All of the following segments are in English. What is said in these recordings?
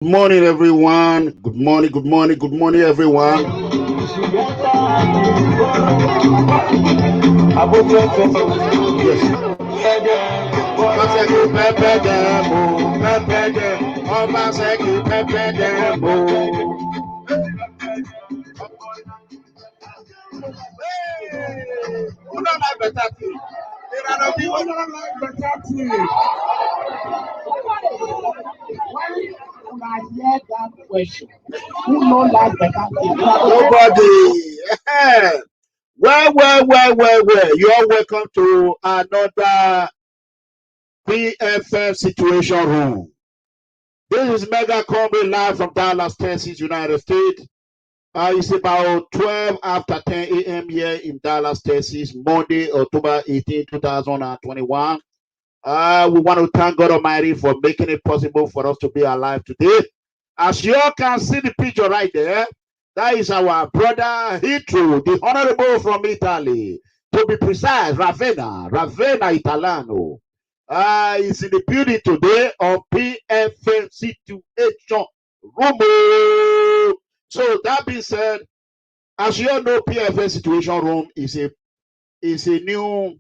Good morning, everyone. Good morning, good morning, good morning, everyone. That question. Who know like better thing? Nobody. Well. You're welcome to another PFF Situation Room. This is MEGACOMRADE live from Dallas, Texas, United States. It's about 12 after 10 a.m. here in Dallas, Texas, Monday, October 18, 2021. We want to thank God Almighty for making it possible for us to be alive today. As you all can see the picture right there, that is our brother Heathrow, the honorable from Italy. To be precise, Ravenna Italiano. Is in the building today of PFF Situation Room. So that being said, as you all know, PFF Situation Room is a new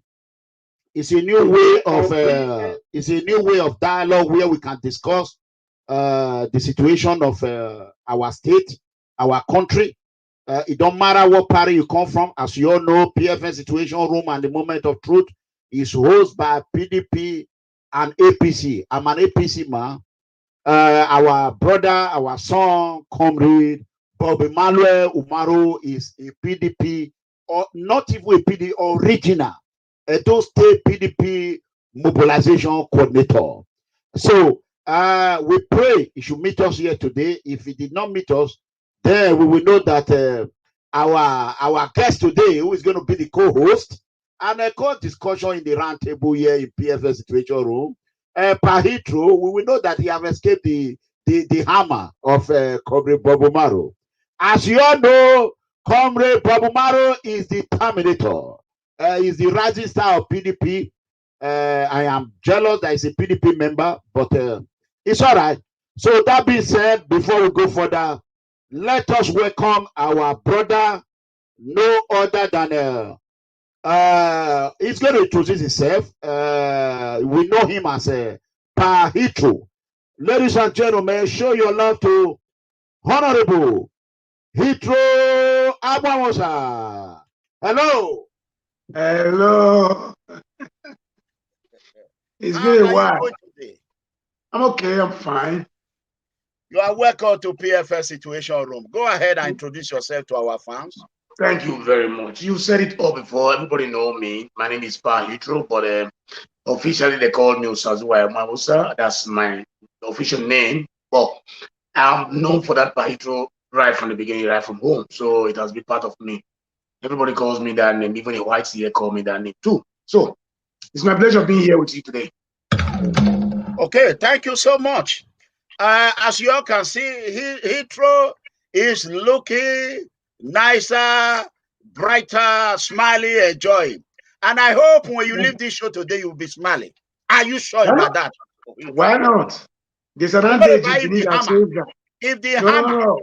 way of dialogue where we can discuss the situation of our state, our country. It don't matter what party you come from. As you all know, PFN Situation Room and the Moment of Truth is hosted by PDP and APC. I'm an APC man. Our brother, our son, comrade, Bobby Manuel UMORU is a PDP, or not even a PDP, original Edo State PDP mobilization coordinator. So we pray he should meet us here today. If he did not meet us, then we will know that our guest today, who is going to be the co-host, and a co-discussion in the round table here in PFS Situation Room, Heathrow, we will know that he have escaped the hammer of Comrade Bobomaro. As you all know, Comrade Bobomaro is the terminator. Is the rising star of PDP. I am jealous that he's a PDP member, but it's all right. So that being said, before we go further, let us welcome our brother, no other than he's going to introduce himself. We know him as Heathrow. Ladies and gentlemen, show your love to Honorable Heathrow Abamosa. Hello. Hello. It's been a while. I'm okay, I'm fine. You are welcome to PFS Situation Room. Go ahead and introduce yourself to our fans. Thank you very much. You said it all before. Everybody know me. My name is Heathrow, but officially they call me Osazuwa Mamusa. That's my official name. But I'm known for that Heathrow right from the beginning, right from home. So it has been part of me. Everybody calls me that name. Even the whites here call me that name too. So it's my pleasure being here with you today. Okay, thank you so much. As you all can see, Heathrow is looking nicer, brighter, smiling, enjoying. And I hope when you leave this show today, you'll be smiling. Are you sure about that? Why not? There's an adage in Benin that says that. If the hammer. No.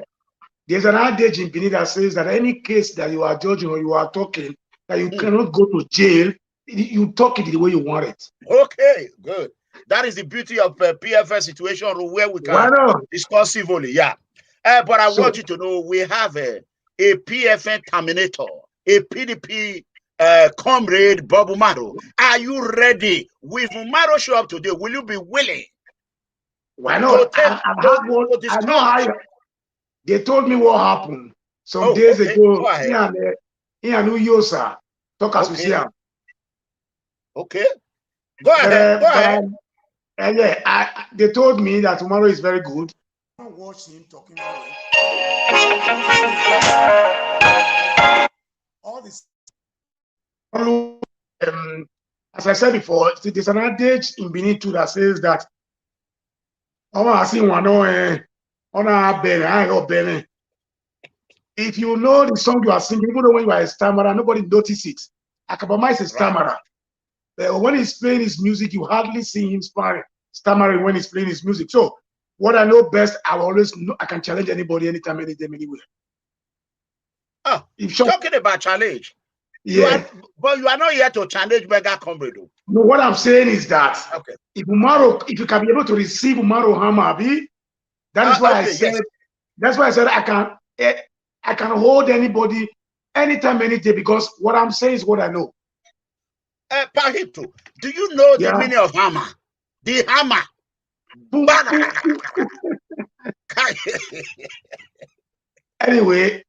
There's an adage in Benin that says that any case that you are judging or you are talking, that you cannot go to jail, you talk it the way you want it. Okay, good. That is the beauty of PFS Situation Room, where we can discuss civilly. Yeah. But I want you to know we have a PFN terminator, a PDP comrade, Bobomaro. Are you ready? Will Umaro show up today? Will you be willing? Why not? I know how they told me what happened some days ago. He and Uyosa talk as we see him. Okay. Go ahead. They told me that tomorrow is very good. I watched him talking all this. As I said before, there's an adage in Benin too that says that if you know the song you are singing, even though when you are a stammerer, nobody notices it. Akabama is a stammerer. When he's playing his music, you hardly see him stammering when he's playing his music. So what I know best, I always know I can challenge anybody, anytime, anytime, anywhere. Oh, talking about challenge. Yeah. But you are not here to challenge MEGACOMRADE. No, what I'm saying is that if you can be able to receive UMORU Hamabi, that is why I said, that's why I said I can hold anybody anytime, any day, because what I'm saying is what I know. Pahito, do you know the meaning of hammer? The hammer. Anyway.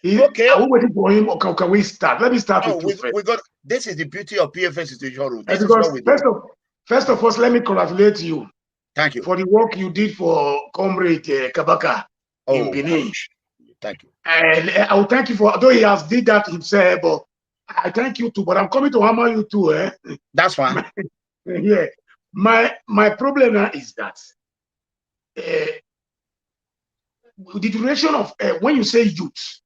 Okay. Are we waiting for him, or can we start? Let me start with we got. This is the beauty of PFS situation. This is what we do. First of all, let me congratulate you. Thank you for the work you did for Comrade Kabaka in Benin. Thank you. And I will thank you for, although he has did that himself, but I thank you too. But I'm coming to hammer you too. That's fine. Yeah. My problem now is that the duration of when you say youth,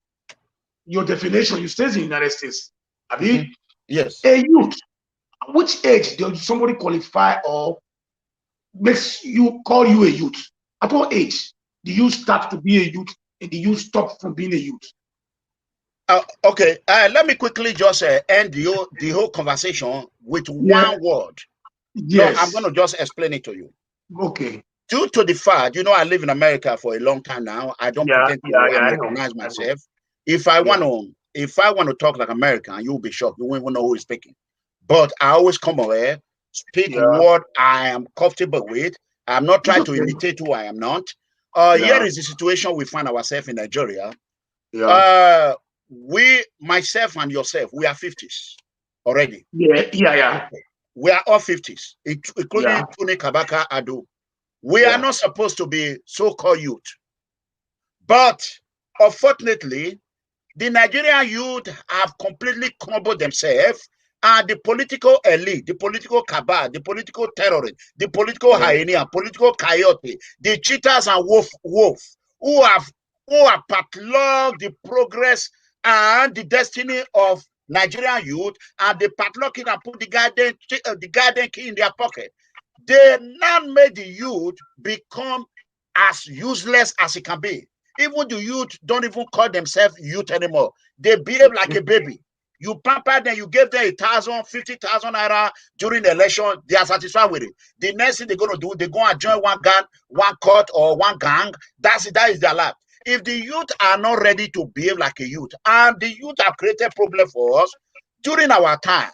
your definition, you stay in the United States. Yes. A youth. Which age does somebody qualify or makes you call you a youth? At what age do you start to be a youth and do you stop from being a youth? Okay. Let me quickly just end the whole conversation with one word. Yes. No, I'm going to just explain it to you. Okay. Due to the fact, I live in America for a long time now. I don't pretend to recognize myself. If I want to talk like American, you'll be shocked. You won't even know who is speaking. But I always come away, speak what I am comfortable with. I'm not trying to imitate who I am not. Here is the situation we find ourselves in Nigeria. Myself and yourself, we are 50s already. Yeah. We are all 50s, including Tony Kabaka Ado. We are not supposed to be so-called youth. But unfortunately, the Nigerian youth have completely crumbled themselves, and the political elite, the political cabal, the political terrorists, the political hyena, political coyote, the cheaters and wolf, who have padlocked the progress and the destiny of Nigerian youth, and they padlock it and put the garden key in their pocket. They now made the youth become as useless as it can be. Even the youth don't even call themselves youth anymore. They behave like a baby. You pamper them, you give them 1,000, 50,000 naira during the election, they are satisfied with it. The next thing they're going to do, they're going to join one gang, one court, or one gang. That is their life. If the youth are not ready to behave like a youth, and the youth have created problem for us during our time,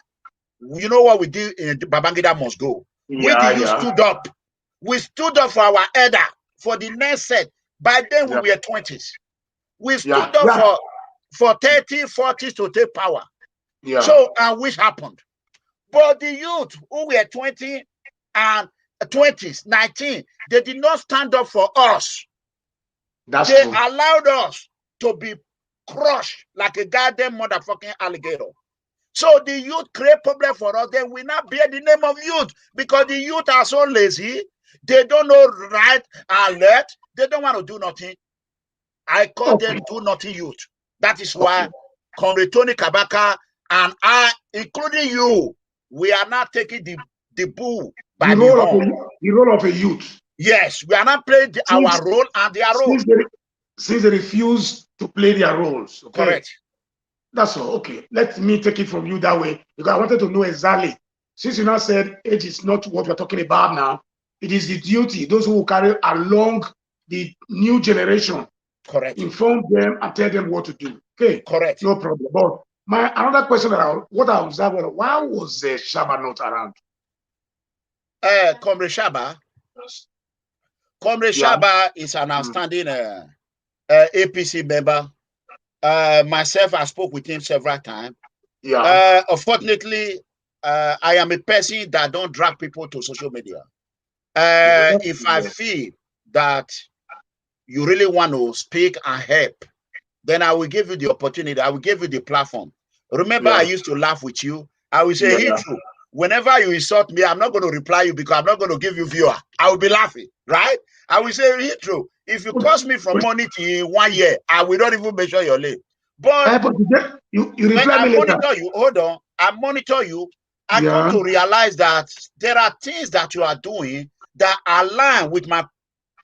you know what we did in Babangida must go. The youth stood up. We stood up for our elder, for the next set. By then, we were 20s. We stood up for 30, 40s to take power. So, and which happened. But the youth who were 20 and 20s, 19, they did not stand up for us. They allowed us to be crushed like a goddamn motherfucking alligator. So the youth create problem for us. They will not bear the name of youth because the youth are so lazy. They don't know right and left. They don't want to do nothing. I call them do nothing youth. That is why Comrade Tony Kabaka and I, including you, we are not taking the bull by the horn. The role of a youth. Yes, we are not playing our role and their role. Since they refuse to play their roles. Okay? Correct. That's all. Okay. Let me take it from you that way. Because I wanted to know exactly. Since you now said age is not what we're talking about now, it is the duty, those who will carry along the new generation. Correct. Inform them and tell them what to do. Okay. Correct. No problem. But another question what I observed was, why was Shaba not around? Comrade Shaba. Comrade Shaba is an outstanding APC member. Myself, I spoke with him several times. Unfortunately, I am a person that don't drag people to social media. If I feel that you really want to speak and help, then I will give you the opportunity. I will give you the platform. Remember, I used to laugh with you. I will say, Heathrow, whenever you insult me, I'm not going to reply you because I'm not going to give you viewer. I will be laughing, right? I will say, Heathrow, if you cost me from money to 1 year, I will not even measure your name. But you reply me later. Monitor you, hold on. I monitor you. I come to realize that there are things that you are doing that align with my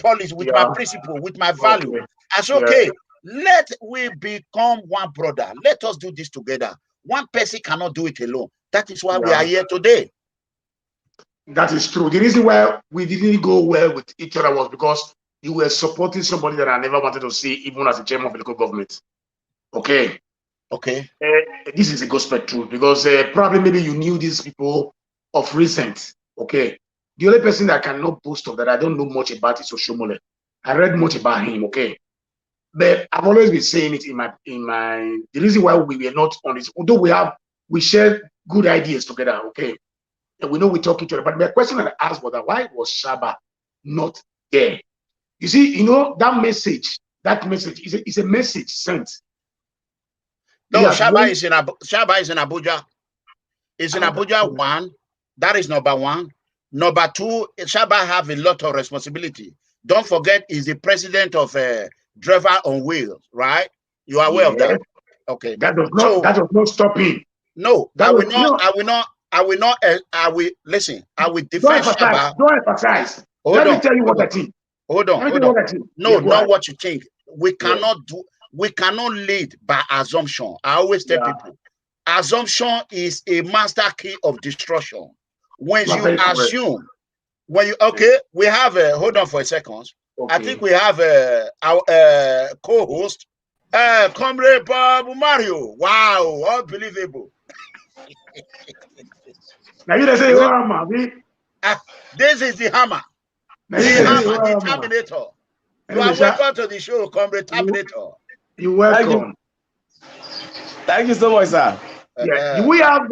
policy, with my principle, with my value. Okay. I said, okay, let we become one brother. Let us do this together. One person cannot do it alone. That is why we are here today. That is true. The reason why we didn't go well with each other was because you were supporting somebody that I never wanted to see, even as a chairman of the local government. Okay. Okay. This is a gospel truth, because probably maybe you knew these people of recent. Okay. The only person that cannot boast of that I don't know much about is Oshomole. I read much about him. Okay. But I've always been saying it in my the reason why we were not on this, although we share good ideas together. Okay. And we know we talk each other, but the question that I asked was that why was Shaba not there? You see, that message is a message sent. No, Shaba is in Abuja. It's in Abuja, one. That is number one. Number two, Shaba have a lot of responsibility. Don't forget, he's the president of Driver on Wheels, right? You are aware of that? Okay. That does not stop him. No, I will listen. I will defend Shaba. Don't emphasize. Let me tell you what I think. Hold on. No, not what you think. We cannot lead by assumption. I always tell people, assumption is a master key of destruction. When you assume, we have hold on for a second. Okay. I think we have our co-host, Comrade Bob Mario. Wow, unbelievable. Now you say hammer. This is the hammer. The Terminator. You are welcome to the show, Comrade Terminator. You're welcome. Thank you so much, sir. Do we have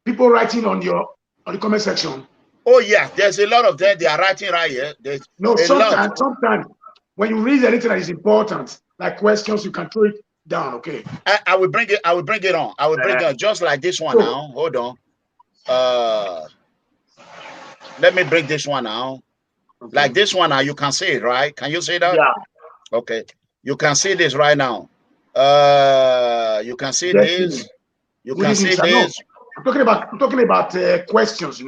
people writing on the comment section? Oh yeah, there's a lot of them. They are writing right here. Sometimes when you read anything that is important, like questions, you can throw it down. Okay. I will bring it. I will bring it on. I will bring it on, just like this one now. Hold on. Let me bring this one now. Okay. Like this one now, you can see it, right? Can you see that? Yeah. Okay. You can see this right now. You can see this. You can see this. I'm talking about questions,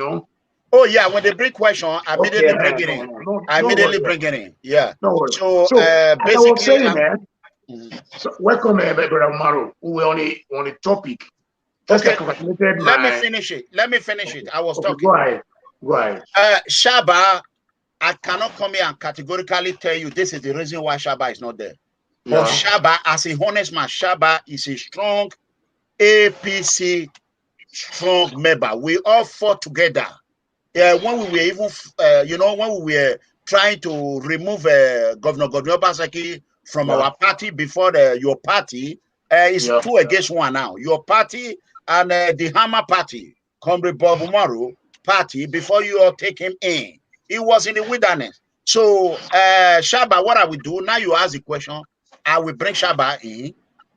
Oh yeah, when they bring question, I immediately bring it in. I immediately bring it in. Yeah. No so basically, welcome, Brother Umaru. We on the topic. Okay. Let me finish it. I was talking. Go ahead. Shaba, I cannot come here and categorically tell you this is the reason why Shaba is not there. But Shaba, as a honest man, Shaba is a strong APC member. We all fought together. When we were even, when we were trying to remove Governor Obaseki from our party before your party, it's 2 against 1 now. Your party and the Hammer party, Comrade Bob Umaru party, before you all take him in. He was in the wilderness. So, Shaba, what I will do, now you ask the question, I will bring Shaba in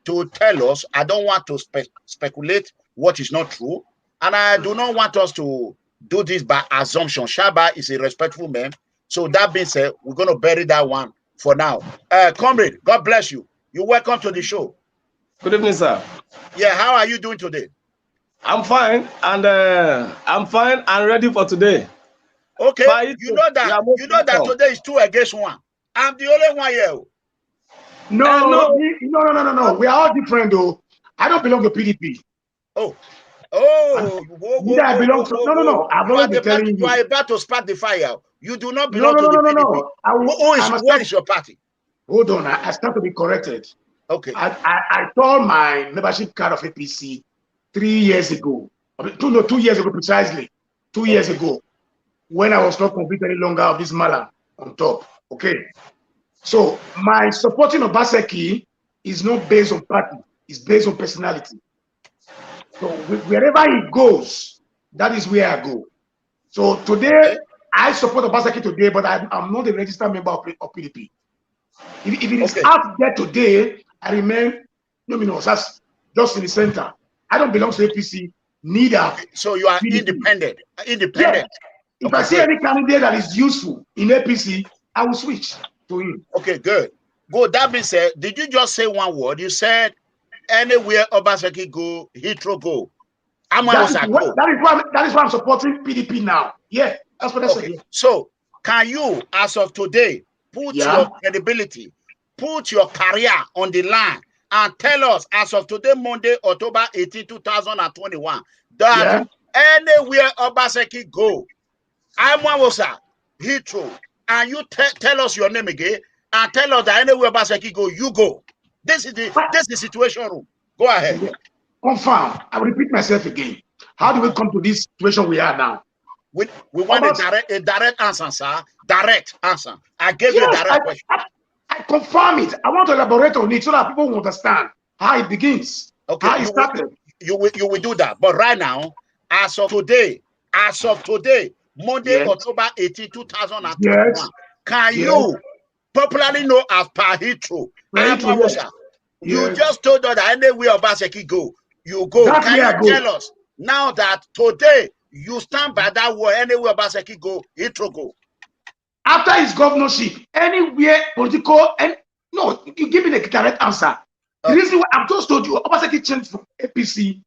to tell us. I don't want to speculate what is not true. And I do not want us to do this by assumption. Shaba is a respectful man. So that being said, we're going to bury that one for now. Comrade, God bless you. You're welcome to the show. Good evening, sir. Yeah, how are you doing today? I'm fine, and ready for today. Okay, you know that today is 2 against 1. I'm the only one here. No. We are all different, though. I don't belong to PDP. I belong to no. I've always been telling you. You are about to spark the fire. You do not belong to the PDP. Where is your party? Hold on, I start to be corrected. Okay. I told my membership card of APC 3 years ago. 2 years ago precisely. 2 years ago, when I was not convinced any longer of this matter on top. Okay. So my supporting of Obaseki is not based on party, it's based on personality. So wherever he goes, that is where I go. So today, I support Obaseki today, but I'm not a registered member of PDP. If it is out there today, I remain just in the center. I don't belong to APC, neither. So you are independent. Yeah. If I see any candidate that is useful in APC, I will switch to him. Okay, good. That being said, did you just say one word? You said anywhere Obaseki go, Heathrow go. That is why I'm supporting PDP now. Yeah, that's what I said. So Can you, as of today, put your credibility, put your career on the line, and tell us, as of today, Monday, October 18, 2021, that anywhere Obaseki go, I'm Wawosa, Heathrow, and you tell us your name again, and tell us that anywhere Obaseki go, you go. This is the situation room. Go ahead. Confirm. I will repeat myself again. How do we come to this situation we are now? We want a direct answer, sir. Direct answer. I gave you a direct question. I confirm it. I want to elaborate on it so that people will understand how it begins. Okay, how it started. You will do that. But right now, as of today, Monday, October 18, 2021, can you popularly know as per Heathrow? You just told us that anywhere Obaseki go, you go. Can you tell us now that today you stand by that word, anywhere Obaseki go, Heathrow go? After his governorship, anywhere political, and no, you give me the direct answer. The reason why I've just told you, Obaseki changed from APC,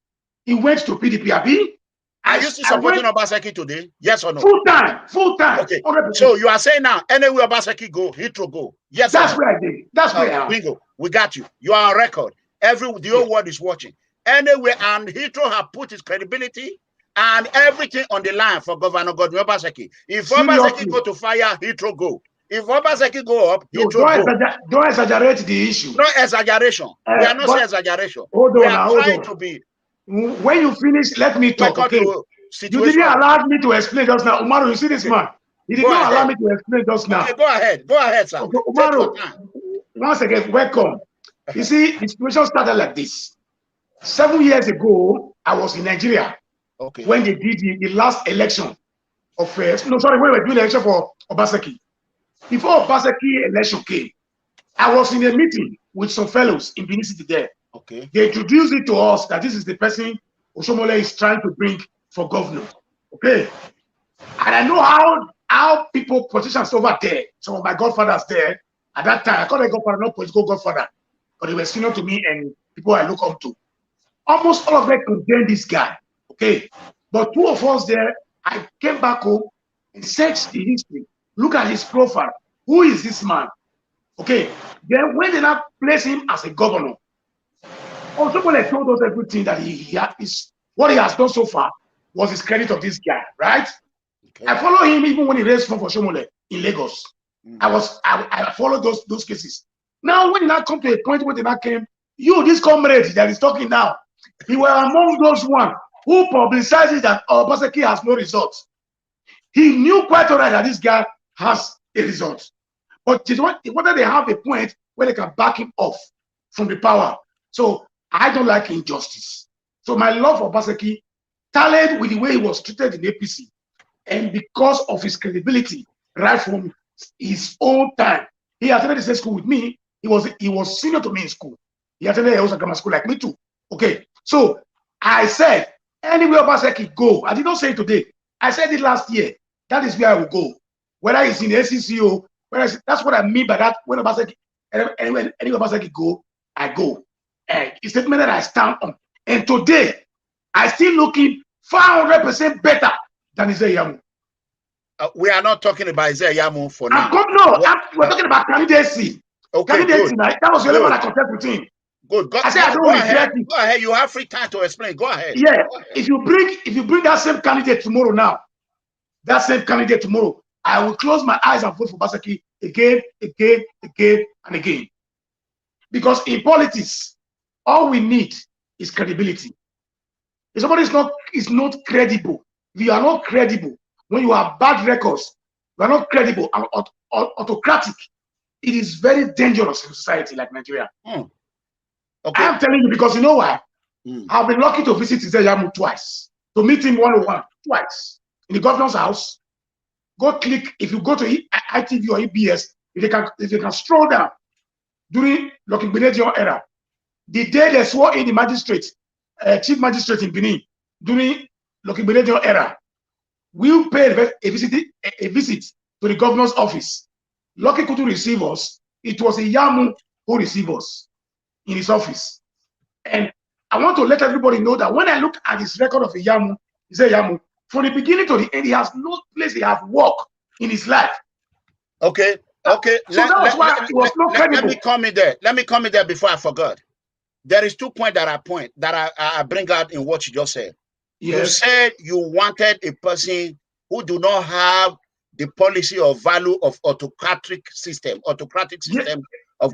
he went to PDP. Are you still supporting Obaseki today? Yes or no? Full time. Okay. 100%. So you are saying now, anywhere Obaseki go, Heathrow go. Yes. That's where I did. That's where I am. Bingo. We got you. You are on record. The whole world is watching. Anyway, and Heathrow have put his credibility and everything on the line for Governor Godwin Obaseki. If Obaseki go to fire, Heathrow go. If Obaseki go up, Heathrow go. Don't exaggerate the issue. No exaggeration. We are not saying exaggeration. Hold on, we are trying to be. When you finish, let me talk. Okay. You didn't allow me to explain just now. Umaru, you see this man? He did not allow me to explain just now. Okay, go ahead, sir. Okay, Umaru, once again, welcome. You see, the situation started like this. 7 years ago, I was in Nigeria. Okay. When they did the last election of when we were doing the election for Obaseki. Before Obaseki election came, I was in a meeting with some fellows in Benin City there. Okay. They introduced it to us that this is the person Oshomole is trying to bring for governor. Okay. And I know how people, politicians over there, some of my godfathers there, at that time, I call them godfather, not political godfather, but they were senior to me and people I look up to. Almost all of them condemned this guy. Okay. But two of us there, I came back home and searched the history. Look at his profile. Who is this man? Okay. Then when they now place him as a governor, Oshomole told us everything that what he has done so far was his credit of this guy, right? Okay. I follow him even when he raised for Oshomole in Lagos. I followed those cases. Now, when he now come to a point where they now came, this comrade that is talking now, he were among those one who publicizes that Obaseki has no results. He knew quite all right that this guy has a result. But they wanted to have a point where they can back him off from the power. So I don't like injustice. So my love for Obaseki tallied with the way he was treated in APC. And because of his credibility, right from his own time, he attended the same school with me. He was senior to me in school. He attended a grammar school like me too. Okay. So I said, anywhere Obaseki go, I did not say it today. I said it last year. That is where I will go. Whether it's in the SCCO, that's what I mean by that. When anywhere Obaseki go, I go. And it's a statement that I stand on. And today, I still looking 500% better than Isaiah Yamu. We are not talking about Isaiah Yamu for now. We're talking about candidacy. Okay, candidacy, that was the only one I contest with him. Good. I said I don't regret it. Go ahead. You have free time to explain. Go ahead. Yeah. Go ahead. If you bring that same candidate tomorrow I will close my eyes and vote for Obaseki again, and again. Because in politics, all we need is credibility. If somebody is not credible, if you are not credible, when you have bad records, you are not credible and autocratic, it is very dangerous in a society like Nigeria. Okay. I am telling you because you know why? I've been lucky to visit Isaiah Yamu twice, to meet him one-on-one twice in the governor's house. Go click, if you go to ITV or EBS, if you can stroll down during Lokibenedion era, the day they swore in the magistrate, chief magistrate in Benin, during Lokibenedion era, we paid a visit to the governor's office. Lucky couldn't receive us. It was a Yamu who received us in his office. And I want to let everybody know that when I look at his record of Yamu, from the beginning to the end, he has no place he has worked in his life Okay. Okay. So that was why it was not credible. Let me come in there. Let me come in there before I forgot. There is 2 points that I bring out in what you just said. Yes. You said you wanted a person who do not have the policy or value of autocratic system of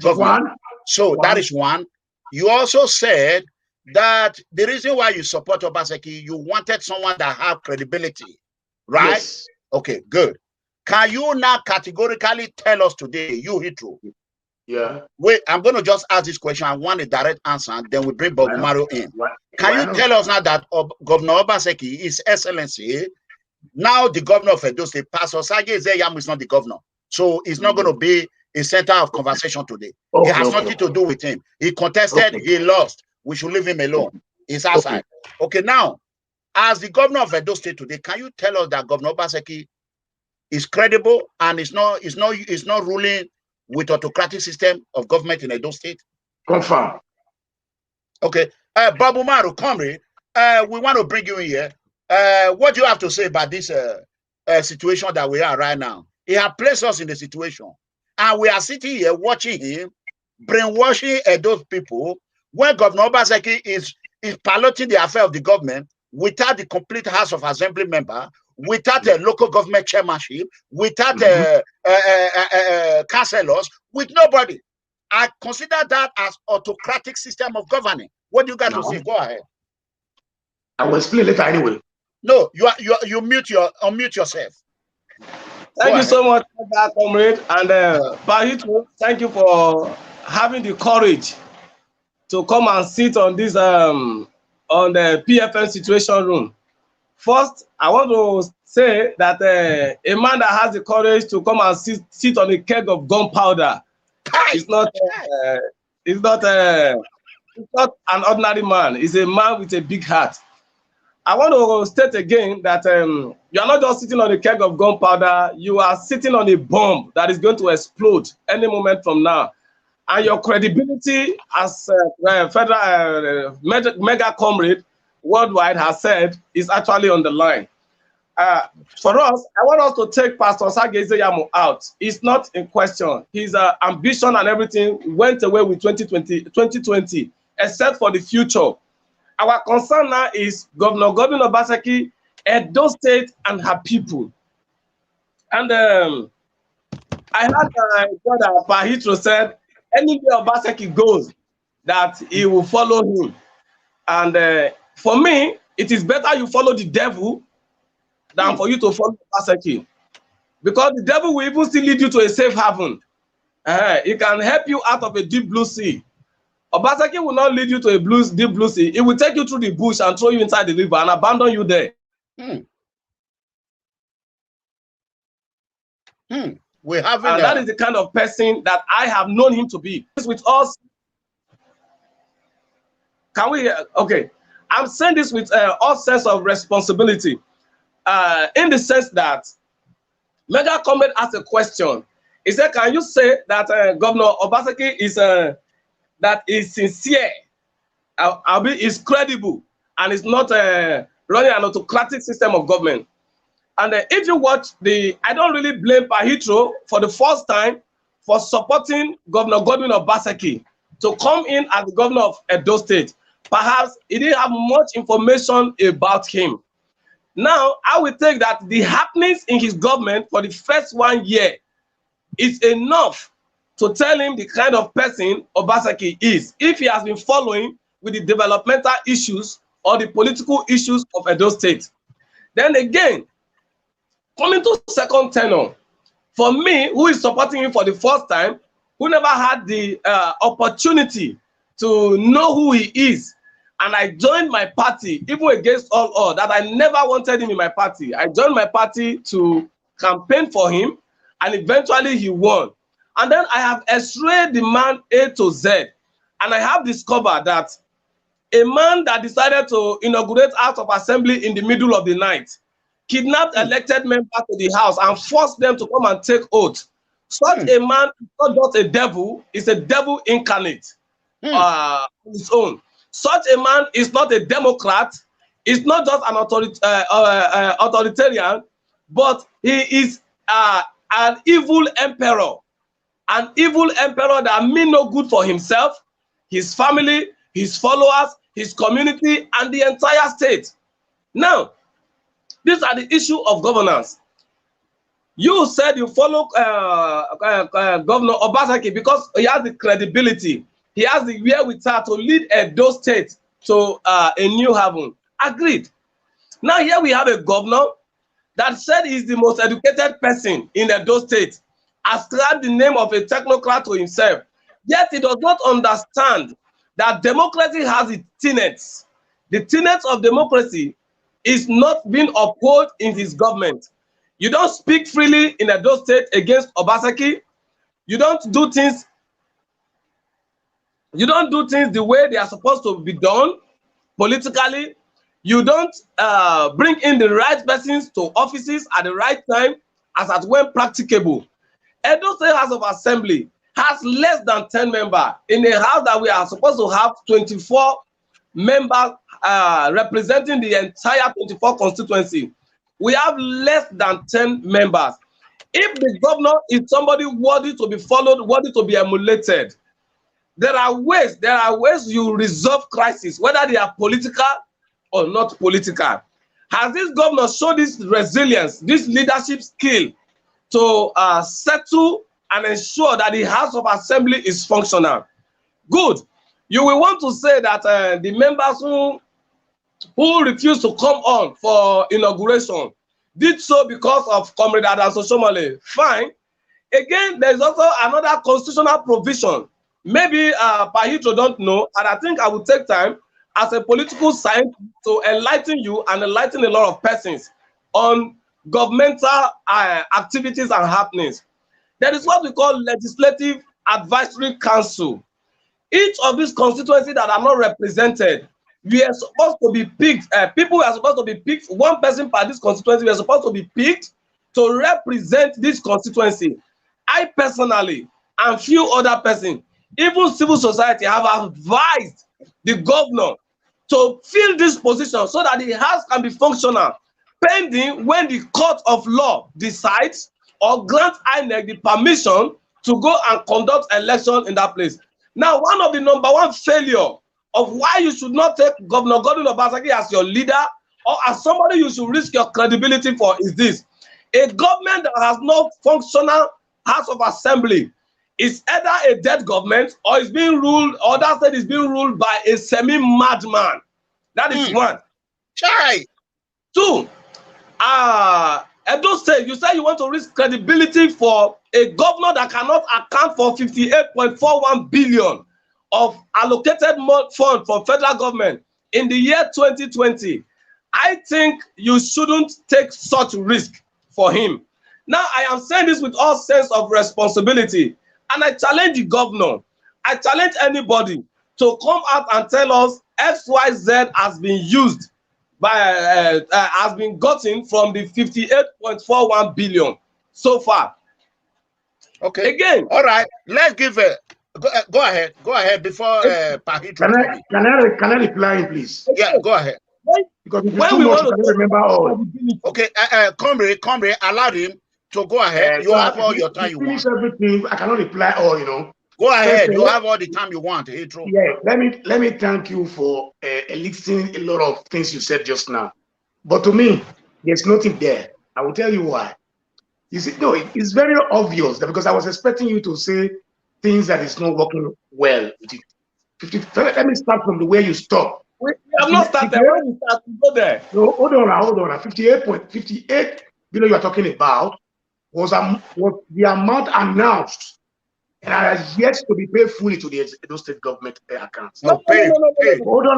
government. So that is one. You also said that the reason why you support Obaseki, you wanted someone that have credibility, right? Yes. Okay, good. Can you now categorically tell us today, you Heathrow? Yeah. Wait, I'm going to just ask this question. I want a direct answer, and then we bring Bob Mario in. Can you tell us now that Governor Obaseki, His Excellency, now the governor of Edo State, Pastor Sage Ezeyamo is not the governor, so it's not going to be a center of conversation today. It has nothing to do with him. He contested, he lost. We should leave him alone. He's outside. Okay, now, as the governor of Edo State today, can you tell us that Governor Obaseki is credible and is not ruling with autocratic system of government in Edo State? Confirm. Okay. Babu Maru, Comrade, we want to bring you in here. What do you have to say about this situation that we are right now? He has placed us in the situation. And we are sitting here watching him, brainwashing those people, when Governor Obaseki is piloting the affair of the government without the complete House of Assembly member, without a local government chairmanship, without councillors, with nobody. I consider that as autocratic system of governing. What do you got to say? Go ahead. I will explain later anyway. No, you unmute yourself. Thank you so much for that, Comrade. And Bahito, thank you for having the courage to come and sit on this on the PFM situation room. First, I want to say that a man that has the courage to come and sit on a keg of gunpowder is not an ordinary man. He's a man with a big heart. I want to state again that you are not just sitting on a keg of gunpowder, you are sitting on a bomb that is going to explode any moment from now. And your credibility as federal mega comrade worldwide has said is actually on the line. For us, I want us to take Pastor Sage Ezeyamo out. It's not in question. His ambition and everything went away with 2020, except for the future. Our concern now is Governor Obaseki, Edo State, and her people. And I heard brother Bahito said, anywhere Obaseki goes, that he will follow him. And for me, it is better you follow the devil than for you to follow Obaseki. Because the devil will even still lead you to a safe haven. It can help you out of a deep blue sea. Obaseki will not lead you to a deep blue sea. It will take you through the bush and throw you inside the river and abandon you there. We have, and that is the kind of person that I have known him to be. With us, can we? Okay, I'm saying this with all sense of responsibility, in the sense that MEGACOMRADE asked a question. He said, "Can you say that Governor Obaseki is sincere, is credible, and is not running an autocratic system of government?" And if you watch I don't really blame Bahito for the first time for supporting Governor Obaseki to come in as the governor of Edo State. Perhaps he didn't have much information about him. Now, I will take that the happenings in his government for the first 1 year is enough to tell him the kind of person Obaseki is, if he has been following with the developmental issues or the political issues of Edo State. Then again, coming to second tenure, for me, who is supporting him for the first time, who never had the opportunity to know who he is, and I joined my party, even against all that I never wanted him in my party. I joined my party to campaign for him, and eventually he won. And then I have x-rayed the man A to Z, and I have discovered that a man that decided to inaugurate House of Assembly in the middle of the night, kidnapped elected members to the house and forced them to come and take oath. Such a man is not just a devil, is a devil incarnate on his own. Such a man is not a Democrat, is not just an authoritarian, but he is an evil emperor that mean no good for himself, his family, his followers, his community, and the entire state. Now, these are the issue of governance. You said you follow Governor Obaseki because he has the credibility. He has the wherewithal to lead Edo State to a new haven. Agreed. Now here we have a governor that said he's the most educated person in Edo State, ascribed the name of a technocrat to himself. Yet he does not understand that democracy has its tenets. The tenets of democracy is not being upheld in his government. You don't speak freely in Edo State against Obaseki. You don't do things the way they are supposed to be done politically. You don't bring in the right persons to offices at the right time as at when practicable. Edo State House of Assembly has less than 10 members in a house that we are supposed to have 24 members representing the entire 24 constituency. We have less than 10 members. If the governor is somebody worthy to be followed, worthy to be emulated, there are ways you resolve crisis, whether they are political or not political. Has this governor shown this resilience, this leadership skill to settle and ensure that the House of Assembly is functional? Good. You will want to say that the members who refused to come on for inauguration did so because of Comrade Adams Oshomole. Fine. Again, there is also another constitutional provision. Maybe Pahitro don't know, and I think I will take time as a political scientist to enlighten you and enlighten a lot of persons on governmental activities and happenings. There is what we call Legislative Advisory Council. Each of these constituencies that are not represented, we are supposed to be picked. People are supposed to be picked. One person per this constituency, we are supposed to be picked to represent this constituency. I personally and few other persons, even civil society, have advised the governor to fill this position so that the house can be functional, pending when the court of law decides or grant INEC the permission to go and conduct election in that place. Now, one of the number one failure of why you should not take Governor Godwin Obaseki as your leader or as somebody you should risk your credibility for is this: a government that has no functional House of Assembly is either a dead government or is being ruled, or that state is being ruled by a semi-madman. That is one. Chai. Two, Edo State, you say you want to risk credibility for a governor that cannot account for 58.41 billion of allocated fund from federal government in the year 2020. I think you shouldn't take such risk for him. Now, I am saying this with all sense of responsibility, and I challenge the governor, I challenge anybody to come out and tell us XYZ has been used by, has been gotten from the 58.41 billion so far. Okay. Again. All right. Let's give a go ahead before Pahitro. Can I reply, please? Yeah, go ahead. Because when we want to remember all. Okay, Comrade, allow him to go ahead. You have all your time you want. Finish everything. I cannot reply all, you know. Go ahead. You have all the time you want. Heathrow. Yeah. Let me thank you for eliciting a lot of things you said just now. But to me, there's nothing there. I will tell you why. You see, no, it's very obvious that because I was expecting you to say things that is not working well with it. Let me start from the way you stop. We have not started. When we start to go there. No, hold on. 58 billion you are talking about was the amount announced and has yet to be paid fully to the Edo State government accounts. No. Hold on.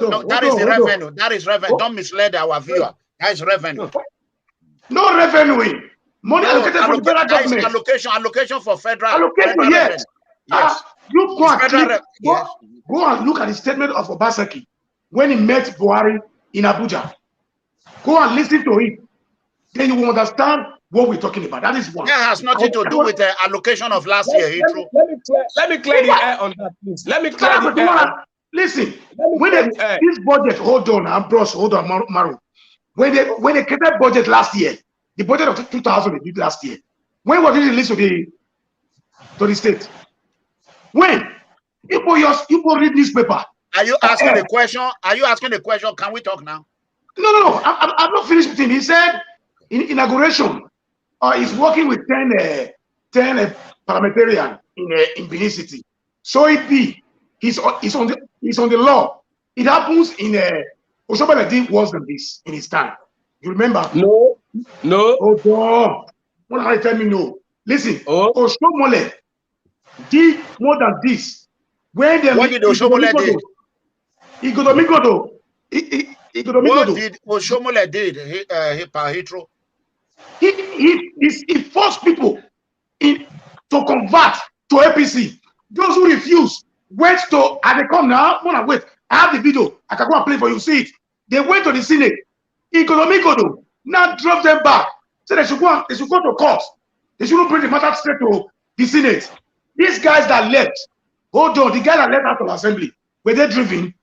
No, that is the revenue. That is revenue. Don't mislead our viewer. That is revenue. No revenue. Money allocated for the federal government. Allocation for federal. Allocation, yes. Yes. You go and look at the statement of Obaseki when he met Buhari in Abuja. Go and listen to it. Then you will understand what we're talking about. That is one. That has nothing to do with the allocation of last year. Let me clear the air on that, please. Let me clear the air. Listen, this budget, hold on, Maru. When they created budget last year, The budget of 2000 they did last year. When was it released to the state? When? You go read newspaper. Are you asking a question? Are you asking a question? Can we talk now? No. I'm not finished with him. He said in inauguration, he's working with 10 parliamentarians in Benin City. So it be he's on the law. It happens in Oshomole did worse than this in his time. You remember? No. Oh God! What are you telling me? No. Listen. Oshomole did more than this. What did Oshomole do? What did Oshomole did? Heathrow. He forced people to convert to APC. Those who refuse went to, and they come now. Wait, I have the video. I can go and play for you. See it. They went to the Senate. Economicodo now drove them back. So they should go to court. They shouldn't bring the matter straight to the Senate. These guys that left, hold on, the guys that left out of assembly, were they driven?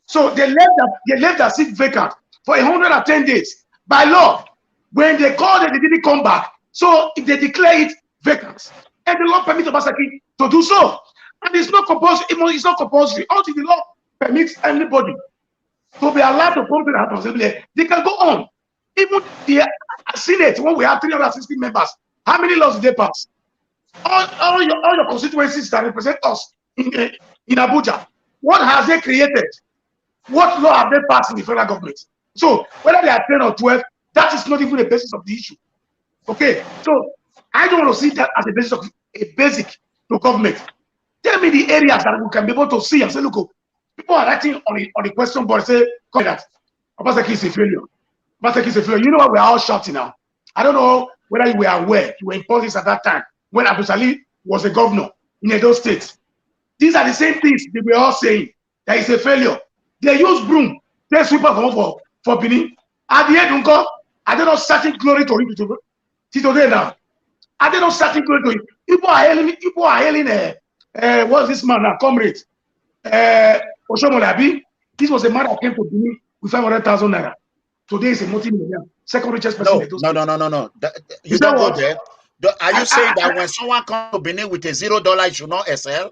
So they left that seat vacant for 110 days. By law, when they called it, they didn't come back. So if they declare it vacant, and the law permits Obaseki to do so. And it's not compulsory. It's not compulsory. Until the law permits anybody to be allowed to come to the assembly, they can go on. Even the Senate, when we have 360 members, how many laws did they pass? All your constituencies that represent us in Abuja, what has they created? What law have they passed in the federal government? So whether they are 10 or 12, that is not even the basis of the issue. Okay, so I don't want to see that as a basic to government. Tell me the areas that we can be able to see and say, look, people are writing on the question board, say, that Obaseki is a failure. Obaseki is a failure. You know what? We are all shouting now. I don't know whether you were aware, you were in politics at that time when Abu Sali was a governor in Edo State. These are the same things they were all saying. That is a failure. They use broom. They sweep up for Benin. At the end, are they not starting glory to him today now? Are they not starting glory to him? People are hailing what's this man now? Comrade. Oshomole. This was a man that came to Benin with 500,000 naira. Today is a multi-millionaire, second richest person in Edo State. No. You don't go there. Are you saying that when someone comes to Benin with $0, you should not SL?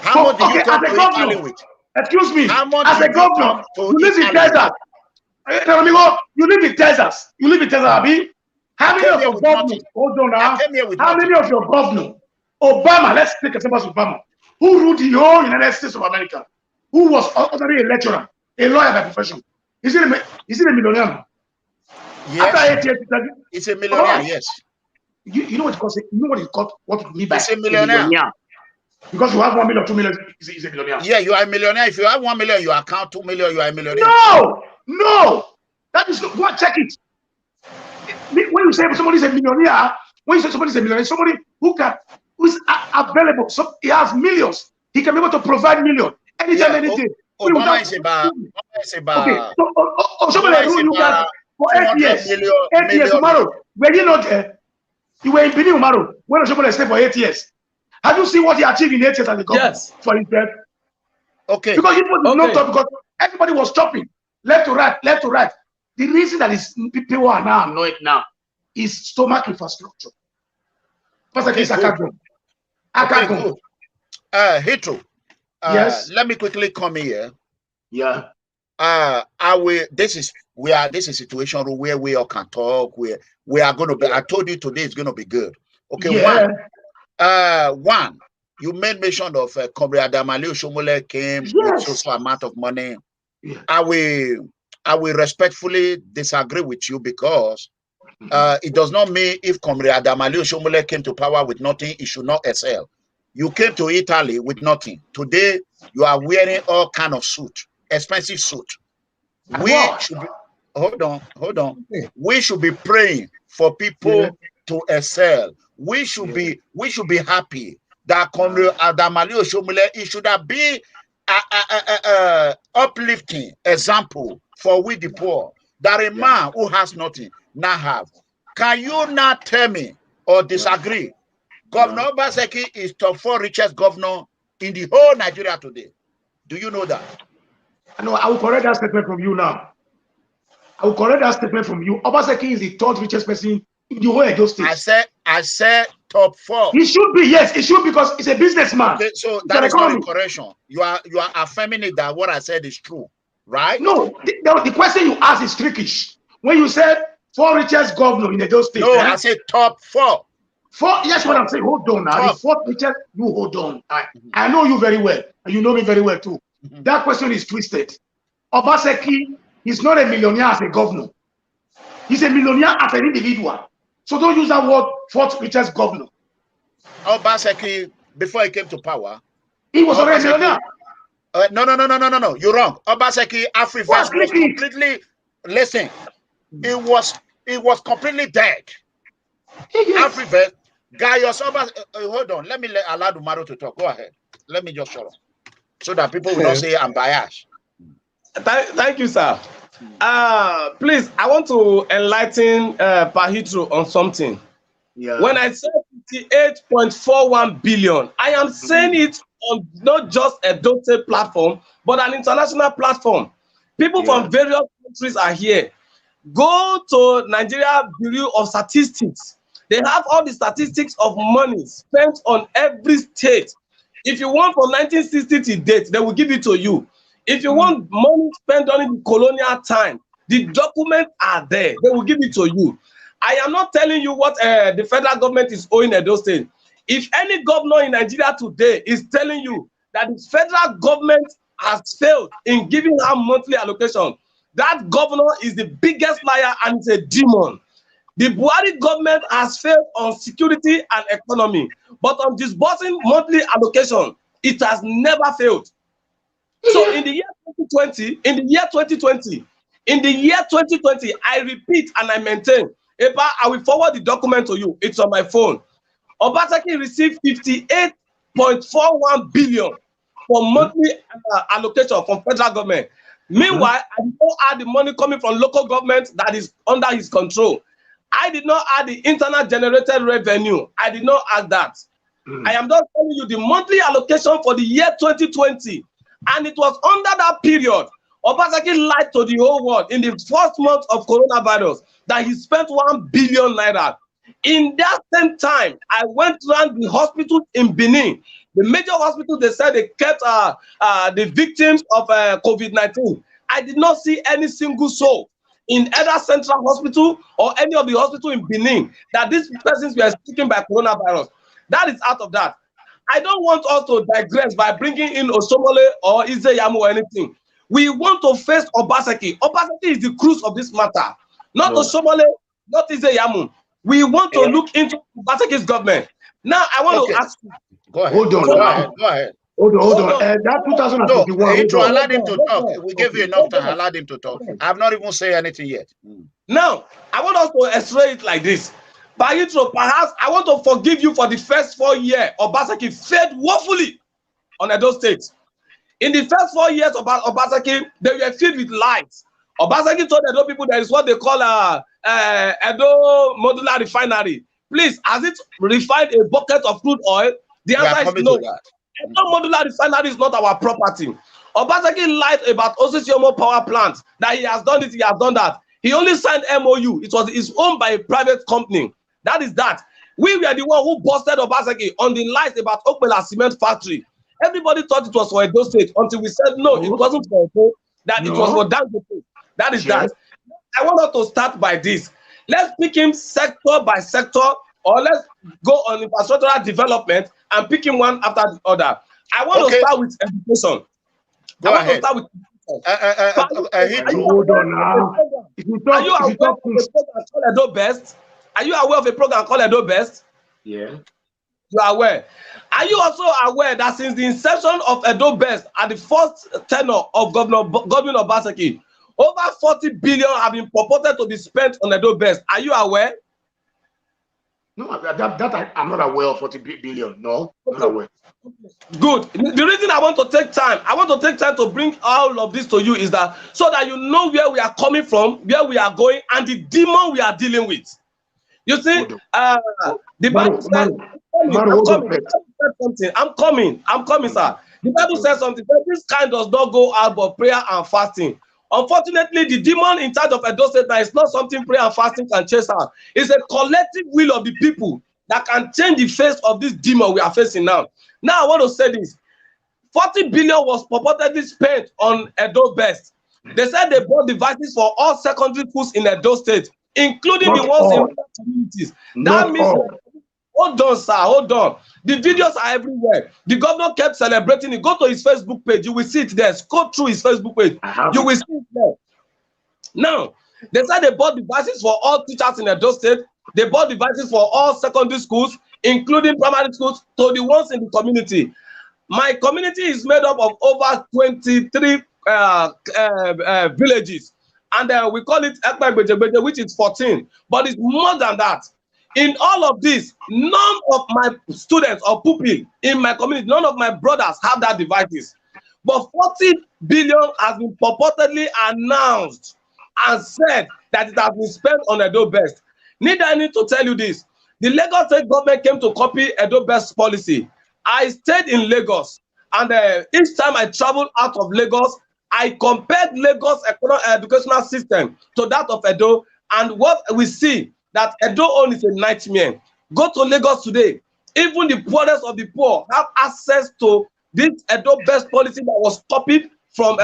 How much do you come to Italy with? Excuse me. How much as a governor, you live in Texas. You live in Texas. You live in Texas, Abi. How many of your governors? Hold on now. How many of your governors? Obama. Let's take a example of Obama, who ruled the whole United States of America, who was already a lecturer, a lawyer by profession. Is he a millionaire? Yes. After 8 years, it's a millionaire. Yes. You know what it calls? You know what it called? What it means by a millionaire? Because you have 1 million, 2 million, is a millionaire. Yeah, you are a millionaire. If you have 1 million, you account 2 million, you are a millionaire. No. That is go and check it. When you say somebody is a millionaire, when you say somebody is a millionaire, somebody who is available, so he has millions, he can be able to provide millions anytime, anything. Obama is about. Okay, so somebody rule you guys for 8 years. 8 years, tomorrow. Were you not there? You were in Benin, tomorrow. When Oshomole stayed for 8 years. Have you seen what he achieved in 8 years as a government for himself? Okay. Because people did not talk, because everybody was chopping left to right. The reason that people are now annoyed now is stomach infrastructure. I can't go. Heathrow. Yes. Let me quickly come here. Yeah. This is a situation where we all can talk. We are going to be. I told you today is going to be good. Okay. Yeah. One. You made mention of Comrade Adamale Oshomole came with social amount of money. Yeah. I will respectfully disagree with you, because it does not mean if Comrade Adamale Oshomole came to power with nothing, it should not excel. You came to Italy with nothing. Today, you are wearing all kind of suit, expensive suit. We should be, hold on. We should be praying for people to excel. We should be happy that Comrade Adamale Oshomole, it should have been a uplifting example for we the poor, that a man who has nothing now have. Can you not tell me or disagree? Governor Obaseki is top 4 richest governor in the whole Nigeria today. Do you know that? No, I will correct that statement from you now. I will correct that statement from you. Obaseki is the third richest person in the whole Edo State. I said top 4. He should be, yes, he should, because he's a businessman. Okay, so that is not a correction. You are affirming it that what I said is true, right? No, the question you asked is trickish. When you said 4 richest governor in Edo State. No, I said top 4. 4, yes, what I'm saying, hold on now. The 4th richest, you hold on. I know you very well, and you know me very well too. That question is twisted. Obaseki is not a millionaire as a governor. He's a millionaire as an individual. So don't use that word 4th richest governor. Obaseki, before he came to power, he was already a millionaire. No. You're wrong. Obaseki, Afrivest was completely, listen, it was completely dead. Afrivest, Gaius hold on. Let me allow Dumaro to talk. Go ahead. Let me just shut up. So that people will not say I'm biased. Thank you, sir. Please, I want to enlighten Pahitro on something. Yeah. When I said 58.41 billion, I am saying it on not just a dotted platform, but an international platform. People from various countries are here. Go to Nigeria Bureau of Statistics. They have all the statistics of money spent on every state. If you want from 1960 to date, they will give it to you. If you want money spent during the colonial time, the documents are there. They will give it to you. I am not telling you what the federal government is owing Edo State. If any governor in Nigeria today is telling you that the federal government has failed in giving her monthly allocation, that governor is the biggest liar and is a demon. The Buhari government has failed on security and economy, but on disbursing monthly allocation, it has never failed. So in the year 2020, I repeat and I maintain, Eba, I will forward the document to you. It's on my phone. Obaseki received 58.41 billion for monthly allocation from federal government. Meanwhile, I did not add the money coming from local government that is under his control. I did not add the internal generated revenue. I did not add that. I am just telling you the monthly allocation for the year 2020. And it was under that period, Obaseki lied to the whole world in the first month of coronavirus that he spent 1 billion naira. In that same time, I went around the hospitals in Benin. The major hospitals, they said they kept the victims of COVID-19. I did not see any single soul in either central hospital or any of the hospitals in Benin that these persons were stricken by coronavirus. That is out of that. I don't want us to digress by bringing in Osomole or Izeyamu or anything. We want to face Obaseki. Obaseki is the cruise of this matter. Not Osomole, not Izeyamu. We want to look into Obaseki's government. Now, I want to ask you. Go ahead. Hold on. Go ahead. Hold on. That 2021. No, allowed him to talk. We gave you enough time. Allowed him to talk. I have not even said anything yet. Now, I want us to illustrate it like this. Pahitro, perhaps I want to forgive you for the first 4 years. Obaseki failed woefully on Edo State. In the first 4 years of Obaseki, they were filled with lies. Obaseki told Edo people there is what they call Edo modular refinery. Please, has it refined a bucket of crude oil? The answer is no. Edo modular refinery is not our property. Obaseki lied about Osisiomo power plant, that he has done it, he has done that. He only signed MOU. It was owned by a private company. That is that. We were the one who busted Obaseki on the lies about Okpela cement factory. Everybody thought it was for Edo State until we said no, it wasn't for Edo, that it was for Dangote. That is that. I want us to start by this. Let's pick him sector by sector, or let's go on infrastructural development and pick him one after the other. I want to start with education. Go ahead. Hold on now. Are you aware of a program called Edo Best? Are you aware of a program called Edo Best? Yeah. You are aware. Are you also aware that since the inception of Edo Best at the first tenure of Governor Obaseki, over 40 billion have been purported to be spent on Edo Best? Are you aware? No, that I'm not aware of 40 billion. No, I'm not aware. Good. The reason I want to take time to bring all of this to you is that so that you know where we are coming from, where we are going, and the demon we are dealing with. You see, the Bible says, I'm coming, sir. The Bible says something. This kind does not go out but prayer and fasting. Unfortunately, the demon in charge of Edo State now is not something prayer and fasting can chase out. It's a collective will of the people that can change the face of this demon we are facing now. Now, I want to say this. 40 billion was purportedly spent on Edo Best. They said they bought devices for all secondary schools in Edo State, including the ones in rural communities. That means, hold on, sir, hold on. The videos are everywhere. The governor kept celebrating it. Go to his Facebook page. You will see it there. Scroll through his Facebook page. You will see it there. Now, they said they bought devices for all teachers in Edo State. They bought devices for all secondary schools, including primary schools, to the ones in the community. My community is made up of over 23 villages, and we call it EDEGBE, which is 14, but it's more than that. In all of this, none of my students or pupils in my community, none of my brothers have that devices. But 40 billion has been purportedly announced and said that it has been spent on Edo Best. I need to tell you this. The Lagos State government came to copy Edo Best policy. I stayed in Lagos, and each time I traveled out of Lagos, I compared Lagos educational system to that of Edo, and what we see that Edo own is a nightmare. Go to Lagos today. Even the poorest of the poor have access to this Edo Best policy that was copied from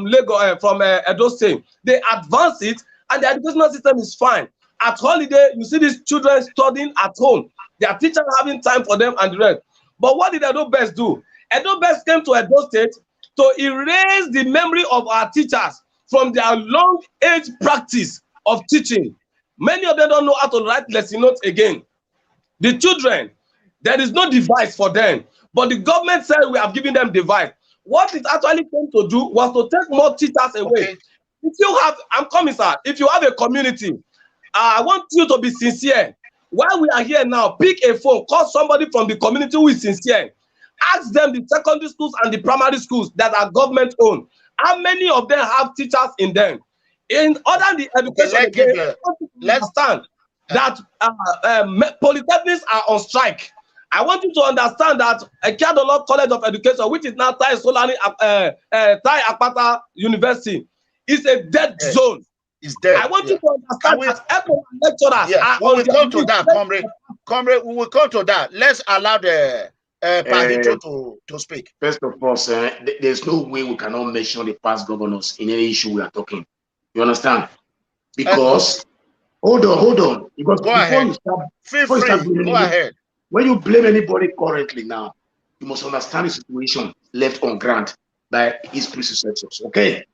Lagos, from Edo State. They advance it, and the educational system is fine. At holiday, you see these children studying at home. Their teachers having time for them and the rest. But what did Edo Best do? Edo Best came to Edo State to erase the memory of our teachers from their long age practice of teaching. Many of them don't know how to write lesson notes again. The children, there is no device for them, but the government said we have given them device. What it actually came to do was to take more teachers away. Okay. If you have, I'm coming, sir, if you have a community, I want you to be sincere. While we are here now, pick a phone, call somebody from the community who is sincere. Ask them the secondary schools and the primary schools that are government owned. How many of them have teachers in them? In other than the education, let's understand that polytechnics are on strike. I want you to understand that Akiadolo College of Education, which is now Tai Solani Tai Akpata University, is a dead zone. It's dead. I want you to understand that lecturers are on we come to that, comrade. We will come to that. Let's allow the Pahitro to speak. First of all, sir, there's no way we cannot mention the past governors in any issue we are talking. You understand? Because hold on. Because go ahead. You start, go ahead. When you blame anybody currently now, you must understand the situation left on ground by his predecessors. Okay.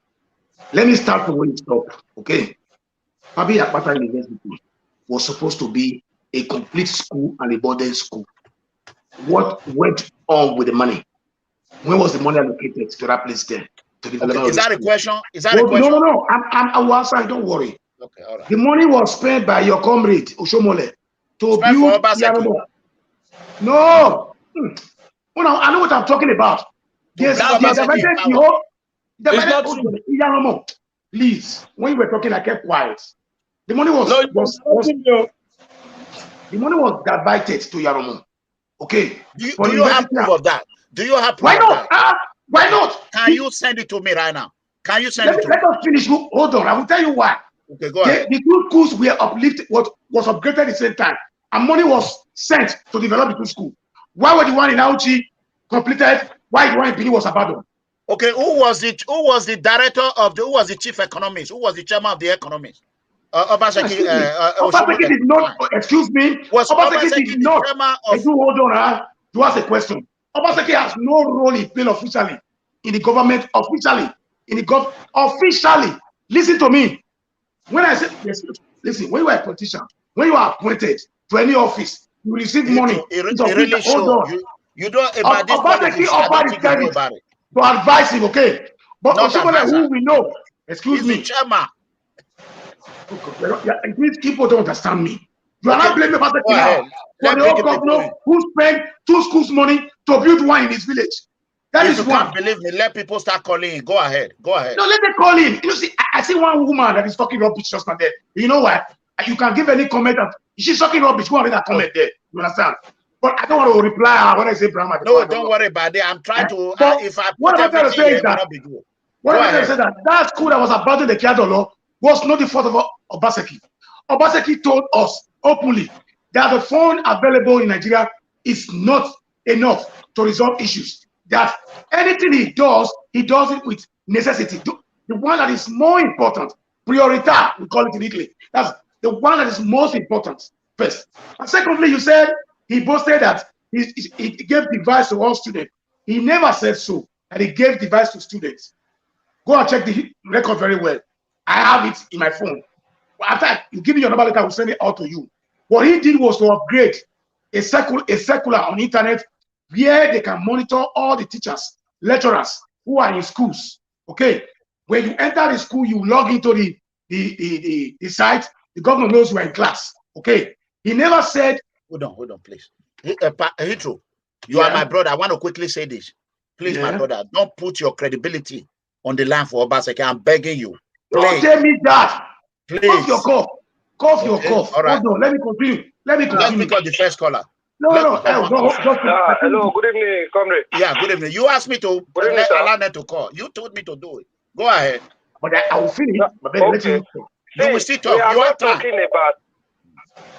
Let me start from where you stop. Okay. Pabi Akpata University was supposed to be a complete school and a boarding school. What went on with the money? When was the money allocated to that place there? Okay. Is that a question? Is that a question? No. I will answer. Don't worry. Okay, all right. The money was spent by your comrade Oshomole to build Yaramo. No. I know what I'm talking about. Yes, please. When you were talking, I kept quiet. The money was the money was diverted to Yaramo. Okay. Do you have proof of that? Do you have proof of that? Why not? Can you send it to me right now? Can you send it to me? Let us finish. Hold on. I will tell you why. Okay, go ahead. The two schools were uplifted, was upgraded at the same time, and money was sent to develop the two schools. Why were the one in Auchi completed? Why the one in Bini was abandoned? Okay, who was the director of who was the chief economist? Who was the chairman of the economist? Obaseki did not, excuse me. Obaseki did not. Hold on, to ask a question. Obaseki has no role in playing officially in the government. Officially. Listen to me. When I say, listen, when you are a politician, when you are appointed to any office, you receive money. Really sure. You don't about this Obaseki offered his service to advise him, okay? But Oshomole, who we know, excuse me. Chairman. These people don't understand me. You are not blaming Obaseki now for the old governor who spent 2 schools' money to build one in his village. That is one. Believe me, let people start calling in. Go ahead. No, let them call in. You see, I see one woman that is talking rubbish just now there. You know what? You can give any comment. She's talking rubbish. Go ahead and comment there. You understand? But I don't want to reply her when I say Brahma. No, don't worry about it. I'm trying to. If I what I'm trying to say is that What I said that school that was about the Kiadolo was not the fault of Obaseki. Obaseki told us openly that the phone available in Nigeria is not enough to resolve issues. That anything he does it with necessity. The one that is more important, priorita, we call it in Italy. That's the one that is most important first. And secondly, you said he boasted that he gave device to all students. He never said so, that he gave device to students. Go and check the record very well. I have it in my phone. After you give me your number later, I will send it out to you. What he did was to upgrade a circular on internet where they can monitor all the teachers, lecturers who are in schools. Okay. When you enter the school, you log into the site. The governor knows you are in class. Okay. He never said. Hold on, please. Heathrow, you are my brother. I want to quickly say this. Please, my brother, don't put your credibility on the line for Obaseki. I'm begging you. Don't tell me that. Please. Cough your cough. Cough your cough. All right. Hold on. Let me continue. Let's pick up the first caller. Hello, good evening, comrade. Yeah, good evening. You asked me to allow them to call. You told me to do it. Go ahead. But I will finish. Okay. You will still talk. You are talking about.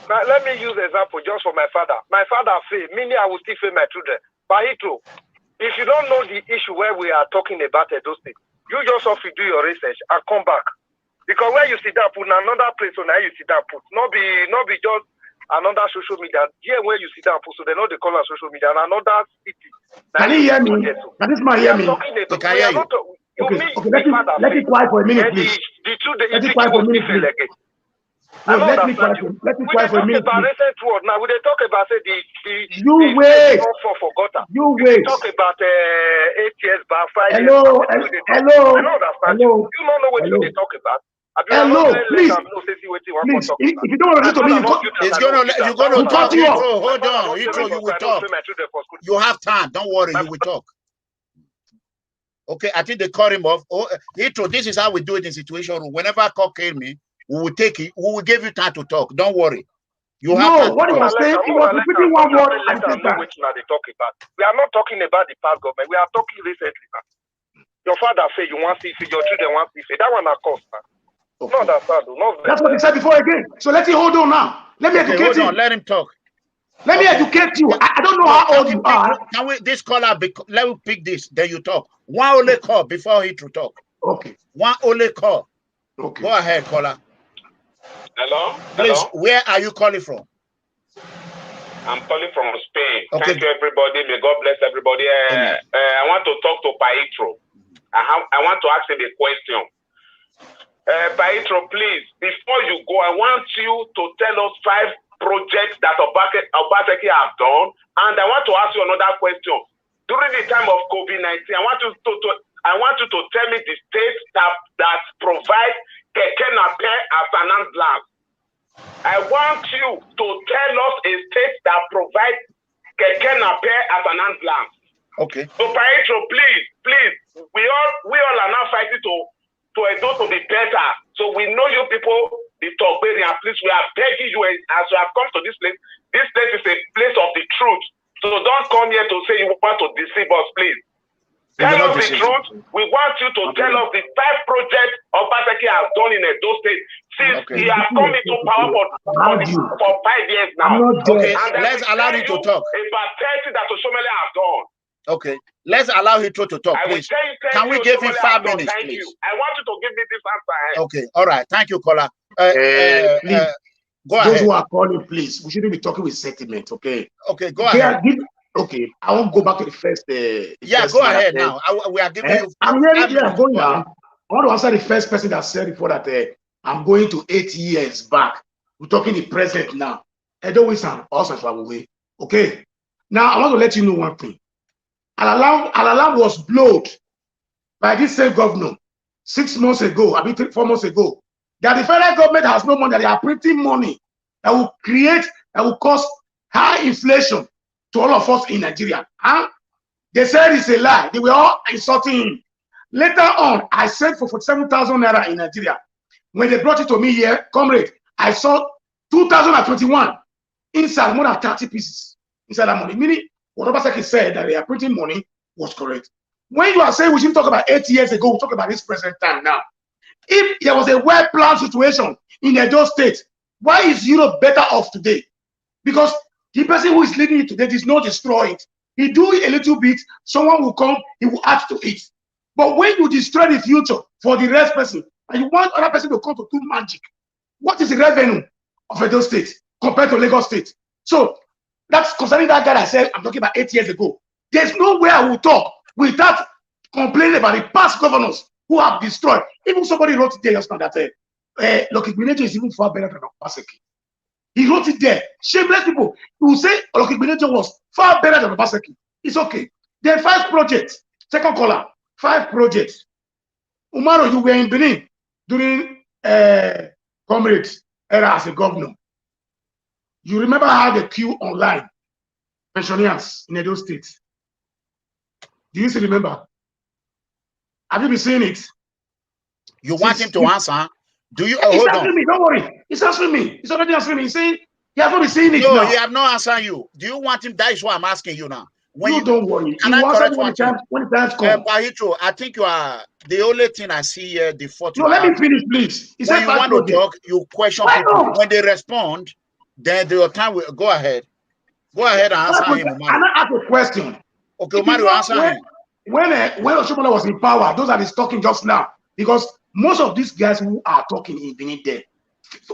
Now, let me use an example just for my father. My father failed, meaning I will still fail my children. But if you don't know the issue where we are talking about those things, you just have to do your research and come back. Because where you sit down, put another place, so now you sit down, put not be just another social media. Here where you sit down, put so they know they call it social media and another city. Can you hear me? Can this man hear me? Can hear you. Okay, let it quiet for a minute, please. Let it quiet for a minute, please. No, let me quiet for a minute. Now we talk about you wait. You wait. Talk about ATS bar 5 years. Hello. You don't know what they talk about. Hello, please. Please, if you don't want to listen to me, you're gonna talk. Hold on, Heathrow, you will talk. You have time. Don't worry, you will talk. Okay, I think they call him off. Oh, Heathrow, this is how we do it in situation room. Whenever a call came in, we will take it. We will give you time to talk. Don't worry. You have time. What he was saying, he was repeating one word. We are not talking about the past government. We are talking recently. Your father said you want to see your children want to see. That one are cost. Okay. That's what he said before again. So let him hold on now. Let me educate you. Let him talk. Let me educate you. I don't know how old you are. Can we this caller? Let me pick this. Then you talk. One only call before he to talk. Okay. One only call. Okay. Go ahead, caller. Hello. Please, where are you calling from? I'm calling from Spain. Okay. Thank you, everybody. May God bless everybody. I want to talk to Paitro. I want to ask him a question. Paitro, please, before you go, I want you to tell us 5 projects that Obaseki have done, and I want to ask you another question. During the time of COVID-19, I want you to tell me the states that provide Keke Nape as an ambulance. I want you to tell us a state that provides Keke Nape as an ambulance. Okay. So Paitro, please, we all are now fighting to be better. So we know you people, the Togbarian, please, we are begging you as you have come to this place. This place is a place of the truth. So don't come here to say you want to deceive us, please. Tell us the truth. We want you to tell us the 5 projects Obaseki has done in Edo State since he has come into power for 5 years now. Okay, let's allow him to talk. About 30 that Osomele have done. Okay, let's allow Heathrow to talk, please. Can we give him 5 minutes, please? I want you to give me this answer. Okay, all right. Thank you, caller. Please. Go ahead. Those who are calling, please. We shouldn't be talking with sentiment, okay? Okay, go ahead. Okay, I won't go back to the first. Go ahead now. We are giving you. I'm going now. I want to answer the first person that said before that I'm going to 8 years back. We're talking the present now. Edo Wisan also away. Okay. Now I want to let you know one thing. Al-Alam was blown by this same governor 6 months ago, I mean 4 months ago, that the federal government has no money, that they are printing money that will cause high inflation to all of us in Nigeria. They said it's a lie. They were all insulting him. Later on, I sent for 47,000 naira in Nigeria. When they brought it to me here, comrade, I saw 2021 inside more than 30 pieces inside that money. Meaning, what Obaseki said that they are printing money was correct. when you are saying we should talk about 8 years ago, we talk about this present time now. If there was a well-planned situation in Edo State, why is Europe better off today? Because the person who is leading it today does not destroy it. He do it a little bit, someone will come, he will add to it. But when you destroy the future for the rest person, and you want other person to come to do magic, what is the revenue of Edo State compared to Lagos State? So that's concerning that guy I said I'm talking about 8 years ago. There's no way I will talk without complaining about the past governors who have destroyed. Even somebody wrote it there just now that Lucky Gbenejo is even far better than Obaseki. He wrote it there. Shameless people who say Lucky Gbenejo was far better than Obaseki. It's okay. There are 5 projects. Second caller, 5 projects. Umaru, you were in Benin during Comrade era as a governor. You remember how the queue online pensioners in Edo State? Do you still remember? Have you been seeing it? You want him to answer? Do you? He's Hold answering on. me. Don't worry. He's answering me. He's already answering me. He's saying he has not been seeing it No, now. he have not answered you. Do you want him? That is what I'm asking you now. When You don't worry. Can He I will answer correct me one thing? when the time comes. Bahitro, I think you are the only thing I see here. The fault No, you let are. me finish, please. He When said you 5 want to projects. talk, you question Why people. not? When they respond, then your time will go ahead. Go ahead and answer him, And Umaru. I ask a question. Okay, It is Umaru, not answer him. when Oshobola was in power, those are talking just now. Because most of these guys who are talking in Benin there,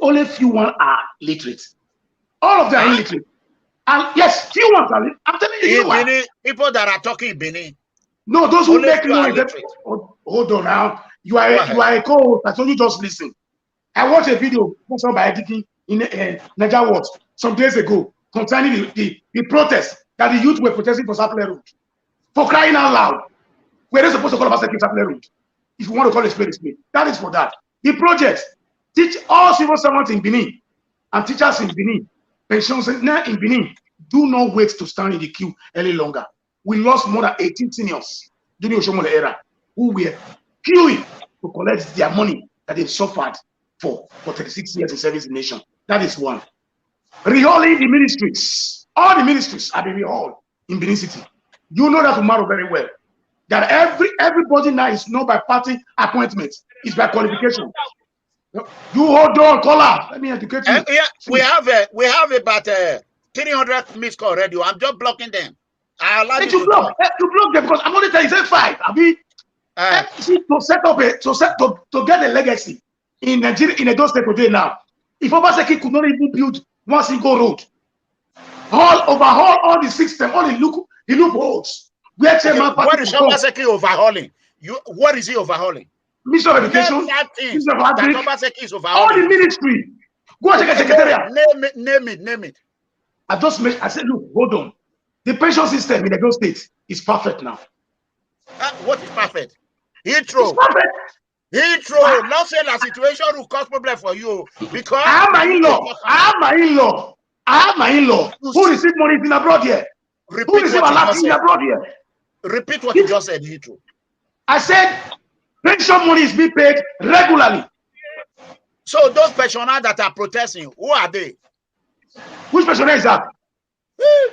only few ones are literate. All of them are illiterate. And yes, few ones are literate. I'm telling you, you know why? Benin, people that are talking in Benin. No, those who Only make few are noise. literate. Hold on now. You are Go a co-host. I told you just listen. I watched a video sponsored by Editing in Niger Watch some days ago concerning the protest that the youth were protesting for Sapele Road. For crying out loud. We're not supposed to call about Sapele Road. If you want to call it spade. That is for that. The project teach all civil servants in Benin and teachers in Benin, pensions in Benin, do not wait to stand in the queue any longer. We lost more than 18 seniors during the Oshomola era who were queuing to collect their money that they've suffered for 36 years in service in the nation. That is one. Rehauling the ministries. All the ministries are being rehauled in Benin City. You know that tomorrow very well. That everybody now is not by party appointment, it's by qualification. You hold on, caller. Let me educate you. Yeah, we have about 300 missed call already. I'm just blocking them. I allow you to block. You block them because I'm only telling you, say 5. I mean, to set up to get a legacy in Nigeria, in Edo State today now. If Obaseki could not even build one single road, overhaul all the system, all the loopholes. What is Obaseki overhauling? What is he overhauling? Minister of Education, Minister of Agric, all the ministry. Go and check a secretariat. Name it. I said, look, hold on. The pension system in Edo State is perfect now. What is perfect? Heathrow. Heathrow. Not saying a situation will cause problem for you because I have my in-law. Who receive money in abroad here? Who receive a lot in abroad here? Repeat what you just said, Heathrow. I said pension money is being paid regularly. So those pensioners that are protesting, who are they? Which pensioner is that?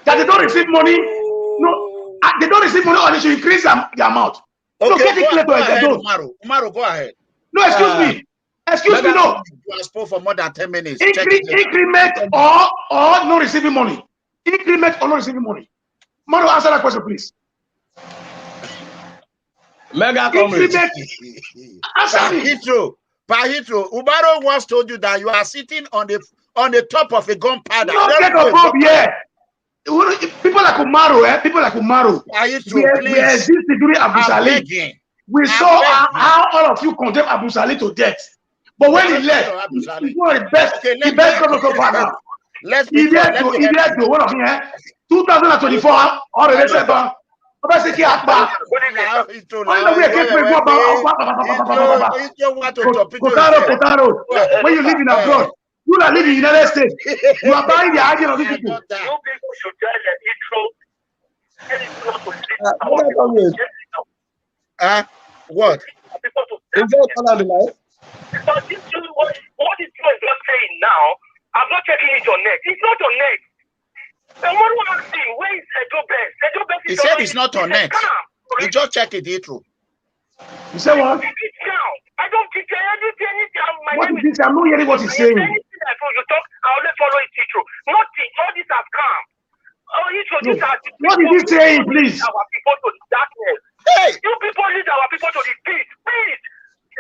That they don't receive money? No, they don't receive money or they should increase the amount. Okay, so get it clear go ahead, don't. Umaru, go ahead. No, excuse me. Excuse me, no. You have spoken for more than 10 minutes. Increment or not receiving money. Increment or not receiving money. Umaru, answer that question, please. MEGACOMRADE. Heathrow, Umaru once told you that you are sitting on the top of a gunpowder. Don't get above here. People like Umaru, we existed during Abu Salih. We saw how all of you condemn Abu Salih to death. But when he left, he's one of the best governors so far now. He did to one of them. 2024, all the rest of them. When you live in abroad, you are living in the United States. You are buying the idea of these people. You people should tell the What? Is that what is just saying now? I'm not checking it on net. It's not on net. And what do I see? Where is Edo Best? He said it's not on net. You just check it, Heathrow. You say what? I don't teach anything. What is this? I'm not hearing what he's saying. Anything I you talk, I'll only follow it, Heathrow. Nothing. All this has come. Oh, Heathrow, these are the What is he saying, please? Our people to the darkness. Hey! You people lead our people to the peace. Please.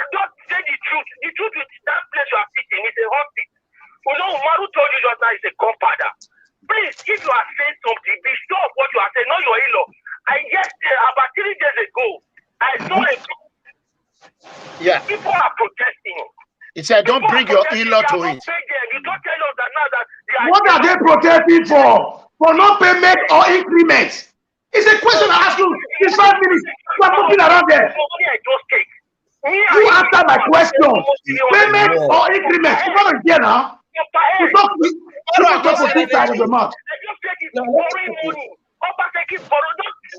Just say the truth. The truth is that place you are sitting is a hospital. You know, Umaru told you just now is a gunpowder. Please, if you are saying something, be sure of what you are saying, not your in-law. I guess about 3 days ago, I saw a Yeah. people are protesting. He said, don't bring your in-law to it. You don't tell us that now that What are they protesting for? For no payment or increment? It's a question I ask you. It's 5 minutes. You are moving around there. You answer my question. Payment or increment? You don't get now. You talk for 2 sides of the mouth.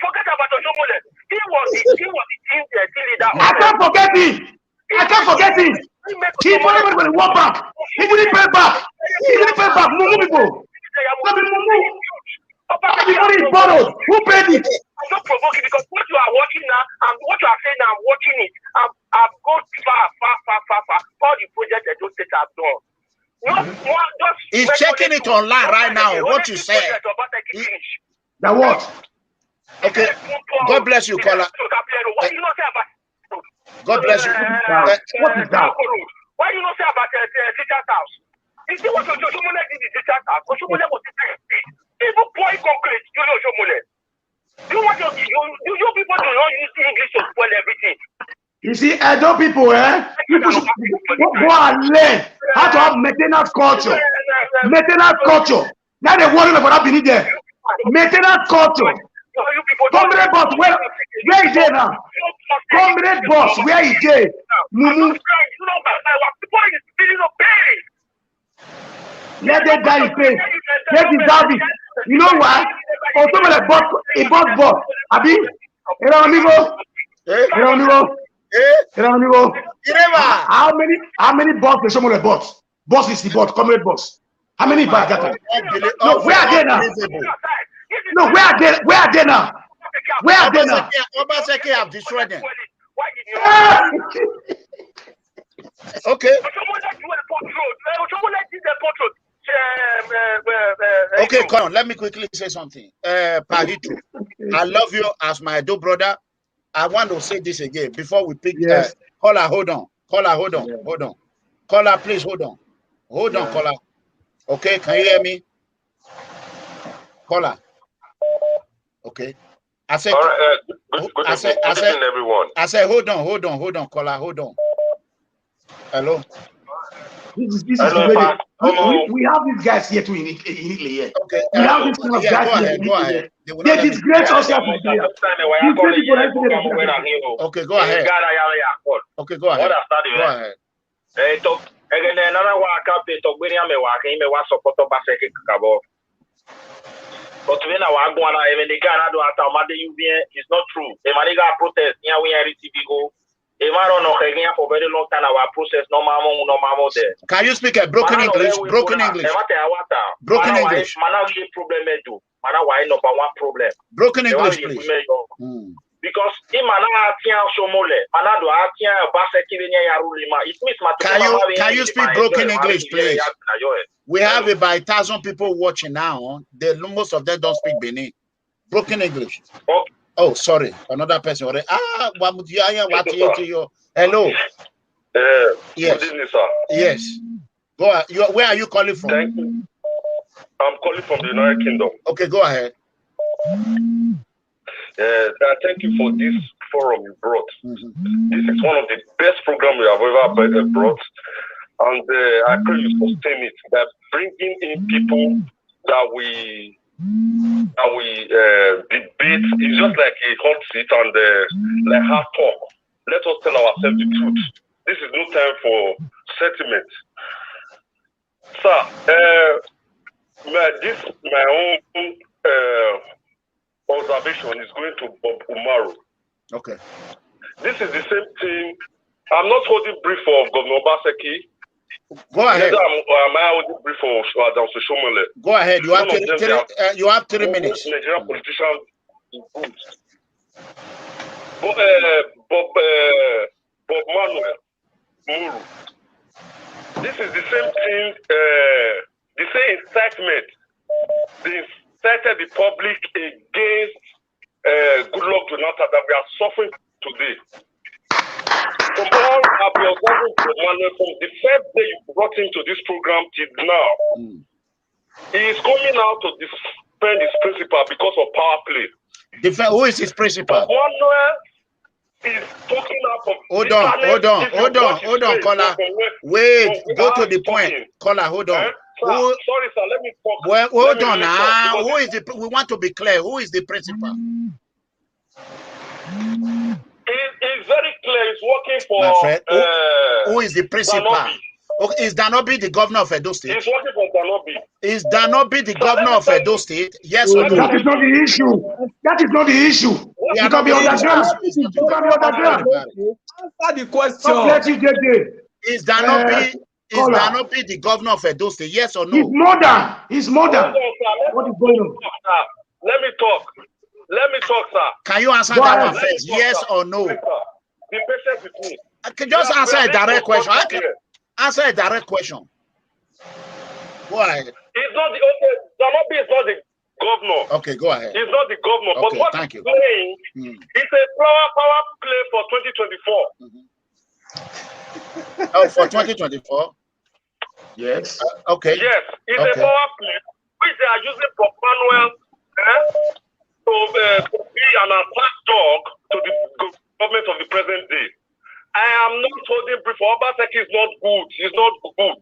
Forget about Oshomole. He was the team leader. I can't forget him. I can't forget him. He followed me with the one back. He didn't pay back. He didn't pay back. Mumu people. The money is borrowed. Who paid it? I'm not provoking because what you are watching now and what you are saying now, I'm watching it. I've gone far. All the projects that those states have done. He's checking it online right now. What you say? Now what? Okay. God bless you, caller. God bless you. What is that? Why you not say about teacher's house? You see what Oshomole did in teacher's house? Oshomole was even pouring concrete. You want you people do not use English to spoil everything. You see, Edo people, people should go and learn how to have maintenance culture. Maintenance culture. Now they're worrying about that beneath there. Maintenance culture. Comrade boss, where is it now? Comrade boss, where is it? Mumu. Let them die in pain. Let them die. You know why? He bought boss. Abi, ERANOMIGHO. ERANOMIGHO. How many boss the someone bought? Boss is the boss, comrade boss. How many buy that time? No, where are they now? No, where are they now? Where are they now? Obaseki have destroyed them. Okay. Okay, come on. Let me quickly say something. Pahito, I love you as my Edo brother. I want to say this again before we pick. Yes. Caller, hold on. Caller, please hold on. Hold on, caller. Okay, can you hear me? Caller. Okay. I said. All right. Good evening, everyone. I said, hold on, caller, hold on. Hello. This is hello, we have these guys here too in Italy here. Okay. We have these kind of guys go ahead. They disgrace us here. Okay, go ahead. Okay, go ahead. Go ahead. But when I go on, even the Ghana do at Amade it's not true. The Maniga protest here we are RTB. If I don't know again for very long time, our process no mamo there. Can you speak a broken English? Broken English. Broken English. Mana we problem do. Mana why number one problem. Broken English, please. Because in Mana Atia Shomole, Mana do Atia Baseki Yarulima. It means can you speak broken English, please? We have about 1,000 people watching now. Most of them don't speak Benin. Broken English. Okay. Oh, sorry. Another person. Hello. Yes. Good evening, sir. Yes. Go ahead. Where are you calling from? Thank you. I'm calling from the United Kingdom. Okay, go ahead. Thank you for this forum you brought. This is one of the best programs we have ever brought. And I pray you sustain it by bringing in people that we debate. It's just like a hot seat and like hard talk. Let us tell ourselves the truth. This is no time for sentiment. Sir, my own observation is going to Bob Umaru. Okay. This is the same thing. I'm not holding brief for Governor Obaseki. Go ahead. Go ahead. You have 3 minutes. Nigerian politicians. Bob Manuel Muru. This is the same thing, the same incitement. They incited the public against Goodluck Jonathan that we are suffering today. From all I've been observing Bob Manuel, from the first day you brought him to this program till now, he is coming out to defend his principle because of power play. Who is his principal? Bob Manuel is talking out of hold on, caller. Wait, go to the point. Caller, hold on. Sir, sorry, sir, let me talk. Well, hold on now. Who is the, we want to be clear. Who is the principal? It's very clear. He's working for my friend. Who is the principal? Okay, is Danobi the governor of Edo State? He's working for Danobi. Is Danobi the governor of Edo State? Yes or no? That is not the issue. That is not the issue. You can be underground. You can be underground. Answer the question. Is Danobi the governor of Edo State? Yes or no? His mother. His mother. What is going on? Let me talk. Let me talk, sir. Can you answer that one first? Yes or no? Be patient with me. Just answer a direct question. Answer a direct question. Go ahead. He's not the Danobi is not the governor. Okay, go ahead. He's not the governor. Okay, but what thank he's you. saying, it's a power play for 2024. Oh, for 2024? Yes. Okay. Yes, it's a power play which they are using for Manuel to be an attack dog to the government of the present day. I am not holding brief. Obaseki is not good. He's not good.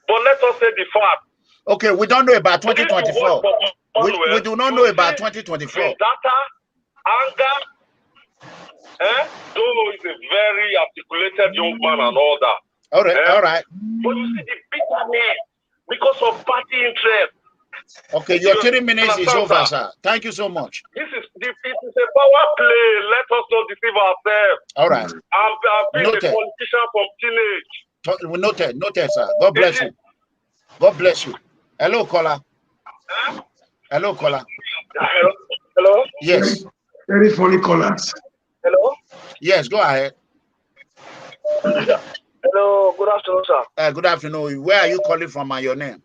But let us say the fact. Okay, we don't know about 2024. We do not know about 2024. Data, anger, though he's a very articulated young man and all that. All right, all right. But you see the bitterness because of party interest. Okay, your 3 minutes is over, sir. Thank you so much. This is a power play. Let us not deceive ourselves. All right. I'm being a politician from teenage. Noted, sir. God bless you. God bless you. Hello, caller. Hello, caller. Hello? Yes. Very funny callers. Hello? Yes, go ahead. Hello, good afternoon, sir. Good afternoon. Where are you calling from and your name?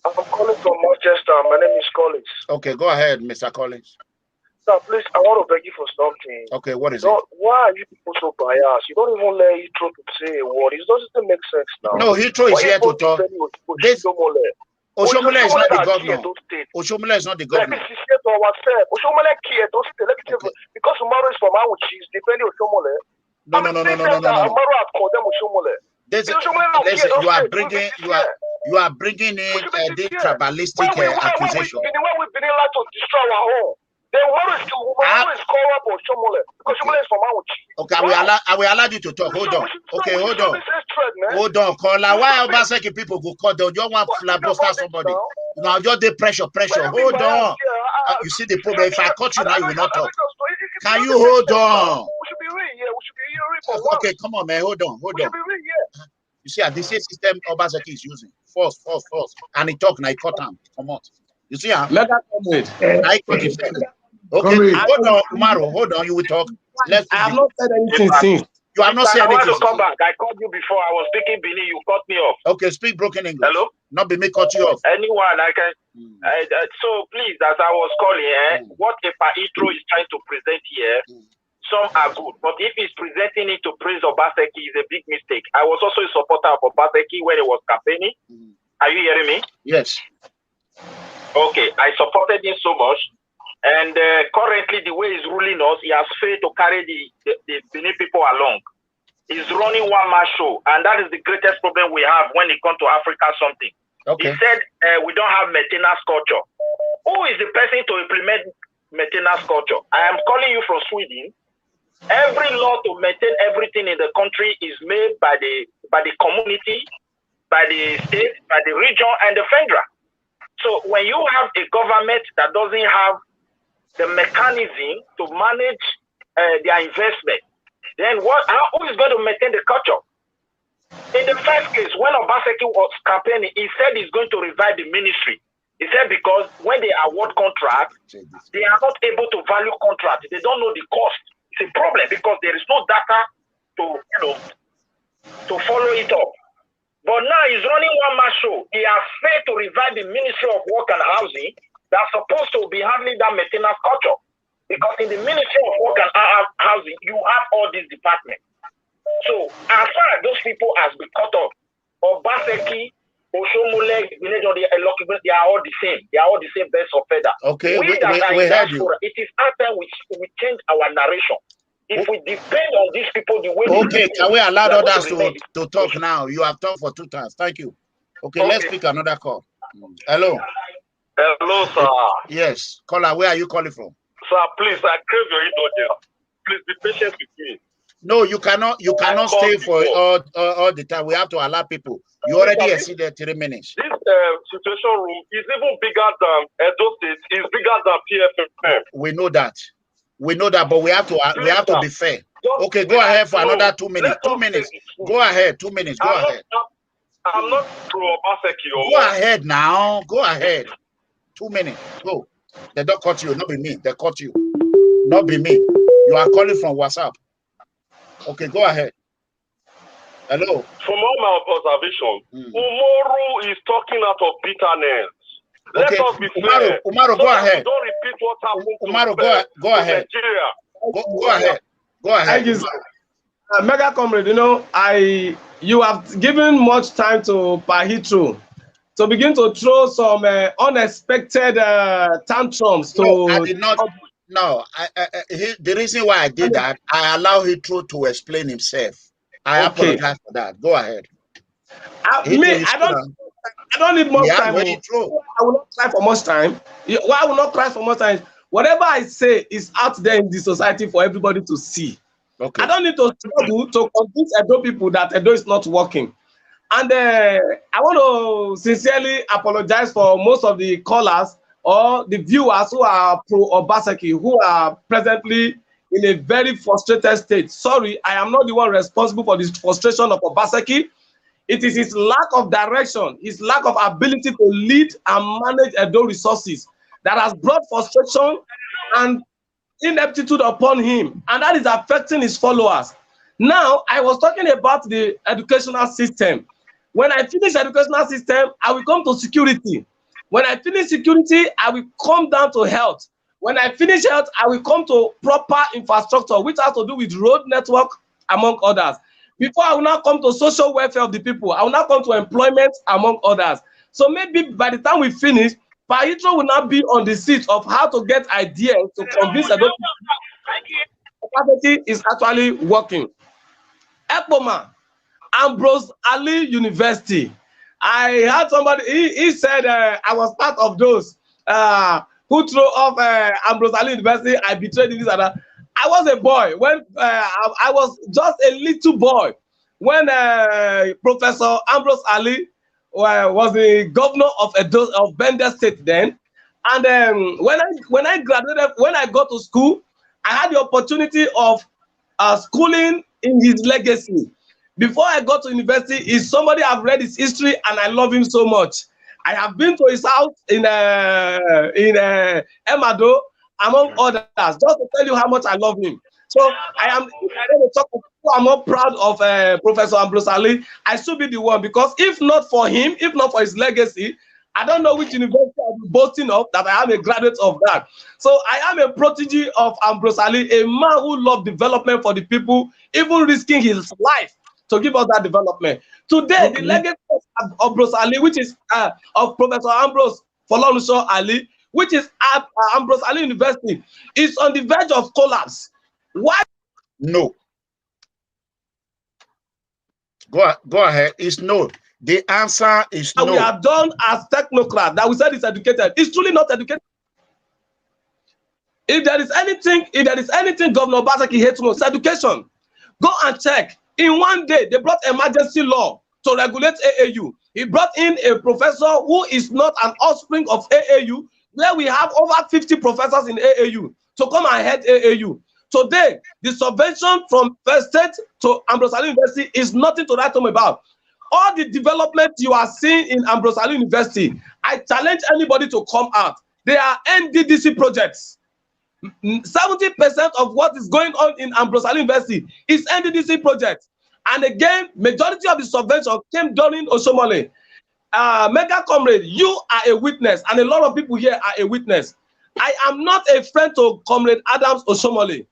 I'm calling from Manchester. My name is Collins. Okay, go ahead, Mr. Collins. Sir, please, I want to beg you for something. Okay, what is it? Why are you people so biased? You don't even let Heathrow to say a word. It doesn't make sense now. No, Heathrow is here to talk. Oshomole is not the governor. Oshomole is not the governor. Let me say to ourselves. Oshomole care those states. Let me tell you, because Umaru is from Awuchi, she's defending Oshomole. No. Umaru had called them Oshomole. You are bringing in this tribalistic accusation. We've been allowed to destroy our home. The Umaru is called up Oshomole because Oshomole is from Awuchi. Okay, I will allow you to talk. Hold on. Okay, hold on. Hold on, caller. Why Obaseki people go call them? You want flabuster somebody? Now just the pressure. Hold on. You see the problem. If I cut you now, you will not talk. Can you hold on? We should be real, yeah. We should be real. Okay, come on, man. Hold on. We should be real, yeah. You see, this system Obaseki is using. Force. And he talk, now he cut him. Come on. You see, MEGACOMRADE. Okay, hold on, Umaru. Hold on, you will talk. I have not said anything since. You have not said anything. I want to come back. I called you before. I was speaking Benin. You cut me off. Okay, speak broken English. Hello? Not be me cut you off. Anyone, I can. So please, as I was calling, what Heathrow is trying to present here, some are good. But if he's presenting it to Prince Obaseki, is a big mistake. I was also a supporter of Obaseki when he was campaigning. Are you hearing me? Yes. Okay, I supported him so much. And currently, the way he's ruling us, he has failed to carry the Benin people along. He's running one-man show, and that is the greatest problem we have when it comes to Africa something. Okay. He said we don't have maintenance culture. Who is the person to implement maintenance culture? I am calling you from Sweden. Every law to maintain everything in the country is made by the community, by the state, by the region, and the federal. So when you have a government that doesn't have the mechanism to manage their investment, then who is going to maintain the culture? In the first case, when Obaseki was campaigning, he said he's going to revive the ministry. He said because when they award contracts, they are not able to value contracts. They don't know the cost. He a problem because there is no data to follow it up. But now he's running one man show. He has failed to revive the Ministry of Work and Housing that's supposed to be handling that maintenance culture. Because in the Ministry of Work and Housing, you have all these departments. So as far as those people has been cut off, Obaseki, Oshomole, they are all the same. They are all the same best of feather. Okay, we heard you. It is after we change our narration. If we depend on these people the way okay, can we allow others to talk now? You have talked for 2 times. Thank you. Okay, let's pick another call. Hello. Hello, sir. Yes. Caller, where are you calling from? Sir, please, I crave your indulgence. Please be patient with me. No, you cannot stay for all the time. We have to allow people. You already exceeded 3 minutes. This situation room is even bigger than Edo State, is bigger than PFM. We know that. We know that, but we have to be fair. Okay, go ahead for another 2 minutes. 2 minutes. Go ahead. 2 minutes. Go ahead. I'm not pro Obaseki. Go ahead now. Go ahead. 2 minutes. Go. They don't cut you. Not be me. They cut you. Not be me. You are calling from WhatsApp. Okay, go ahead. Hello. From all my observation, Umoru is talking out of bitterness. Okay. Let us be fair. Umaru, go ahead. Don't repeat what happened Umaru, go ahead. Nigeria. Go ahead. Go ahead. Thank you, sir. Mega Comrade, you have given much time to Heathrow to begin to throw some unexpected tantrums. No, I did not. No, the reason why I did that, I allow Heathrow to explain himself. I apologize for that. Go ahead. I don't need much time. I will not cry for much time. Why I will not cry for much time? Whatever I say is out there in the society for everybody to see. Okay. I don't need to struggle to convince Edo people that Edo is not working. And I want to sincerely apologize for most of the callers or the viewers who are pro Obaseki, who are presently in a very frustrated state. Sorry, I am not the one responsible for this frustration of Obaseki. It is his lack of direction, his lack of ability to lead and manage Edo resources that has brought frustration and ineptitude upon him, and that is affecting his followers. Now, I was talking about the educational system. When I finish educational system, I will come to security. When I finish security, I will come down to health. When I finish health, I will come to proper infrastructure, which has to do with road network, among others. Before I will now come to social welfare of the people, I will now come to employment, among others. So maybe by the time we finish, Heathrow will not be on the seat of how to get ideas to convince that capacity is actually working. EPOMA, Ambrose Ali University. I had somebody, he said I was part of those who threw off Ambrose Ali University. I betrayed this and that. I was a boy when I was just a little boy when Professor Ambrose Ali was the governor of Bender State then, and when I graduated, when I got to school, I had the opportunity of schooling in his legacy. Before I got to university, is somebody I've read his history and I love him so much. I have been to his house in Emado, among others, just to tell you how much I love him. So I'm not proud of Professor Ambrose Ali. I should be the one, because if not for him, if not for his legacy, I don't know which university I'll be boasting of that I am a graduate of that. So I am a protege of Ambrose Ali, a man who loved development for the people, even risking his life to give us that development. Today, the legacy of Ambrose Ali, which is of Professor Ambrose Folorunsho Ali, which is at Ambrose Ali University, is on the verge of collapse. Why? No. Go ahead. It's no. The answer is no. We are done as technocrats that we said is educated. It's truly not educated. If there is anything Governor Obaseki hates most, it's education. Go and check. In one day, they brought emergency law to regulate AAU. He brought in a professor who is not an offspring of AAU, where we have over 50 professors in AAU to come and head AAU. Today, the subvention from First State to Ambrose Ali University is nothing to write home about. All the development you are seeing in Ambrose Ali University, I challenge anybody to come out. They are NDDC projects. 70% of what is going on in Ambrosali University is NDDC project. And again, majority of the subvention came during Osomole. Mega Comrade, you are a witness, and a lot of people here are a witness. I am not a friend to Comrade Adams Osomole.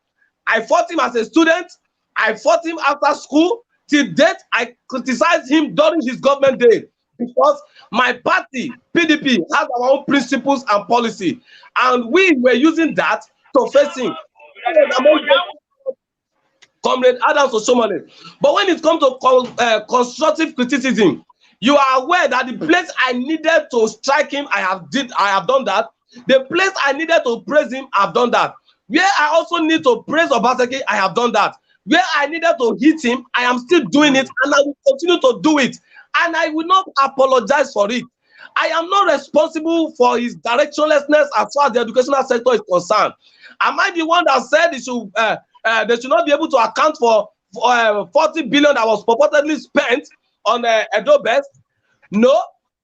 I fought him as a student. I fought him after school. Till date, I criticized him during his government day because my party, PDP, has our own principles and policy. And we were using that to face him. Comrade Adams Osomole. But when it comes to constructive criticism, you are aware that the place I needed to strike him, I have done that. The place I needed to praise him, I've done that. Where I also need to praise Obaseki, I have done that. Where I needed to hit him, I am still doing it, and I will continue to do it. And I will not apologize for it. I am not responsible for his directionlessness as far as the educational sector is concerned. Am I the one that said they should not be able to account for 40 billion that was purportedly spent on Edo Best? No.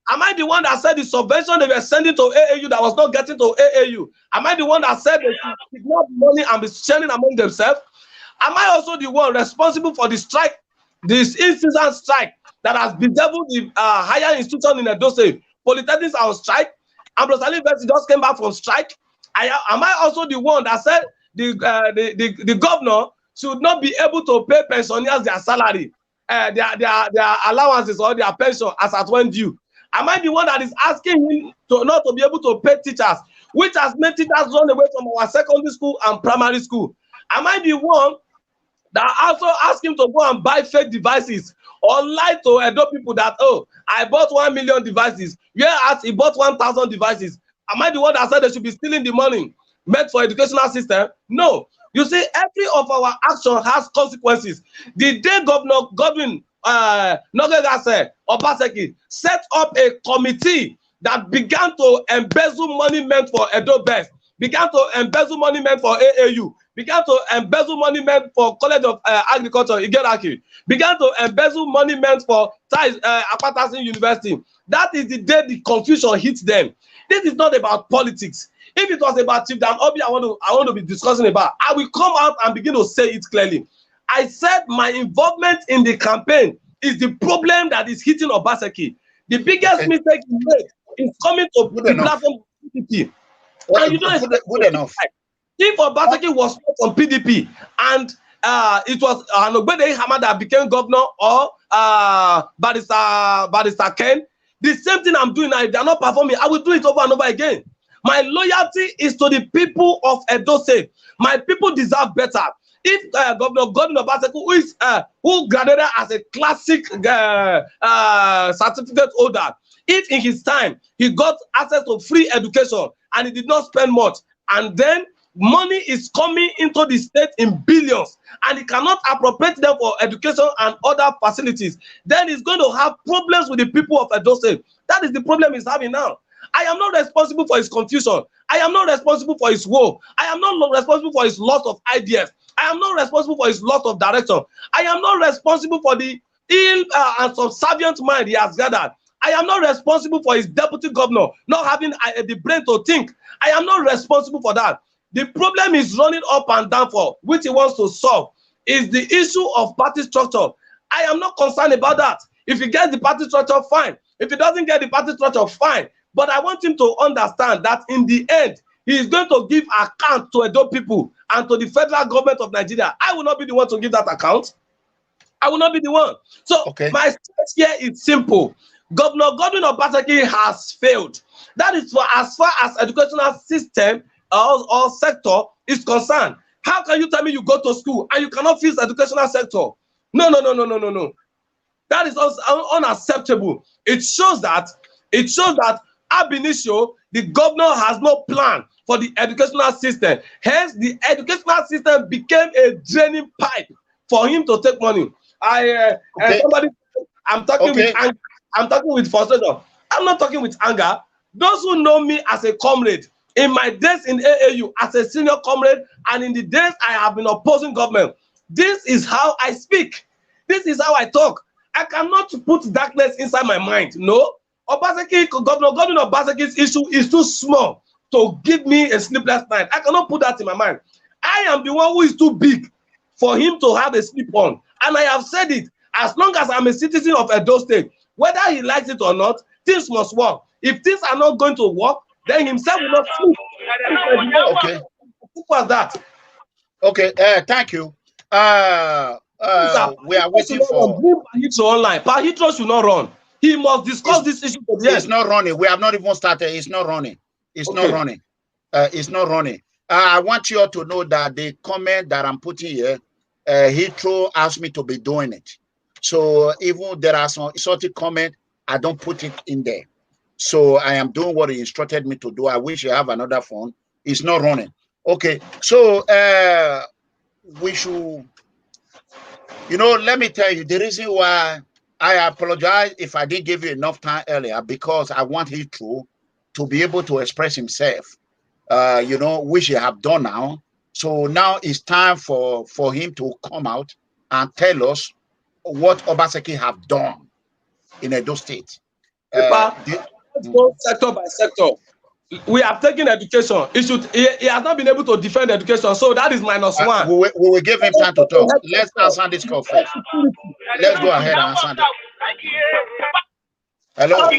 Am I the one that said the subvention they were sending to AAU that was not getting to AAU? Am I the one that said they should ignore money and be sharing among themselves? Am I also the one responsible for the strike, this incessant strike that has bedeviled the higher institution in Edo State? Polytechnics are on strike. Ambrosali University just came back from strike. Am I also the one that said the governor should not be able to pay pensioners their salary, their allowances or their pension as at when due? Am I the one that is asking him not to be able to pay teachers, which has made teachers run away from our secondary school and primary school? Am I the one that also asked him to go and buy fake devices or lie to Edo people that, oh, I bought 1 million devices, whereas he bought 1,000 devices? Am I the one that said they should be stealing the money meant for educational system? No. You see, every of our action has consequences. The day Governor Godwin Nogegase Obaseki set up a committee that began to embezzle money meant for Edo Best, began to embezzle money meant for AAU, began to embezzle money meant for College of Agriculture, Igeraki, began to embezzle money meant for Apatasin University. That is the day the confusion hits them. This is not about politics. If it was about Chief Dan Obi, I want to be discussing about, I will come out and begin to say it clearly. I said my involvement in the campaign is the problem that is hitting Obaseki. The biggest mistake he made is coming to the platform of PDP. And you know, good enough. If Obaseki was not on PDP and it was Anogbede Hamad that became governor or Barrister Ken, the same thing I'm doing now, if they are not performing, I will do it over and over again. My loyalty is to the people of Edo State. My people deserve better. If Governor Godwin Obaseki, who graduated as a classic certificate holder, if in his time he got access to free education and he did not spend much, and then money is coming into the state in billions, and he cannot appropriate them for education and other facilities, then he's going to have problems with the people of Edo State. That is the problem he's having now. I am not responsible for his confusion. I am not responsible for his woe. I am not responsible for his loss of ideas. I am not responsible for his loss of direction. I am not responsible for the ill and subservient mind he has gathered. I am not responsible for his deputy governor not having the brain to think. I am not responsible for that. The problem is running up and down for which he wants to solve is the issue of party structure. I am not concerned about that. If he gets the party structure, fine. If he doesn't get the party structure, fine. But I want him to understand that in the end, he is going to give account to Edo people and to the federal government of Nigeria. I will not be the one to give that account. I will not be the one. So my stance here is simple. Governor Godwin Obaseki has failed. That is for as far as educational system or sector is concerned. How can you tell me you go to school and you cannot fix educational sector? No. That is unacceptable. It shows that ab initio, the governor has no plan for the educational system. Hence, the educational system became a draining pipe for him to take money. I'm talking with anger. I'm talking with frustration. I'm not talking with anger. Those who know me as a comrade, in my days in AAU as a senior comrade, and in the days I have been opposing government, this is how I speak. This is how I talk. I cannot put darkness inside my mind. No. Governor Godwin Obaseki's issue is too small to give me a sleepless night. I cannot put that in my mind. I am the one who is too big for him to have a sleep on. And I have said it, as long as I'm a citizen of Edo State, whether he likes it or not, things must work. If things are not going to work, then himself will not sleep. Okay. What was that? Okay, thank you. We are waiting for... Heathrow online. Heathrow should not run. He must discuss this issue. It's not running. We have not even started. It's not running. It's not running. It's not running. I want you all to know that the comment that I'm putting here, Heathrow asked me to be doing it. So even there are some sorty comment, I don't put it in there. So I am doing what he instructed me to do. I wish you have another phone. It's not running. Okay. So we should, you know, let me tell you the reason why I apologize if I didn't give you enough time earlier, because I want Heathrow to be able to express himself, you know, which he have done now. So now it's time for him to come out and tell us what Obaseki have done in Edo State. Let's go sector by sector. We have taken education. He has not been able to defend education, so that is -1. We will give him time to talk. Let's answer this call first. Let's go ahead and answer this. Hello.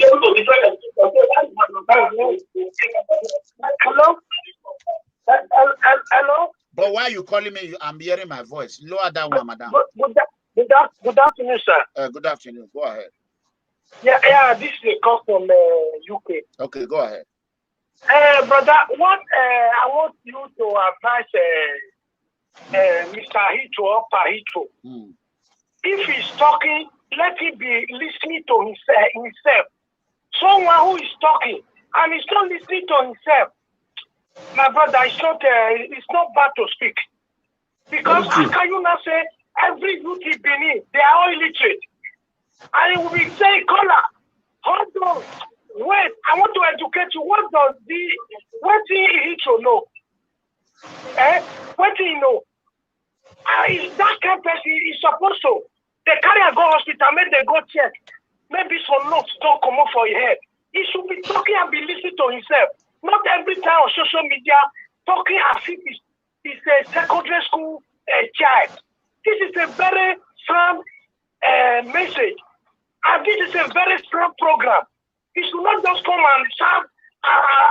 Hello. Hello. But why are you calling me? I'm hearing my voice. Lower that one, madam. Good afternoon, sir. Good afternoon. Go ahead. Yeah. This is a call from UK. Okay, go ahead. Brother, what I want you to advise Mr. Heathrow, Heathrow. If he's talking, let him be listening to himself. Someone who is talking and is not listening to himself, my brother, it's not bad to speak. Because how can you not say every youth in Benin, they are all illiterate? And we say, caller, hold on, wait, I want to educate you. What do Heathrow know? What do you know? Is that kind of person is supposed to? They carry and go hospital, maybe they go check. Maybe some notes don't come up for your head. He should be talking and be listening to himself. Not every time on social media talking as if he's a secondary school child. This is a very firm message. And this is a very strong program. He should not just come and serve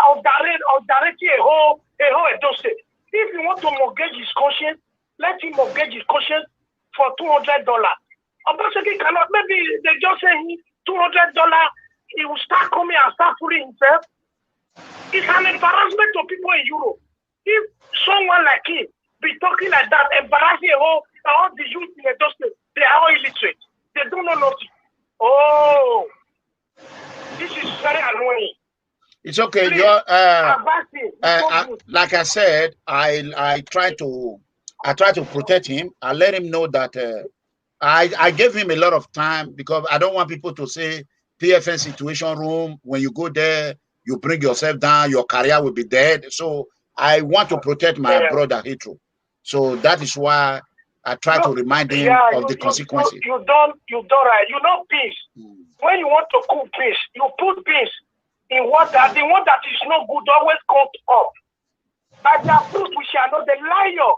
or direct a whole Edo State. If you want to mortgage his conscience, let him mortgage his conscience for $200. Obaseki cannot. Maybe they just say $200. He will start coming and start fooling himself. It's an embarrassment to people in Europe. If someone like him be talking like that, embarrassing all the youth in Edo State, they are all illiterate. They don't know nothing. Oh, this is very annoying. It's okay. Please, You're like I said, I try to protect him. I let him know that I gave him a lot of time, because I don't want people to say PFN situation room. When you go there, you bring yourself down, your career will be dead. So I want to protect my brother Heathrow. So that is why I try to remind him of the consequences. You don't right. You know peace. When you want to cook peace, you put peace in water. The one that is not good always comes up. But the fruit we shall know, the liar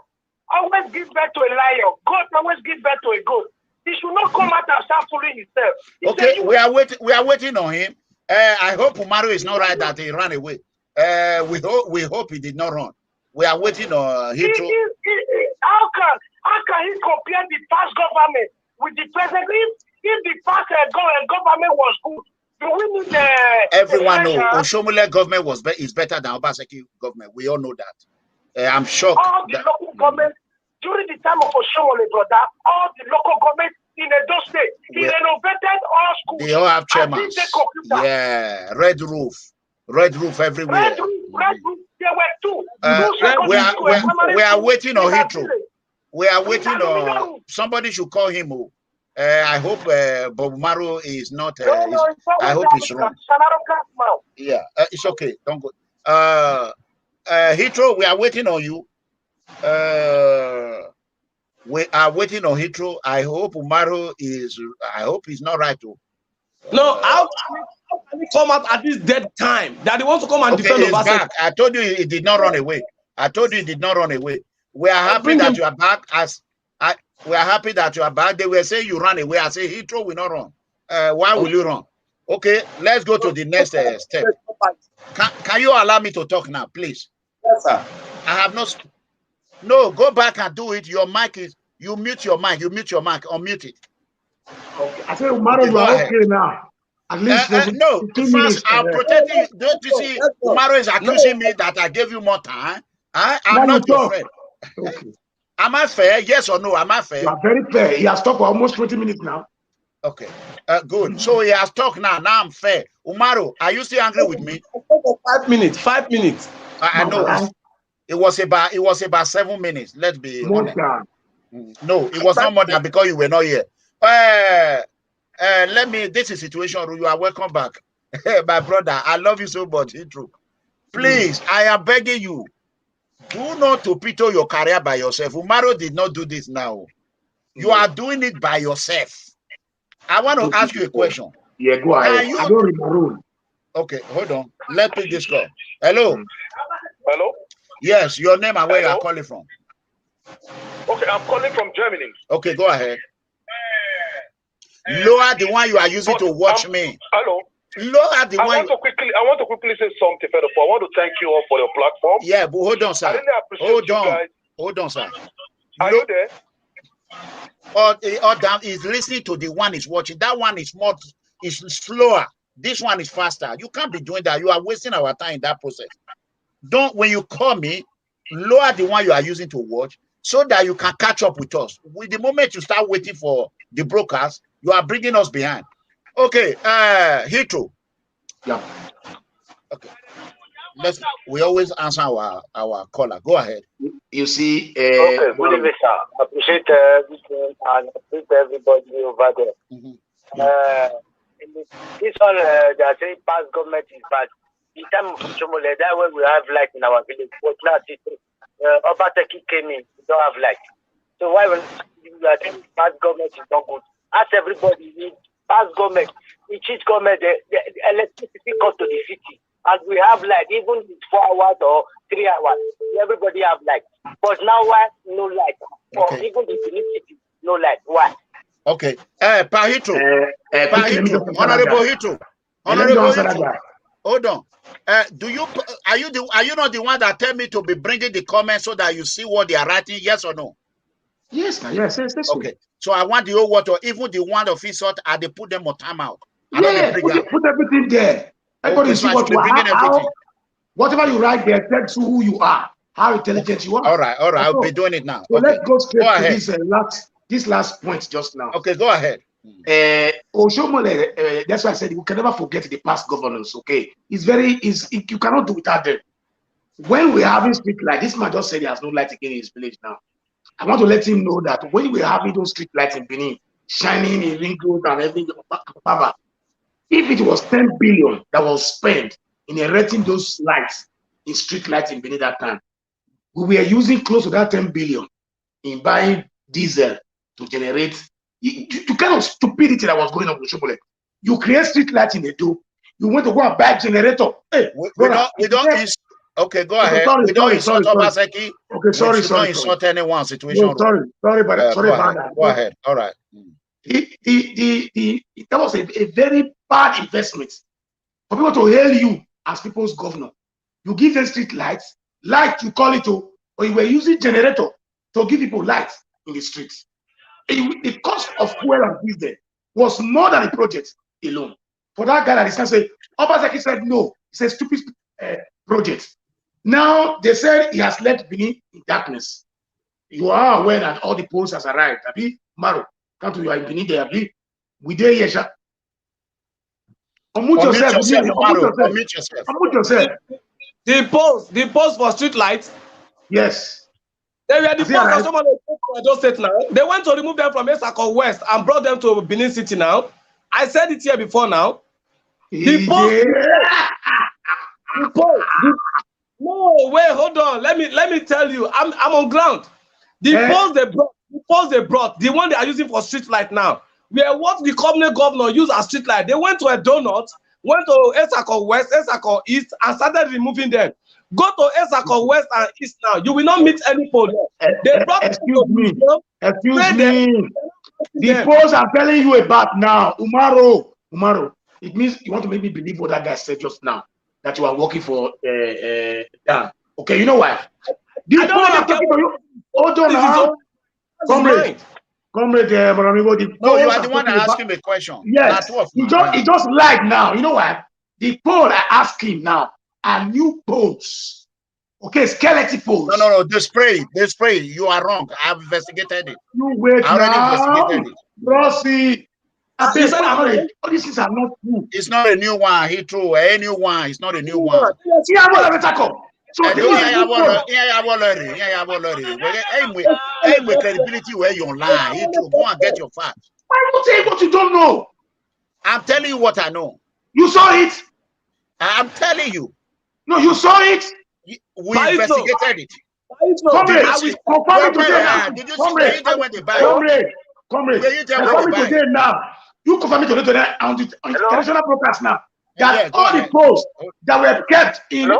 always give birth to a liar. God always give birth to a goat. He should not come out and start fooling himself. Okay, we are waiting on him. I hope UMORU is not right that he ran away. We hope he did not run. We are waiting on Heathrow. How can he compare the past government with the present? If the past government was good, do we need everyone knows Oshomole government is better than Obaseki government. We all know that. I'm shocked. All the local government during the time of Oshomole, brother, all the local government in Edo State, he renovated all schools. They all have chairmans. Yeah, red roof everywhere. Red roof. There were two. We are waiting on Heathrow. We are waiting on somebody should call him. I hope Bob UMORU is not. I hope he's wrong. Yeah, it's okay. Don't go. Heathrow, we are waiting on you. We are waiting on Heathrow. I hope UMORU is. I hope he's not right too. No, how can he come out at this dead time that he wants to come and defend he's Obaseki? back. I told you he did not run away. I told you he did not run away. We are happy that you are back. We are happy that you are back. They were saying you ran away. I say Heathrow will not run. Why will you run? Okay, let's go to the next step. Can you allow me to talk now, please? Yes, sir. I have no, go back and do it. Your mic is, you mute your mic, unmute it. Okay. I said, Umaru, you are okay now. At least no, first I'm protecting you. Don't you see, Umaru is accusing me that I gave you more time. I'm not your friend. Okay. Am I fair? Yes or no? Am I fair? You are very fair. He has talked for almost 20 minutes now. Okay. Good. So he has talked now. Now I'm fair. Umaru, are you still angry with me? 5 minutes. 5 minutes. I know. It was about 7 minutes. Let's be honest. No, it was not more than because you were not here. This is situation. You are welcome back. My brother, I love you so much. True. Please, I am begging you. Do not torpedo your career by yourself. Umaru did not do this now. You are doing it by yourself. I want to ask you a question. Yeah, go ahead. I don't remember. Okay, hold on. Let's pick this call. Hello. Hello? Yes, your name and where you are calling from. Okay, I'm calling from Germany. Okay, go ahead. Lower the one you are using to watch me. Hello. Lower the one. I want to quickly say something, Fedor. I want to thank you all for your platform. Yeah, but hold on, sir. I really appreciate you guys. Hold on, sir. Are you there? Or down is listening to the one is watching. That one is slower. This one is faster. You can't be doing that. You are wasting our time in that process. When you call me, lower the one you are using to watch so that you can catch up with us. With the moment you start waiting for the brokers, you are bringing us behind. Okay, Heathrow. Yeah. Okay. We always answer our caller. Go ahead. You see, okay, good evening, sir. I appreciate everything and appreciate everybody over there. This one, they are saying past government is bad. In time of Chomole, that way we have light in our village. But now, Obateki came in, we don't have light. So why when you are saying past government is not good? Ask everybody, past government, each government, the electricity comes to the city. And we have light, even if 4 hours or 3 hours, everybody have light. But now why no light? Or even the city, no light. Why? Okay. Pahito. Honorable Hito. Honorable Hito. Hold on. Are you not the one that tell me to be bringing the comments so that you see what they are writing? Yes or no? Yes. Okay. So I want the whole water, even the one of his sort, they put them on timeout. Yeah, put everything there. Everybody see what you are. Whatever you write there tells you who you are, how intelligent you are. All right. I'll be doing it now. So let's go straight to this last point just now. Okay, go ahead. Oshomole, that's why I said you can never forget the past governance. Okay, you cannot do without them. When we're having street light, this man just said he has no light again in his village now. I want to let him know that when we're having those street lights in Benin, shining in ring road and everything, if it was 10 billion that was spent in erecting those lights in street lights in Benin that time, we were using close to that 10 billion in buying diesel to generate the kind of stupidity that was going on with Shomole. You create street lights in the do, you want to go and buy a generator. Hey, we don't okay, go ahead. We don't insult Obaseki. Okay, sorry. Don't insult anyone. Situation. No, sorry, but sorry about that. Go ahead. All right. That was a very bad investment for people to hail you as people's governor. You give them street lights, light you call it, or you were using generator to give people light in the streets. The cost of fuel and diesel was more than the project alone. For that guy that is going to say, Obaseki said no, it's a stupid project. Now they said he has left Benin in darkness. You are aware that all the polls has arrived. Abi Maro, come to you are in Benin there. Abi, we there here. Unmute yourself. The post for street lights. Yes. They were the post that someone from Edo State now. They went to remove them from Esako West and brought them to Benin City now. I said it here before now. The post. No, wait, hold on. Let me tell you. I'm on ground. The post they brought, the one they are using for street light now were what the company governor used as street light. They went to a donut, went to Esako West, Esako East, and started removing them. Go to Esako West and East now. You will not meet any pole. They brought excuse me. The poles I'm telling you about now, Umaru, it means you want to make me believe what that guy said just now, that you are working for Dan. Okay, you know why? The pole I'm talking about you. Hold on now. Comrade, no, you are the one asking me a question. Yes, he just lied now. You know what? The poll I asked him now are new polls. Okay, skeleton polls. No, they spray. You are wrong. I've investigated it. You wait I already investigated it. Rossi, all these things are not true. It's not a new one. He threw a new one. It's not a new one. So credibility where you lie. He threw. Go and get your facts. Why you say what you don't know? I'm telling you what I know. You saw it. I'm telling you. No, you saw it. We investigated it. Comrade, I will confirm it today. Did you see when they buy? Comrade, confirm it today now. You confirm it today on the international broadcast now. That all the posts that were kept in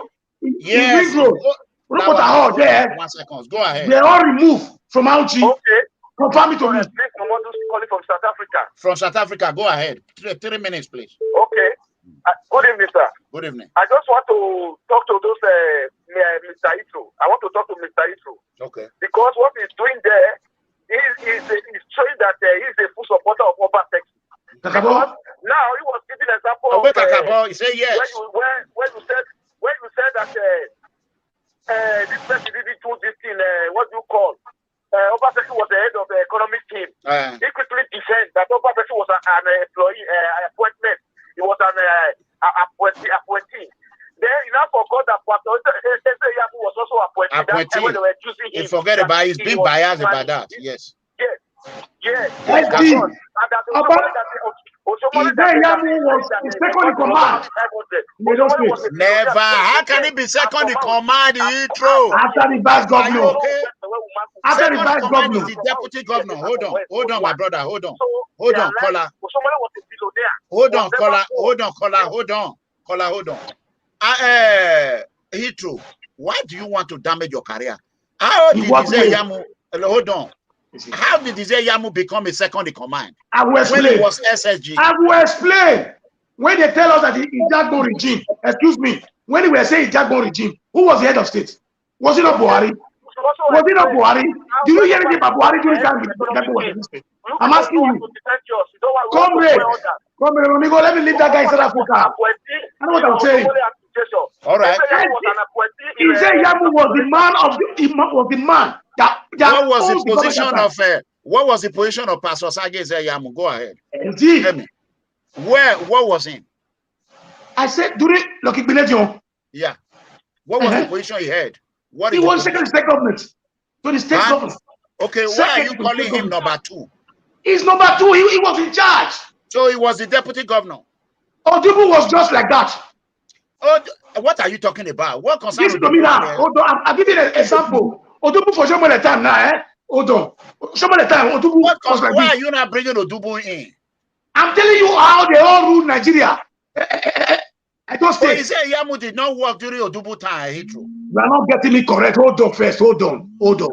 Ring Road, there, 1 second. Go ahead. They all removed from Auchi. Okay. Confirm it to me. Calling from South Africa. From South Africa, go ahead. 3 minutes, please. Okay. Good evening, sir. Good evening. I just want to talk to those Mr. Heathrow. I want to talk to Mr. Heathrow. Okay. Because what he's doing there is showing that he's a full supporter of Oba Texas. Because now he was giving an example of you say yes. when you said that this person didn't do this thing, what do you call? Oba Texas was the head of the economic team. He quickly defended that Oba Texas was an employee appointment. He was an appointee. Then you now forgot that Yabu was also appointed. That's when they were choosing him. You forget about he's been biased about that. Yes. Yes. Yabu was second in command. Never. How can he be second in command? After the vice governor. After the vice governor. The deputy governor. Hold on, my brother. Hold on, caller. Hold on. Heathrow, why do you want to damage your career? How did Yamu? Hold on. How did Yamu become a second in command? I will explain. When it was SSG. I will explain. When they tell us that the Ijagbo regime, excuse me, when they were saying Ijagbo regime, who was the head of state? Was it not Buhari? Was it not Buhari? Do you hear anything about Buhari during time with I'm asking you. Comrade, let me leave that guy in South Africa. I know what I'm saying. All right. He said Yamu was the man that what was the position of Pastor Sage Yamu? Go ahead. Indeed. Tell me. What was he? I said during Lucky Benedion. Yeah. What was the position he had? He was second state government. So the state government. Okay, why are you calling him number 2? He's number 2. He was in charge. So he was the deputy governor. Odubu was just like that. Oh, what are you talking about? What concerns Listen to me now. Hold on. I'll give you an example. Odubu for some of the time now, Hold on. Some of the time, Odubu was like why are you not bringing Odubu in? I'm telling you how they all rule Nigeria. I don't say. He said Yamu did not work during Odubu time. You are not getting me correct. Hold on first. Hold on. They are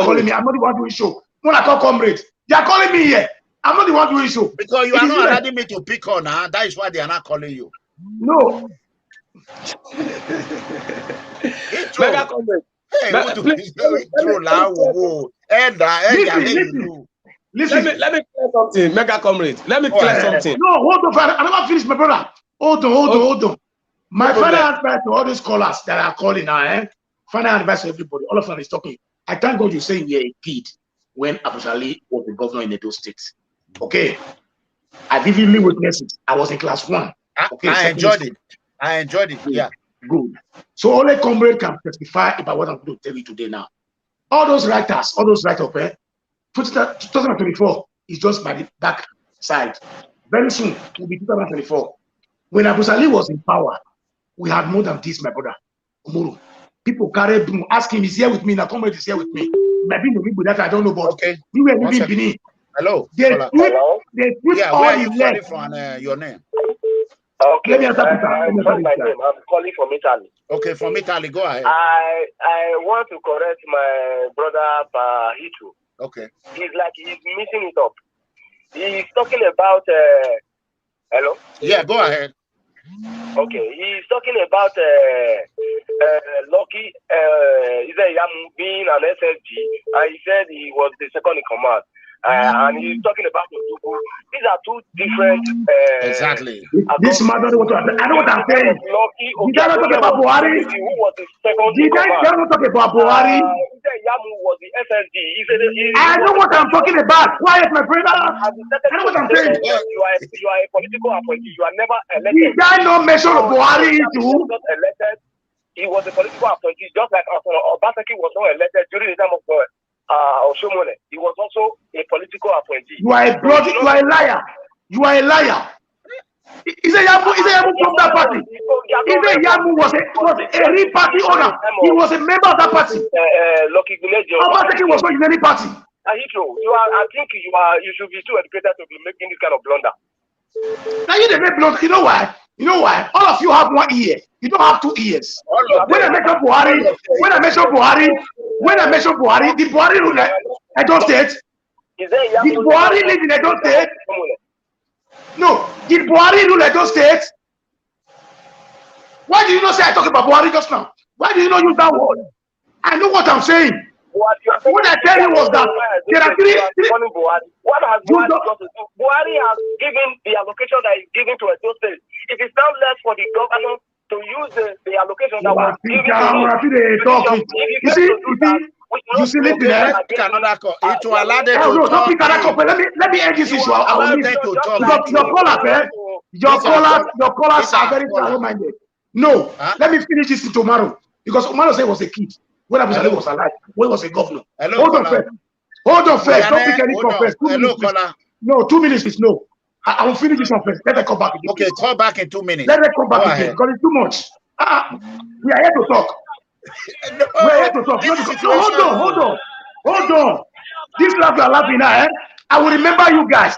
calling me. I'm not the one doing show. When I call comrade, they are calling me here. I'm not the one doing show. Because you are not allowing me to pick on her. That is why they are not calling you. No. MEGACOMRADE. Listen. Let me clear something, MEGACOMRADE. Let me clear something. No, hold on. I never finished, my brother. Hold on. My final advice to all these callers that are calling now, final advice to everybody. All of them is talking. I thank God you're saying you're a kid when Abu Sali was the governor in Edo State. Okay. I vividly witnessed it. I was in class 1. Okay, I enjoyed it. Yeah. Good. So only comrade can testify about what I'm going to tell you today now. All those writers, 2024 is just by the back side. Very soon will be 2024. When Abu Sali was in power, we had more than this, my brother. UMORU. People carry broom. Ask him, he's here with me. Now, comrade is here with me. Maybe no people that I don't know, but we were living in Benin. Hello. They sweep, Hello? they sweep Yeah, all where are the you left. calling from? Your name? Okay. Let me answer Peter. Let me answer What's my this guy. name? I'm calling from Italy. Okay, from Italy. Go ahead. I want to correct my brother Heathrow. Okay. He's mixing it up. He's talking about hello? Yeah, go ahead. Okay, he's talking about Lucky Yamu being an SSG, and he said he was the second in command. And he's talking about Odugu. These are two different. Exactly. This man doesn't want to. I know what I'm saying. Did I not talk about Buhari? Who was the second Did I not talk about Buhari? Yamu was the SSG. I know what I'm talking about. Quiet, my brother. I know what I'm saying. You are a political appointee. You are never elected. Did I not mention Buhari too? Elected. He was a political appointee, just like Obaseki was not elected during the time of Oshomole. He was also a political appointee. You are a bloody, you are a liar. You are a liar. Is a Yamu from that party? Is a Yamu was a real party owner. He was a member of that party. Obaseki was not in any party. Heathrow, I think you should be too educated to be making this kind of blunder. Now you didn't make blunder. You know why? You know why? All of you have one ear. You don't have two ears. When I mention Buhari, the Buhari rule Edo State. Did Buhari live in Edo State? No. Did Buhari rule Edo State? Why do you not say I talk about Buhari just now? Why do you not use that word? I know what I'm saying. What I tell you was that there are three. What has Buhari got to do? Buhari has given the allocation that is given to Edo State. It is now left for the governor to use the allocation that was given to him. You see, listen there. It will allow them No, to don't pick another talk. couple. Let me end this issue. I will Allow leave. them to talk. Your callers are very narrow-minded. No, let me finish this tomorrow. Because Umaru said he was a kid. When Abu was alive, when he was a governor. Hold on first. Don't pick any call first. Hello, caller. No, 2 minutes, please. No. I will finish this one first. Let them come back again. Okay, call back in 2 minutes. Let them come back again because it's too much. We are here to talk. No, we are here to talk. No, hold on. This laugh you are laughing at, I will remember you guys.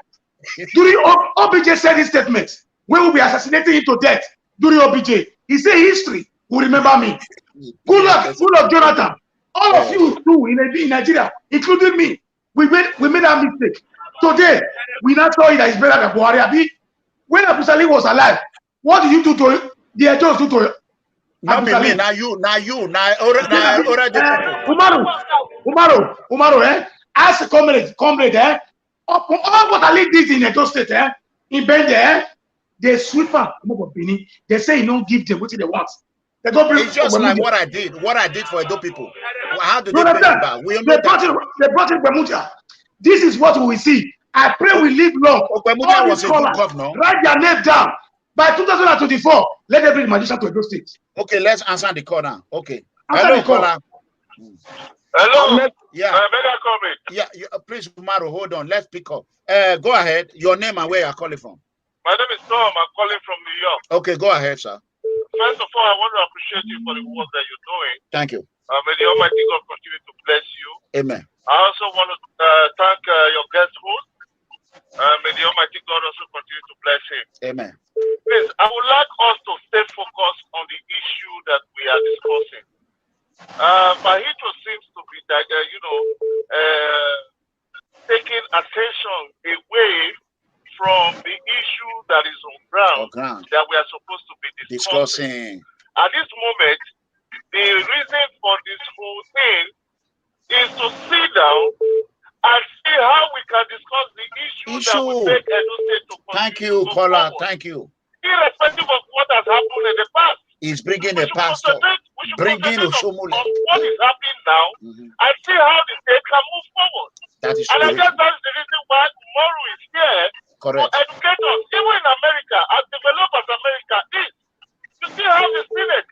During OBJ said his statement, when we will be assassinating him to death during OBJ, he said history will remember me. Good luck, Jonathan. All of you too in Nigeria, including me, we made that mistake. Today, we now saw it that it's better than Buhari. When Abu Salih was alive, what did you do to the adults do to not be me, now you. Umaru, ask comrade, all what Ali did in Edo State, in Bende, they sweep up. They say you don't give them what they want. They don't bring. It's just like what I did for Edo people. How did they bring it back? They brought in Bermuda. This is what we will see. I pray we live long. Bermuda was a good governor. Write their name down. By 2024, let them bring the magician to Edo State. Okay, let's answer the call now. Okay. Hello, caller. Hello. Yeah. MEGACOMRADE. Yeah. Please, Umaru, hold on. Let's pick up. Go ahead. Your name and where you're calling from. My name is Tom. I'm calling from New York. Okay, go ahead, sir. First of all, I want to appreciate you for the work that you're doing. Thank you. May the Almighty God continue to bless you. Amen. I also want to thank your guest host. May the Almighty God also continue to bless him. Amen. Please, I would like us to stay focused on the issue that we are discussing. Bahito seems to be, taking attention away from the issue that is on ground that we are supposed to be discussing. At this moment, the reason for this whole thing is to sit down and see how we can discuss the issue that will make Edo State to continue. Thank you, caller. Thank you. Irrespective of what has happened in the past. He's bringing a pastor. Bringing Oshomole. What is happening now and see how the state can move forward. That is and I guess that's the reason why UMORU is here to educate us. Even in America, as developed as America is, you see how the Senate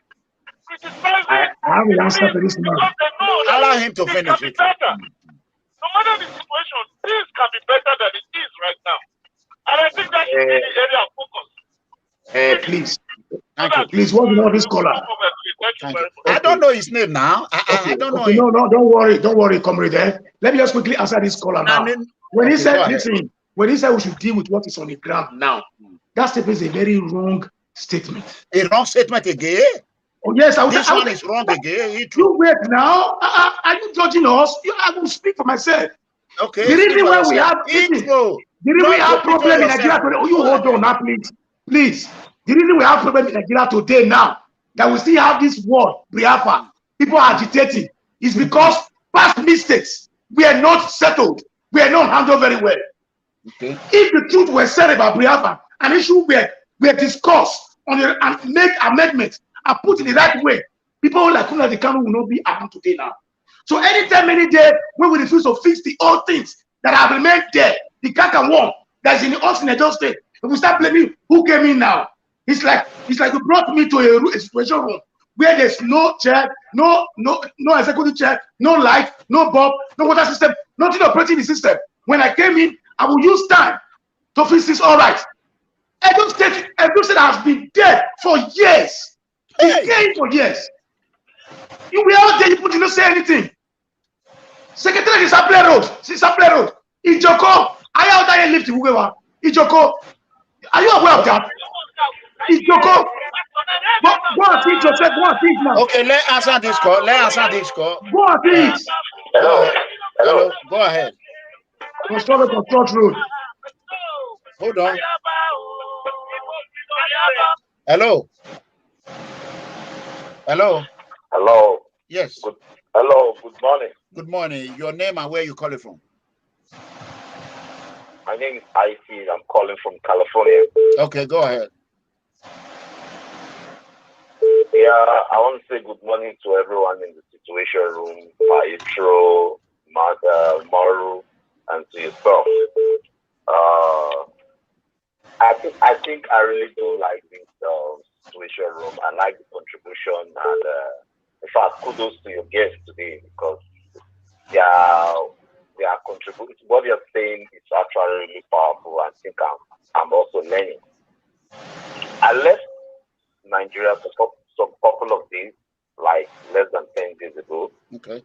criticizing I will answer to this man. because they know that allow him to finish it. Better. No matter the situation, things can be better than it is right now. And I think that should be the area of focus. Please, Thank you. Please, what's the name of this caller? Thank you. I don't know his name now. I don't know him. No, don't worry, comrade. Let me just quickly answer this caller now. When he said, listen, when he said we should deal with what is on the ground now, that statement is a very wrong statement. A wrong statement again? Oh, yes, this one is wrong again. You wait now. Are you judging us? I will speak for myself. Okay. The reason why we have problem in Nigeria today. Oh, you hold on now, please. Please. The reason we have problem in Nigeria today now, that we still have this war, Biafra, people are agitating, is because past mistakes were not settled, were not handled very well. Okay. If the truth were said about Biafra, an issue were discussed on it and make amendments and put in the right way, people like Kuna the Kanu will not be around today now. So anytime, any day, when we refuse to fix the old things that have remained there, the crack and warm that's in the us in Edo State, if we start blaming who came in now, it's like you brought me to a situation room where there's no chair, no executive chair, no light, no bulb, no water system, nothing operating the system. When I came in, I will use time to fix this all right. Edo State has been dead for years. Dead for years. You were out there, you didn't say anything. Secretary is Saple Road. Ijoko, are you out there lifting whoever? Ijoko, are you aware of that? Ijoko, go and teach yourself. Go and teach now. Okay, let's answer this call. Go and teach. Hello. Go ahead. Construct a Church Road. Hold on. Hello. Yes. Hello. Good morning. Good morning. Your name and where you calling from? My name is IC. I'm calling from California. Okay, go ahead. Yeah, I want to say good morning to everyone in the Situation Room, Heathrow, Moru, and to yourself. I think I really do like this Situation Room. I like the contribution, and in fact, kudos to your guests today, because they are contributing. What you're saying is actually really powerful. I think I'm also learning. I left Nigeria for some couple of days, like less than 10 days ago. Okay.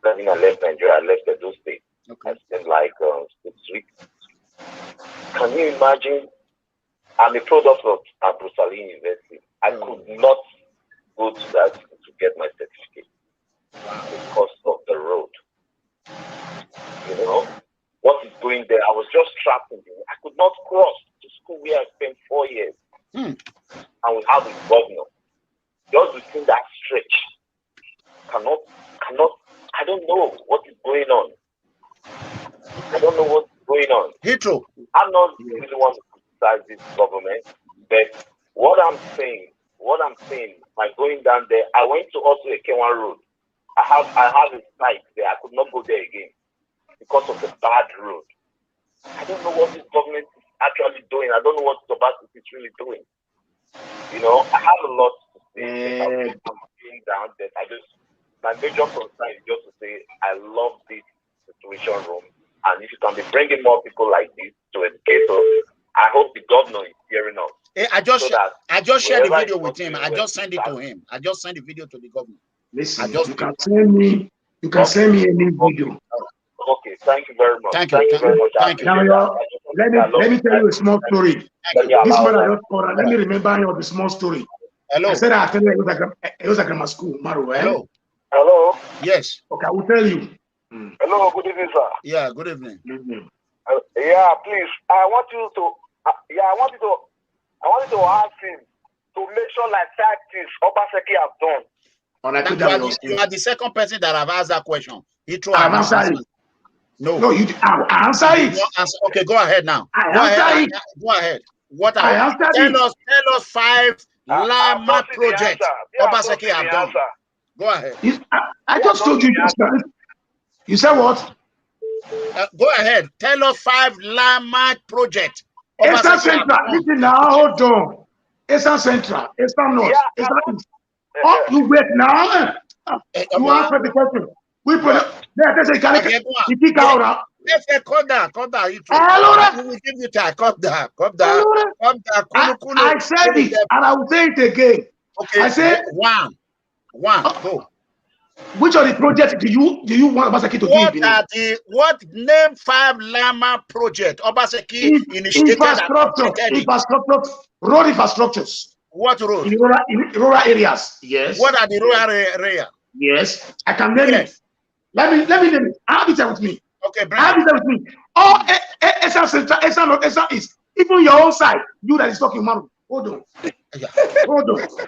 Then I left Nigeria. I left Edo State. Okay. I spent like 6 weeks. Can you imagine? I'm a product of Abu Salim University. I could not go to that to get my certificate because of the road. You know, what is going there? I was just trapped in it. I could not cross to school where I spent 4 years. And we have a governor. Just within that stretch. Cannot, I don't know what is going on. Heathrow. I'm not really want to criticize this government, but what I'm saying, by going down there, I went to also a Kenwan Road. I have a site there. I could not go there again because of the bad road. I don't know what this government is actually doing. I don't know what Tobago is really doing. You know, I have a lot to say. I'm going down there. My major concern is just to say I love this Situation Room, and if you can be bringing more people like this to educate us, I hope the governor is hearing us. Hey, I just shared the video with him. I just sent it to him. I just sent the video to the governor. Listen, you can send me any video. Okay, thank you very much. Thank you very much. Thank you. Now, let me tell you a small story. This man I just called. Let me remember you of the small story. Hello. I said I attended it was a grammar school, Maru. Hello. Hello. Yes. Okay, I will tell you. Hello. Good evening, sir. Yeah. Good evening. Yeah, please. I want you to ask him to make sure like that things Obaseki have done. You are the second person that have asked that question. I've answered it. No, I answer it. Okay, go ahead now. Go ahead. What tell us 5 landmark projects Obaseki have done. Go ahead. I just told you. You said what? Go ahead. Tell us 5 landmark projects. Eastern Central. Listen now. Hold on. Eastern Central. Eastern North. Eastern East. Oh, you wait now. You answer the question. We put Let's say, calm down, Allora, we will give you time. Calm down. Kulu, I said it, and I will say it again. Okay, I said one, go. Which of the projects do you want Obaseki to do? What name 5 Lama project Obaseki initiated? Infrastructure, road infrastructures. What road? In rural areas. Yes. What are the rural area? Yes, I can name it. Let me name it. Have it with me. Okay, have it with me. Oh, Esa Central, Esa North, Esa East. Even your own side, you that is talking, man. Hold on.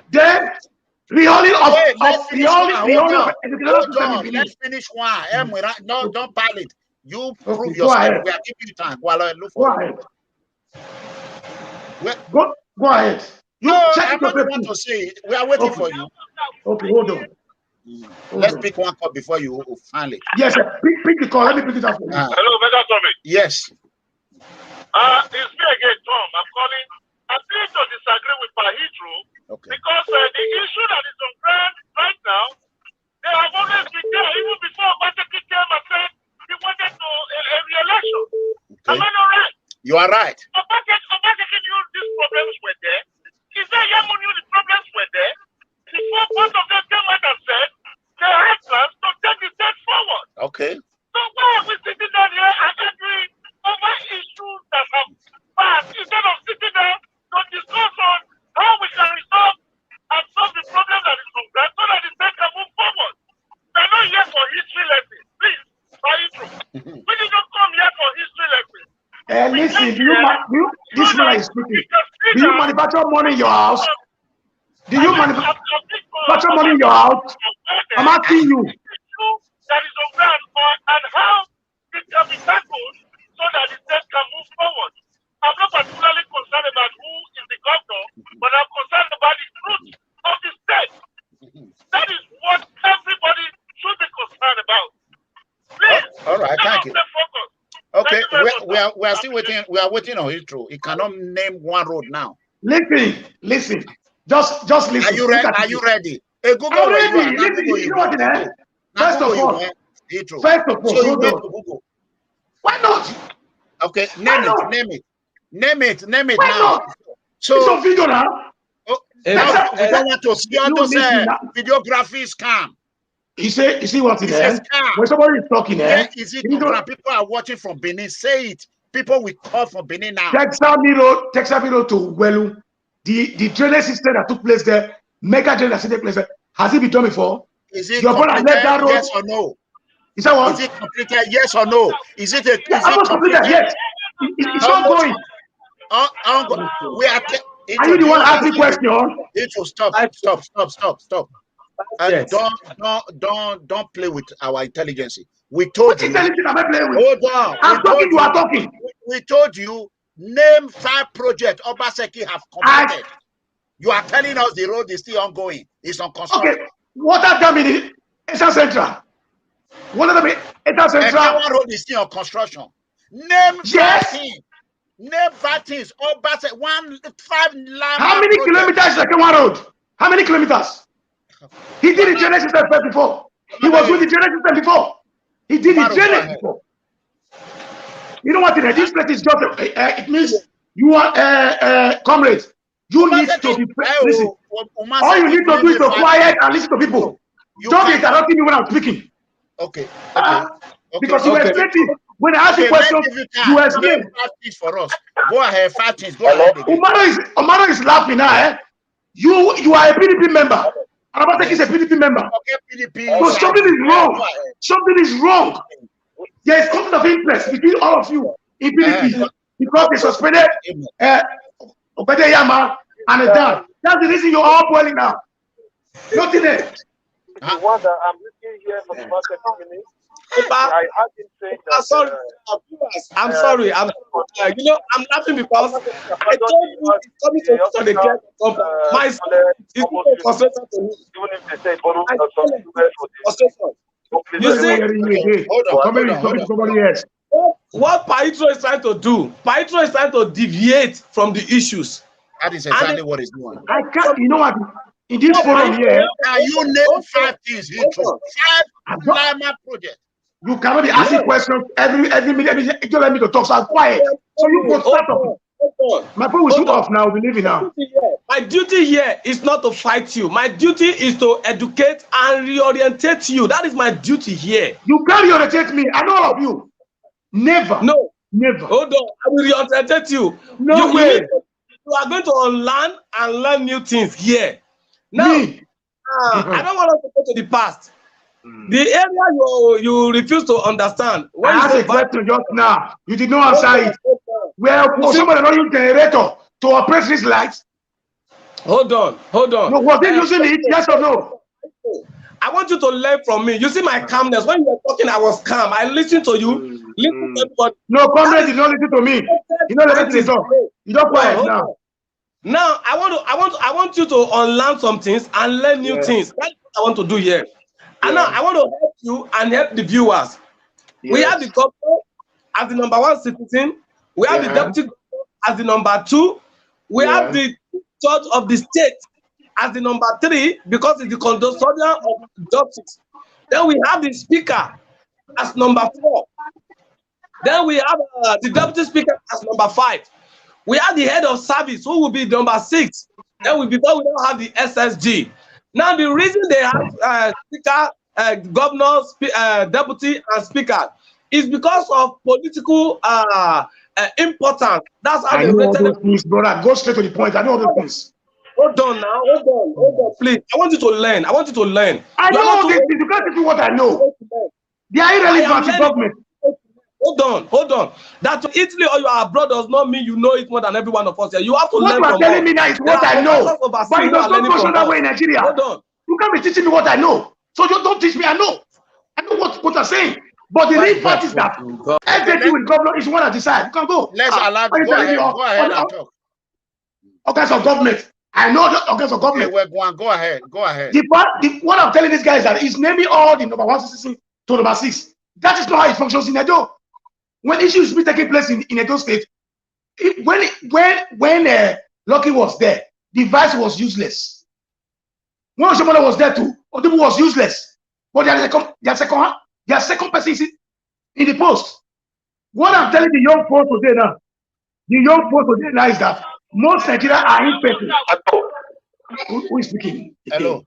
Then let's finish one. No, don't pile it. You prove yourself. We are giving you time. Go ahead. I don't want to say it. We are waiting for you. Okay, hold on. Let's pick one call before you finally. Yes, sir. Pick the call. Let me pick it up for you. Hello, MEGACOMRADE. Yes. It's me again, Tom. I'm calling. I seem to disagree with Heathrow because the issue that is on ground right now, they have always been there. Even before Obaseki came and said he wanted to a re-election. Am I not right? You are right. Obaseki knew these problems were there. He said Yamu knew the problems were there. Before both of them came out and said they had plans to take the state forward. Okay. So why are we sitting down here and arguing over issues that have passed instead of sitting down to discuss on how we can resolve and solve the problem that is on ground so that the state can move forward? We're not here for history lessons, please. We did not come here for history lessons. Listen, this man is speaking. Do you manufacture money in your house? Do you manufacture money in your house? I'm asking you. That is on ground and how it can be tackled so that the state can move forward. I'm not particularly concerned about who is the governor, but I'm concerned about the truth of the state. That is what everybody should be concerned about. Please, all right, thank you. Focus. Okay, we are still waiting. We are waiting on Heathrow. He cannot name one road now. Listen. Just listen. Are you ready? Are you ready? Hey, Google. I'm ready. Listen, you know what it is? First of all, so you went to Google. Why not? Okay, name it Why now. Not? So it's on video now. We don't want to see all those videography scam. You see what it is? When somebody is talking, people are watching from Benin. Say it. People will call from Benin now. Texas Miro to Welu. The drainage system that took place there, mega drainage that took place there, has it been done before? Is it completed, yes or no? Is that what? Is it completed, yes or no? Is it completed? Yes. It's ongoing. We are. Are you the one asking question? Stop. Yes. Don't play with our intelligence. We told you. Hold on. I'm talking. You are talking. We told you. Name 5 projects Obaseki have completed. You are telling us the road is still ongoing. It's on construction. Okay. Water dam in Esa Central. Water dam in Esa Central. One road is still on construction. Name 5 things. Name 5 things. Obaseki 5 Lama. How many kilometers is the one road? How many kilometers? He did the drainage system before. He was with the drainage system before. He did the drainage before. You know what? This place is just. It means you are comrades. You need to be listen. All you need to do is to quiet and listen to people. Don't be interrupting me when I'm speaking. Okay. Because you were explaining. When I ask you questions, you explain. For us. Go ahead, 5 things. Go ahead. Umaru is laughing now. You are a PDP member. Obaseki is a PDP member. So something is wrong. Something is wrong. There is conflict of interest between all of you in PDP because they suspended Obedeyama and Dan. That's the reason you're all boiling now. Nothing else. The one that I'm looking here for the past 30 minutes. I had him saying that. I'm sorry. I'm laughing because I told you it's coming to the get my son is frustrated to me. Even if they say borrow you see, somebody else. What Heathrow is trying to do, Heathrow is trying to deviate from the issues. That is exactly what he's doing. I can't, you know what? In this forum here, you name 5 things, Heathrow. 5 Lama projects. You cannot be asking questions every minute. You don't let me to talk, so I'm quiet. So you go start up. My phone will switch off now. We leave it now. My duty here is not to fight you. My duty is to educate and reorientate you. That is my duty here. You can't reorientate me. I know all of you. Never. No. Never. Hold on. I will reorientate you. No way. You are going to unlearn and learn new things here. Now, I don't want us to go to the past. The area you refuse to understand. When I asked a question just now, you did not answer it. Well, somebody not use generator to operate these lights. Hold on. No, was they using it? Yes or no? I want you to learn from me. You see my calmness. When you were talking, I was calm. I listened to you. Listen to everybody. No, comrade did not listen to me. You don't listen to the talk. You don't quiet now. Now I want you to unlearn some things and learn new things. That's what I want to do here. And now I want to help you and help the viewers. We have the governor as the #1 citizen. We have the deputy governor as the #2. We have the judge of the state as the #3 because it's the custodian of justice. Then we have the speaker as #4. Then we have the deputy speaker as #5. We have the head of service who will be #6. Then before we don't have the SSG. Now the reason they have speaker, governor, deputy, and speaker is because of political importance. That's how I know all those things, brother. Go straight to the point. I know all those things. Hold on now. Hold on, please. I want you to learn. I know all these things. You can't tell me what I know. They are irrelevant to government. Hold on. That to Italy or you are abroad does not mean you know it more than every one of us here. You have to learn from us. What you are telling me now is what I know. But it does not function that way in Nigeria. Hold on. You can't be teaching me what I know. So you don't teach me. I know what you're saying. But the real fact is that everything with government is one at the side. You can go. Let's allow go ahead and talk. Organs of government. I know the organs of government. Okay, go ahead. What I'm telling these guys is that he's naming all the #1 citizens to #6. That is not how it functions in Edo. When issues be taking place in Edo State, when Lucky was there, the vice was useless. When Oshomole was there too, Odibu was useless. But their second person is in the post. What I'm telling the young folks today now, is that most Nigerians are infected. Who is speaking? Hello.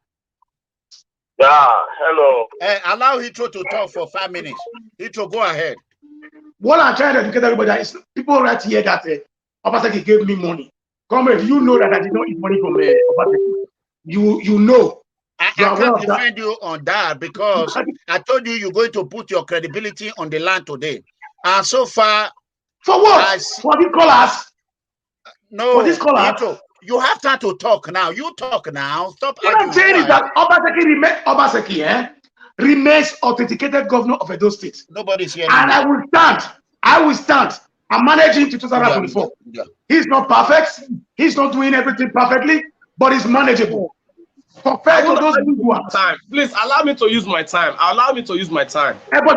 Yeah, hello. Allow Heathrow to talk for 5 minutes. Heathrow, go ahead. What I'm trying to educate everybody is people right here that Obaseki gave me money. Comrade, you know that I did not eat money from Obaseki. You know. I can't defend you on that because I told you you're going to put your credibility on the line today. And so far... For what? For these callers? No, for this callers? Heathrow, you have time to talk now. You talk now. Stop what I'm saying is that Obaseki remains authenticated governor of Edo State. Nobody's here. And I will stand. I'm managing to 2024. Yeah. He's not perfect. He's not doing everything perfectly, but he's manageable. Compared to those who are time. Please allow me to use my time. But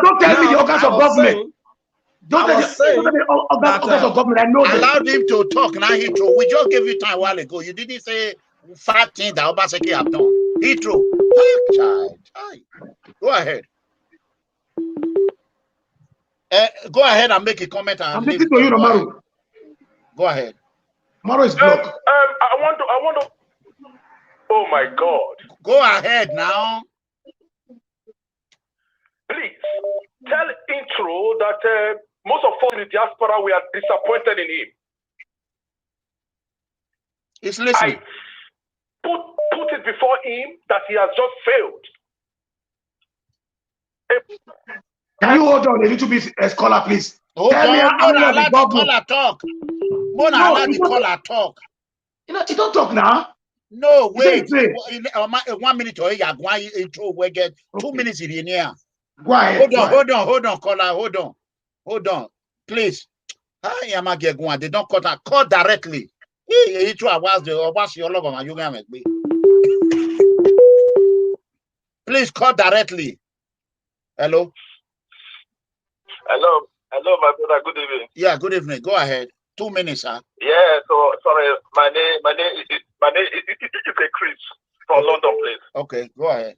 don't tell me the organs of government. Don't tell me the organs of government. I know that. Allowed him to talk now, Heathrow. We just gave you time a while ago. You didn't say 5 things that Obaseki have done. Heathrow. Child. Go ahead. Go ahead and make a comment. I'm listening to you, Maru. Go ahead. Maru is blocked. I want to. Oh my God. Go ahead now. Please tell Intro that most of us in the diaspora we are disappointed in him. He's listening. I put it before him that he has just failed. Can you hold on a little bit, scholar, please? Hold on. Allow the caller talk. Allow the caller talk. You don't talk now. No, wait. 1 minute or you are going intro. We get 2 minutes in here. Go ahead. Hold on, caller. Hold on. Please. They don't cut out. Call directly. Please call directly. Hello, my brother. Good evening. Yeah, good evening. Go ahead. 2 minutes, sir. Yeah. So sorry, my name is Chris from London, please. Okay, go ahead.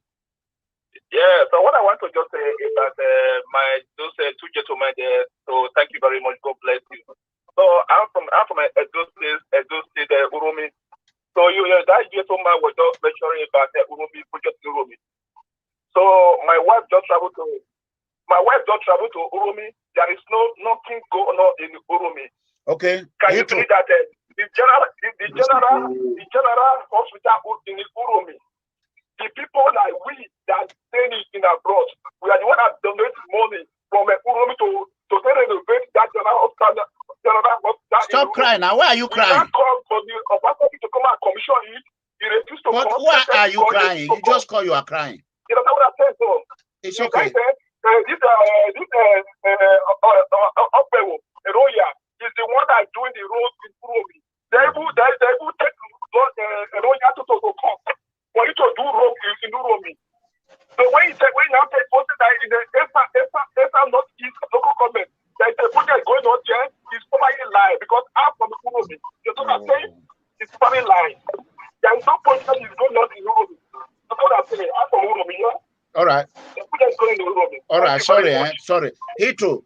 Yeah, so what I want to just say is that those two gentlemen there, so thank you very much, God bless you. So I'm from Edo State, Uromi. So that gentleman was just mentioning about Uromi, project Uromi. So my wife just traveled to Uromi. There is nothing going on in Uromi. Okay. Can you believe that the general hospital in Uromi, the people like we that stay in abroad, we are the one that donate money from Uromi to renovate that general hospital. Stop crying now. Why are you crying? We can't call for the Obaseki to come and commission it. He refused to come. But why are you crying? You just call you are crying. You know what I said, so? It's okay. This Opero, Eroya, is the one that is doing the road in Uromi. They will take Eroya to come for you to do road in Uromi. So when you now take posted that in the ESA Northeast local government, there is a project going on there, it's probably lie because I'm from Uromi. You know what I'm saying? It's probably lie. There is no project that is going on in Uromi. That's what I'm saying. I'm from Uromi, yeah? All right. The project is going in Uromi. All right. Sorry. Heathrow,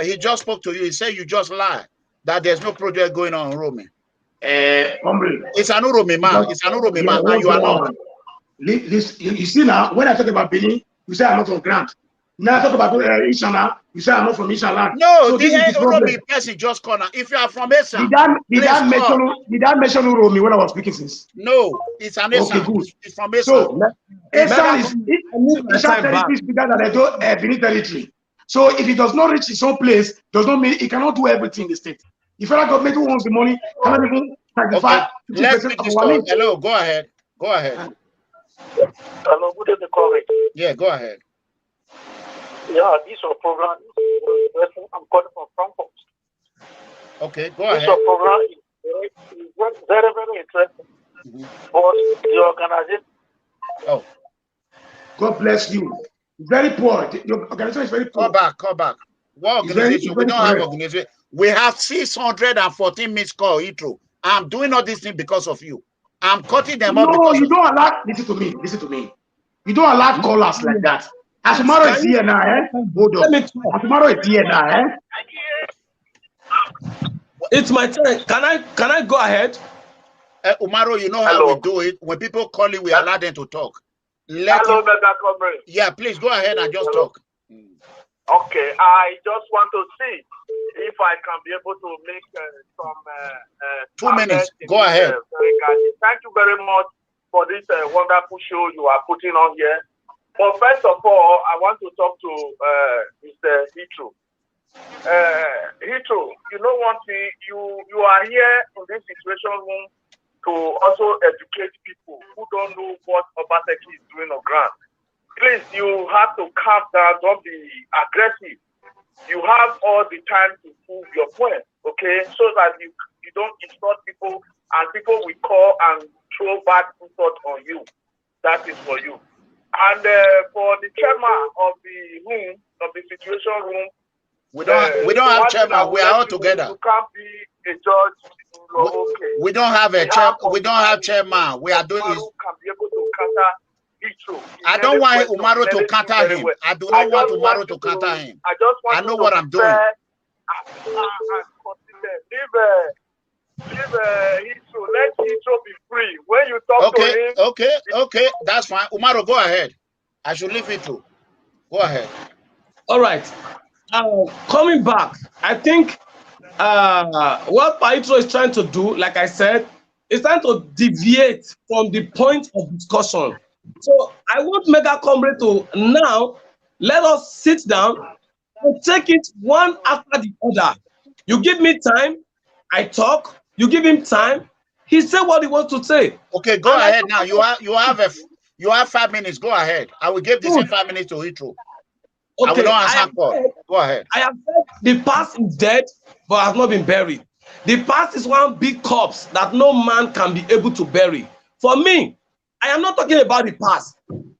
he just spoke to you. He said you just lied that there's no project going on in Uromi. It's an Uromi man. It's an Uromi man, and you are not. You see now, when I talk about Benin, you say I'm not from Grant. Now I talk about Ishana, you say I'm not from Ishana. No, so the Uromi person just corner. If you are from Esa, did that mention Uromi when I was speaking since? No, it's an Esa. Okay, good. It's from Esa. So Esa is territory bigger than Benin territory. So if it does not reach its own place, does not mean it cannot do everything in the state. The federal government who wants the money cannot even sacrifice 50% of our needs. Hello, go ahead. Hello, good evening, Comrade. Yeah, go ahead. Yeah, this is your program. I'm calling from Frankfurt. Okay, go ahead. This your program is very, very interesting. But the organization. Oh. God bless you. Very poor. Your organization is very poor. Call back. What organization? We don't have organization. We have 614 missed call, Heathrow. I'm doing all these things because of you. I'm cutting them up. No, you don't allow. Listen to me. You don't allow callers like that. As tomorrow is here now, Hold on. As tomorrow is here now, It's my turn. Can I go ahead? Umaru, you know how we do it. When people call you, we allow them to talk. Hello, Comrade. Yeah, please go ahead and just talk. Okay, I just want to see if I can be able to make some 2 minutes. Go ahead. Thank you very much for this wonderful show you are putting on here. But first of all, I want to talk to Mr. Heathrow. Heathrow, you know one thing, you are here in this situation room to also educate people who don't know what Obaseki is doing on ground. Please, you have to calm down, don't be aggressive. You have all the time to prove your point, okay? So that you don't insult people and people will call and throw bad insult on you. That is for you. And for the chairman of the room, of the situation room, we don't have chairman. We are all together. You can't be a judge. Okay. We don't have a chair. We don't have chairman. We are doing. Can be able to counter Heathrow. I don't want Umaru to counter him. I do not want Umaru to counter him. I know what I'm doing. Leave Heathrow. Let Heathrow be free. When you talk to him. Okay. That's fine. Umaru, go ahead. I should leave Heathrow. Go ahead. All right. Coming back, I think what Heathrow is trying to do, like I said, is trying to deviate from the point of discussion. So I want MEGACOMRADE to now let us sit down and take it one after the other. You give me time, I talk. You give him time, he said what he wants to say. Okay, go ahead now. You have 5 minutes. Go ahead. I will give this in 5 minutes to Heathrow. Okay, go ahead. I have said the past is dead, but has not been buried. The past is one big corpse that no man can be able to bury. For me, I am not talking about the past.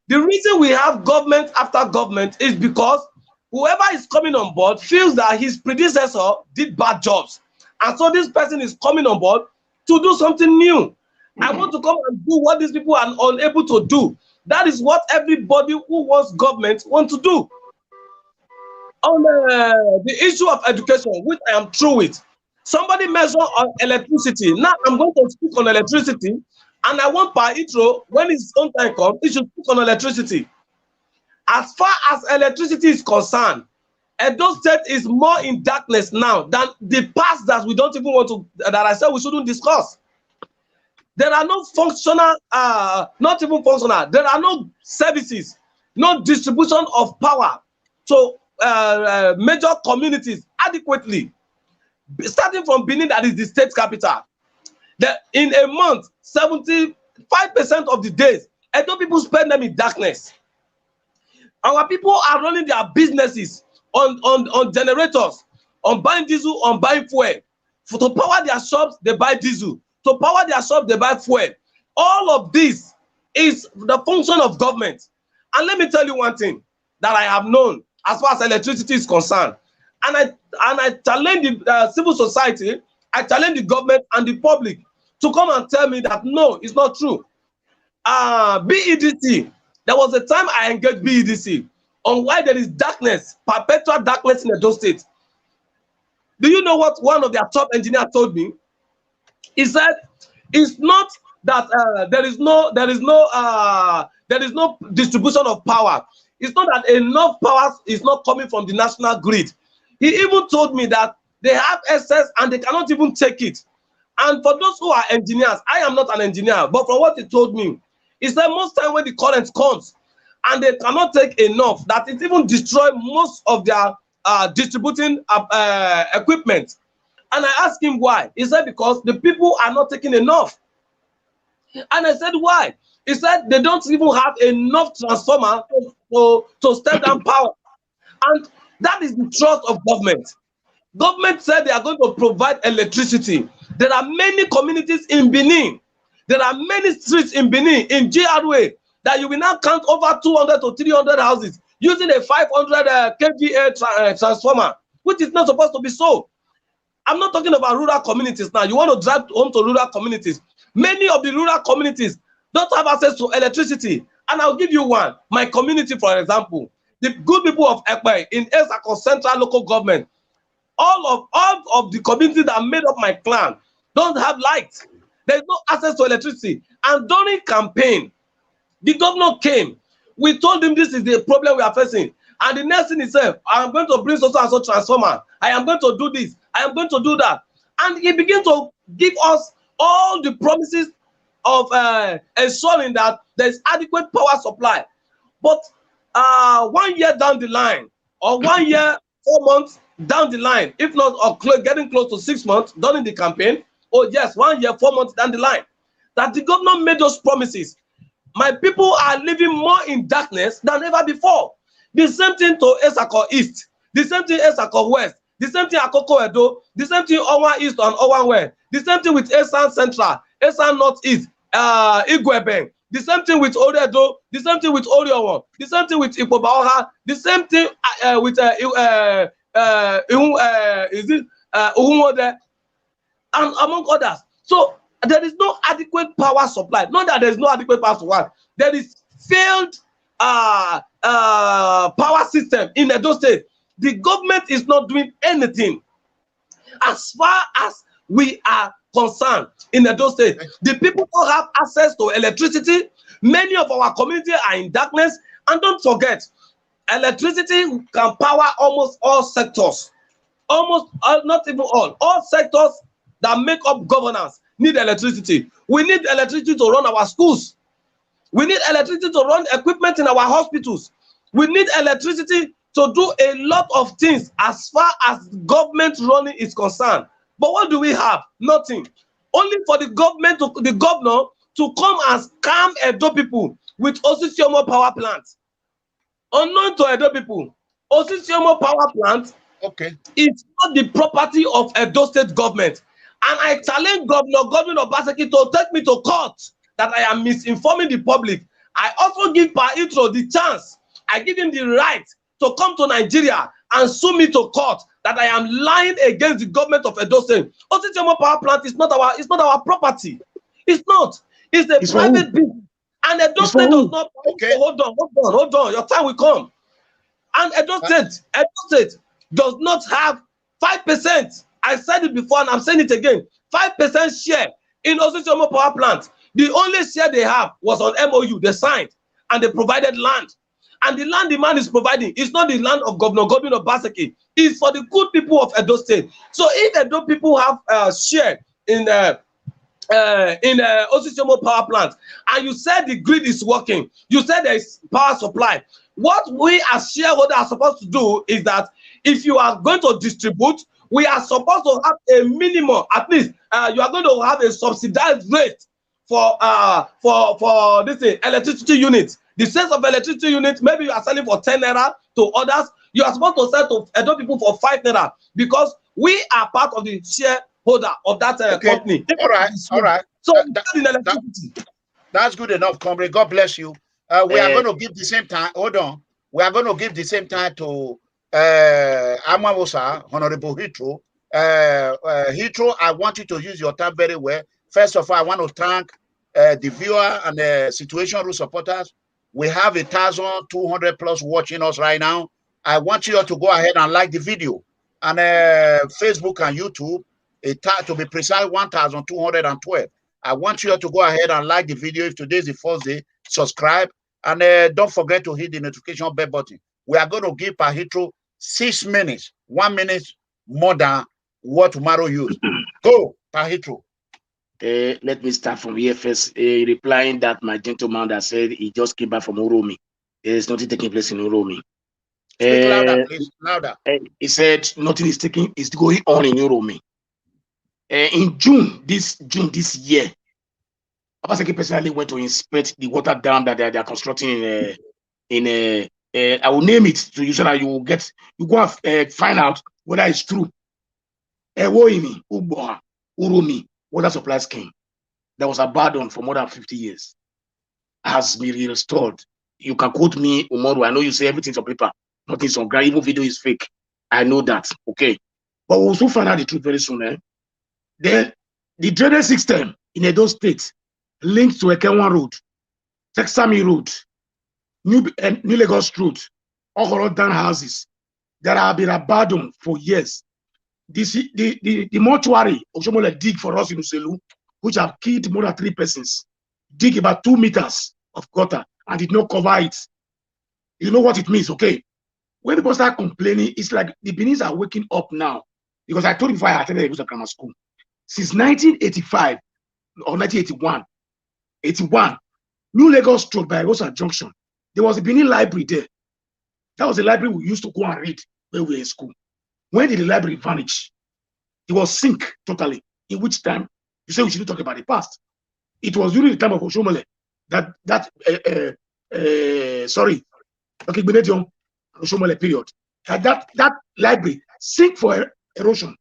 The reason we have government after government is because whoever is coming on board feels that his predecessor did bad jobs. And so this person is coming on board to do something new. I want to come and do what these people are unable to do. That is what everybody who wants government want to do. On the issue of education, which I am through with, somebody mentioned on electricity. Now I'm going to speak on electricity, and I want Heathrow, when his own time comes, he should speak on electricity. As far as electricity is concerned, Edo State is more in darkness now than the past that we don't even want to, that I said we shouldn't discuss. There are no functional, not even functional, there are no services, no distribution of power to major communities adequately. Starting from Benin, that is the state capital. In a month, 75% of the days, Edo people spend them in darkness. Our people are running their businesses on generators, on buying diesel, on buying fuel. To power their shops, they buy diesel. To power their shops, they buy fuel. All of this is the function of government. And let me tell you one thing that I have known as far as electricity is concerned. And I challenge the civil society, I challenge the government and the public to come and tell me that no, it's not true. BEDC, there was a time I engaged BEDC on why there is darkness, perpetual darkness in Edo State. Do you know what one of their top engineers told me? He said, it's not that there is no distribution of power. It's not that enough power is not coming from the national grid. He even told me that they have excess and they cannot even take it. And for those who are engineers, I am not an engineer, but from what he told me, he said most time when the current comes and they cannot take enough, that it even destroy most of their distributing equipment. And I asked him why. He said because the people are not taking enough. And I said why? He said they don't even have enough transformer to step down power. And that is the trust of government. Government said they are going to provide electricity. There are many communities in Benin. There are many streets in Benin, in GRA, that you will now count over 200 to 300 houses using a 500 kVA transformer, which is not supposed to be so. I'm not talking about rural communities now. You want to drive home to rural communities. Many of the rural communities don't have access to electricity. And I'll give you one. My community, for example, the good people of Ekpe in Esako Central Local Government, all of the communities that made up my clan don't have light. There's no access to electricity. And during campaign, the governor came. We told him this is the problem we are facing. And the next thing he said, I am going to bring so and so transformer. I am going to do this. I am going to do that. And he began to give us all the promises of ensuring that there is adequate power supply. But 1 year down the line, or 1 year, 4 months down the line, if not or getting close to 6 months during the campaign, or yes, 1 year, 4 months down the line, that the governor made those promises. My people are living more in darkness than ever before. The same thing to Esako East, the same thing Esako West, the same thing Akoko Edo, the same thing Owan East and Owan West, the same thing with Esan Central, Esan Northeast, Igwebeng, the same thing with Oredo, the same thing with Oriowo, the same thing with Ipobaoha, the same thing with Uhumode, and among others. So there is no adequate power supply. Not that there is no adequate power supply. There is failed power system in Edo State. The government is not doing anything. As far as we are concerned in Edo State, the people don't have access to electricity. Many of our communities are in darkness. And don't forget, electricity can power almost all sectors. Almost, not even all sectors that make up governance need electricity. We need electricity to run our schools. We need electricity to run equipment in our hospitals. We need electricity to do a lot of things as far as government running is concerned. But what do we have? Nothing. Only for the government, the governor to come and scam Edo people with Osisiomo power plant. Unknown to Edo people, Osisiomo power plant is not the property of Edo State government. And I challenge Governor Obaseki to take me to court that I am misinforming the public. I also give Heathrow the chance. I give him the right to come to Nigeria and sue me to court that I am lying against the government of Edo State. Osisiomo power plant is not our property. It's not. It's a private business. And Edo State does not. Okay. Hold on. Your time will come. And Edo State does not have 5%. I said it before and I'm saying it again. 5% share in Osishomo power plant. The only share they have was on MOU. They signed and they provided land. And the land the man is providing is not the land of Governor Godwin Obaseki. It's for the good people of Edo State. So if Edo people have share in Osishomo power plant, and you said the grid is working, you said there is power supply. What we as shareholders are supposed to do is that if you are going to distribute, we are supposed to have a minimum, at least you are going to have a subsidized rate for this electricity unit. The sales of electricity units, maybe you are selling for 10 naira to others. You are supposed to sell to Edo people for 5 naira because we are part of the shareholder of that company. All right. So that's good enough, comrade. God bless you. We are going to give the same time. Hold on. We are going to give the same time to Amawosa, Honorable Heathrow. Heathrow, I want you to use your time very well. First of all, I want to thank the viewer and the Situation Room supporters. We have 1,200 plus watching us right now. I want you all to go ahead and like the video. And Facebook and YouTube, to be precise, 1,212. I want you all to go ahead and like the video. If today is the first day, subscribe. And don't forget to hit the notification bell button. We are going to give Heathrow 6 minutes, 1 minute more than what tomorrow used. Go, Heathrow. Let me start from here first, replying that my gentleman that said he just came back from Uromi. There is nothing taking place in Uromi. Speak louder, please. Louder. He said nothing is going on in Uromi. In June this year, Obaseki personally went to inspect the water dam that they are constructing I will name it to you so that you go and find out whether it's true. Ewoimi, Uboha, Uromi water supply scheme that was abandoned for more than 50 years has been restored. You can quote me, UMORU. I know you say everything's on paper, nothing's on ground, even video is fake. I know that, okay? But we'll soon find out the truth very soon. Then the drainage system in Edo State linked to Ekenwan Road, Texami Road, New Lagos Road, all down houses that have been abandoned for years. The mortuary Oshomole dig for us in Uselu, which have killed more than 3 persons, dig about 2 meters of gutter and did not cover it. You know what it means, okay? When people start complaining, it's like the Benin's are waking up now. Because I told you before I attended Egusa Grammar School. Since 1985 or 1981, New Lagos Road by Egusa Junction, there was a Benin library there. That was the library we used to go and read when we were in school. When did the library vanish? It was sink totally. In which time you say we should talk about the past. It was during the time of Oshomole Oshomole period. That library sink for erosion.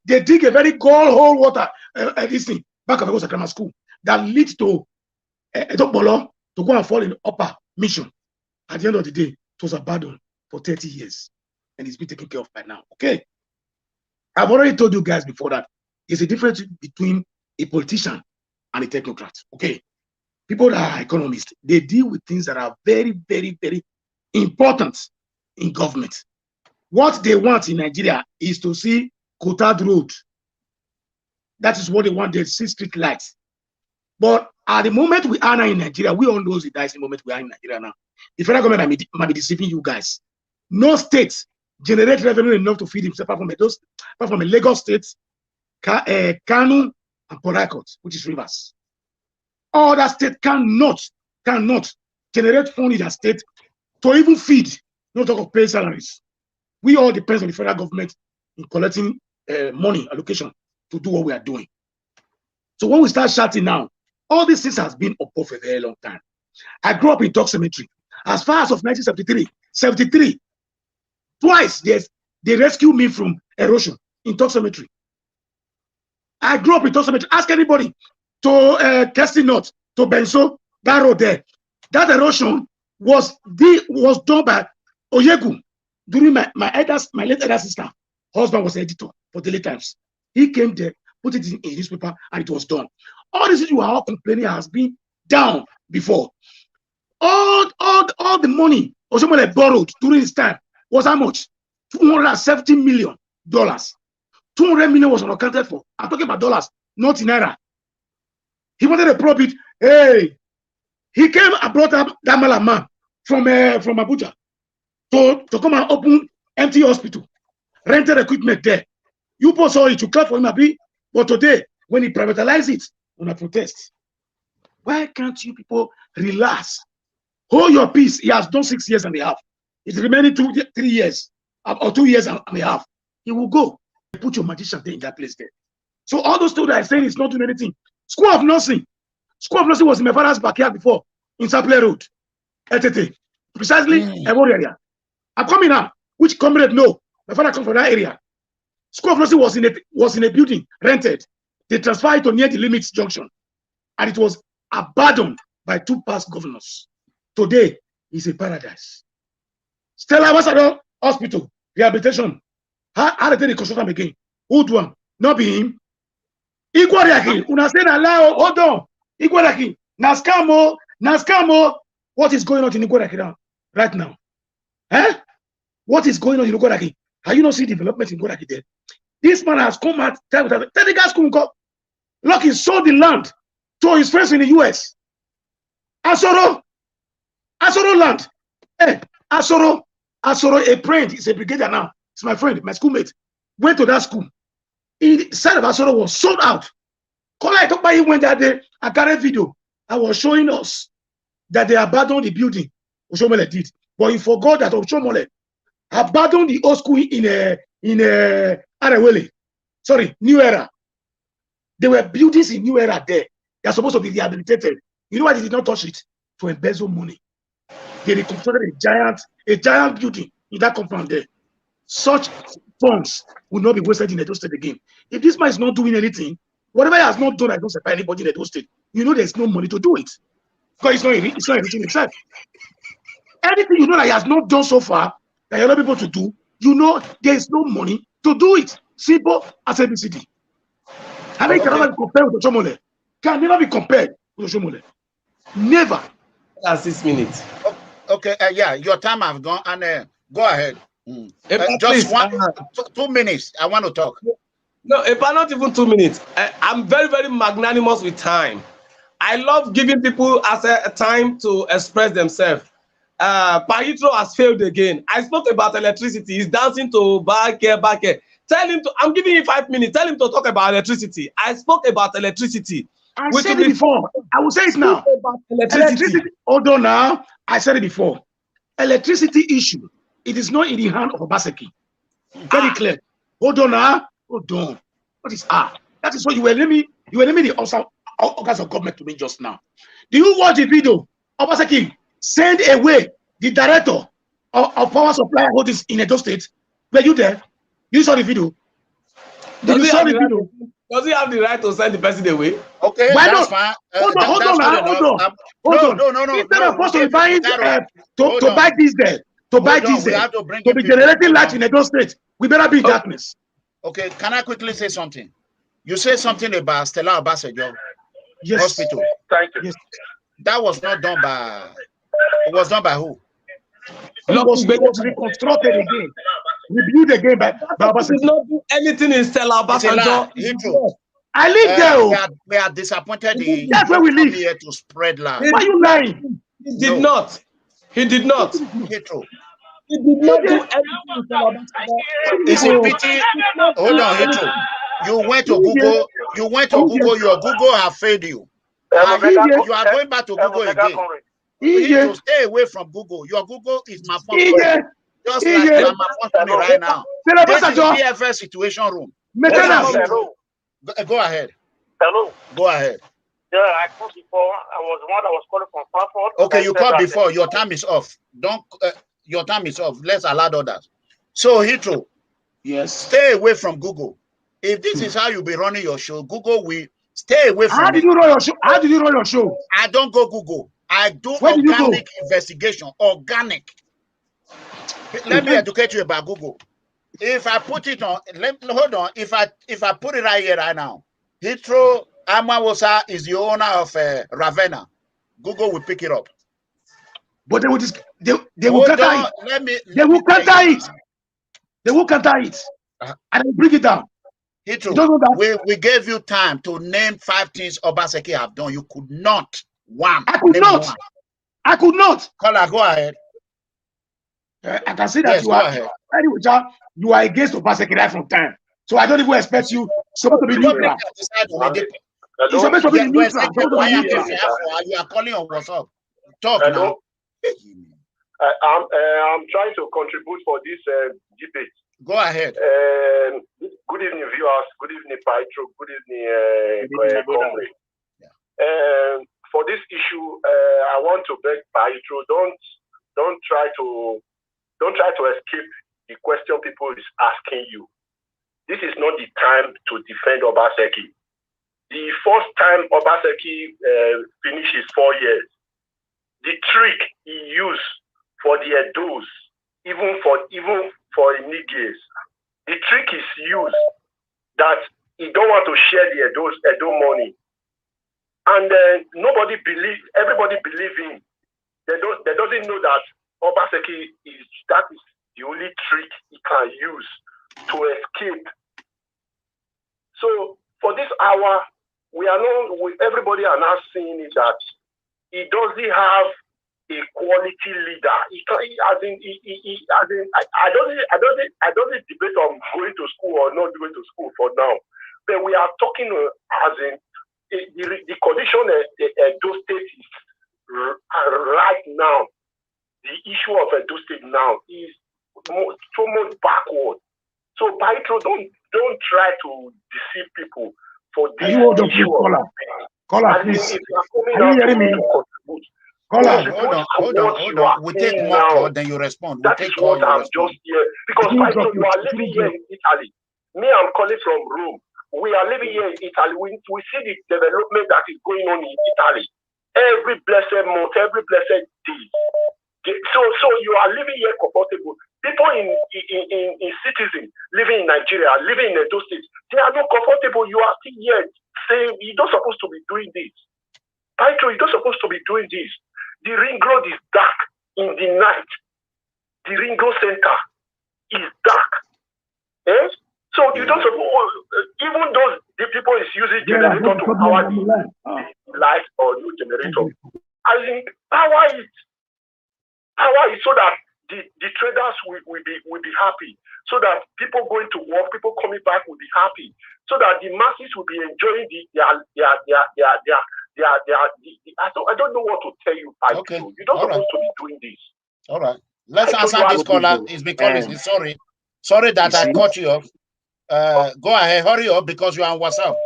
They dig a very gold hole water this thing back of Egusa Grammar School that leads to Edobolo to go and fall in the upper mission. At the end of the day, it was abandoned for 30 years. And it's been taken care of by now. Okay. I've already told you guys before that there's a difference between a politician and a technocrat. Okay. People that are economists, they deal with things that are very, very, very important in government. What they want in Nigeria is to see Kotad Road. That is what they want. They see street lights. But at the moment we are now in Nigeria, we all know that is the moment we are in Nigeria now. The federal government might be deceiving you guys. No state generate revenue enough to feed himself apart from a Lagos State, Kanu, and Port Harcourt, which is rivers. All that state cannot generate funds in that state to even feed, not talk of pay salaries. We all depend on the federal government in collecting money allocation to do what we are doing. So when we start shouting now, all these things has been up for a very long time. I grew up in Talk Cemetery. As far as of 1973, twice they rescued me from erosion in Talk Cemetery. I grew up in Talk Cemetery. Ask anybody to Kesty North, to Benso, that road there. That erosion was done by Oyegu during my late elder sister. Husband was editor for Daily Times. He came there, put it in a newspaper, and it was done. All this you are all complaining has been down before. All the money Oshiomhole borrowed during his time was how much? $270 million. 200 million was unaccounted for. I'm talking about dollars, not in naira. He wanted to probe it. Hey, he came and brought up that man from Abuja to come and open empty hospital, rented equipment there. You both saw it, you clap for him, Abi. But today, when he privatized it, on a protest, why can't you people relax? Hold your peace. He has done 6 years and a half. It's remaining 3 years or 2 years and a half. He will go. Put your magician there in that place there. So all those two that are saying it's not doing anything. School of Nursing was in my father's backyard before, in Saple Road, ETT, precisely Ebori area. I'm coming now, which comrade know. My father comes from that area. School of Nursing was in a building, rented. They transferred it to near the Limits Junction. And it was abandoned by 2 past governors. Today is a paradise. Stella Ambassador Hospital, rehabilitation. How did they construct them again? Who do them? Not be him. Igwariaki, una say na lao, hold on. Igwariaki, Naskamo. What is going on in Igwariaki now? Right now? What is going on in Igwariaki? Have you not seen development in Igwariaki there? This man has come out, tell the guys come go. Look, he sold the land to his friends in the US. Asoro land. Hey, Asoro, a friend, is a brigadier now. It's my friend, my schoolmate. Went to that school. Inside of Asoro was sold out. Kola Itokpayi went that day. I carried video. I was showing us that they abandoned the building. Oshiomhole did, but he forgot that Oshiomhole abandoned the old school in Arewele. Sorry, New Era. There were buildings in New Era there. They are supposed to be rehabilitated. You know why they did not touch it? To embezzle money. They reconstructed a giant building in that compound there. Such funds will not be wasted in Edo State again. If this man is not doing anything, whatever he has not done, I don't supply anybody in Edo State. You know there's no money to do it. Because it's not enriching himself. Anything you know that he has not done so far, that you're not able to do, you know there's no money to do it. Simple as ABCD. I mean, cannot be compared with Oshiomhole. Can never be compared with Oshiomhole. Never. That's 6 minutes. Okay, yeah, your time has gone, and go ahead. Just please, 2 minutes. I want to talk. No, not even 2 minutes. I'm very, very magnanimous with time. I love giving people a time to express themselves. Heathrow has failed again. I spoke about electricity. He's dancing to back here. Tell him to. I'm giving him 5 minutes. Tell him to talk about electricity. I spoke about electricity. I said it before. I will say it now. Electricity. Hold on now. I said it before. Electricity issue. It is not in the hand of Obaseki. Very clear. Hold on now. Hold on. What is That is what you were naming. You were naming the organs of government to me just now. Do you watch the video? Obaseki send away the director of power supply holdings in Edo State. Were you there? You saw the video. Does he have the right to send the person away? Okay, why that's not? Fine. Hold on. No. Instead of us to be buying to buy diesel, to be generating light in Edo State, we better be in darkness. Okay, can I quickly say something? You said something about Stella Obasanjo Hospital. Thank you. Yes. That was not done by. It was done by who? It was reconstructed again, rebuilt again by Obasanjo. Did not do anything in Stella Obasanjo. I live there. We are disappointed. That's where we live. Here to spread love. Why are you lying? He did not. He did not. Heathrow. He did not do anything in Stella Obasanjo. It's a pity. Hold on, Heathrow. You went to Google. Your Google have failed you. You are going back to Google again. You need to stay away from Google. Your Google is my phone. Just like you are my phone to me right now. This is PFS situation room. Go ahead. Hello. Go ahead. Yeah, I called before. I was one that was calling from Frankfurt. Okay, you called before. Your time is off. Your time is off. Let's allow others. So, Heathrow, yes, stay away from Google. If this is how you be running your show, Google will stay away from. How did you run your show? How did you run your show? I don't go Google. I do organic investigation. Organic. Let me educate you about Google. If I put it on, hold on. If I put it right here right now, Heathrow Amawosa is the owner of Ravenna. Google will pick it up. But they will they will counter it. They will counter it. They will counter it. And they bring it down. Heathrow, we gave you time to name 5 things Obaseki have done. You could not. One. I could not. One. I could not. Caller, go ahead. I can see that you are against Obaseki right from time. So I don't even expect you supposed to be neutral. You're supposed to be neutral. You are calling on WhatsApp. Talk now. I'm trying to contribute for this debate. Go ahead. Good evening, viewers. Good evening, Paitro. Good evening, Comrade. Yeah. For this issue, I want to beg Paitro, don't try to escape the question people is asking you. This is not the time to defend Obaseki. The first time Obaseki finished his 4 years, the trick he used for the Edos, even for Inigies, the trick is used that he don't want to share the Edo money, and everybody believe him. They doesn't know that Obaseki is the only trick he can use to escape. So for this hour, everybody are now seeing it that he doesn't have a quality leader. I don't debate on going to school or not going to school for now. But we are talking as in the condition Edo State is right now. The issue of Edo State now is so much backward. So Paitro, don't try to deceive people for this issue. Caller, please. Are you hearing me? Hold on. We take more call, then you respond. That is what I'm just here. Because Paitro, you are living here in Italy. Me, I'm calling from Rome. We are living here in Italy. We see the development that is going on in Italy. Every blessed month, every blessed day. So you are living here comfortable. People in citizens living in Nigeria, living in Edo State, they are not comfortable. You are still here saying you're not supposed to be doing this. Paitro, you're not supposed to be doing this. The ring road is dark in the night. The ring road center is dark. Yes? So you don't suppose, even though the people is using generator to power the light or new generator, I think power it so that the traders will be happy, so that people going to work, people coming back will be happy, so that the masses will be enjoying I don't know what to tell you. Okay. You're not supposed to be doing this. All right. Let's answer this caller. It's because he's sorry. Sorry that I cut you off. Go ahead. Hurry up because you're on WhatsApp.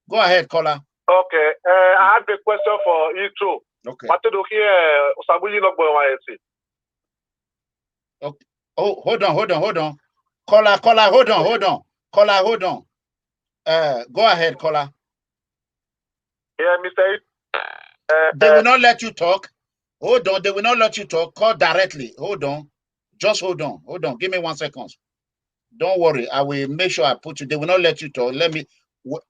Go ahead, caller. Okay. I have a question for you too. Okay. Okay. Oh, hold on. Caller, hold on. Caller, hold on. Go ahead, caller. Yeah, Mr. They will not let you talk. Hold on. They will not let you talk. Call directly. Hold on. Just hold on. Give me 1 second. Don't worry. I will make sure I put you. They will not let you talk.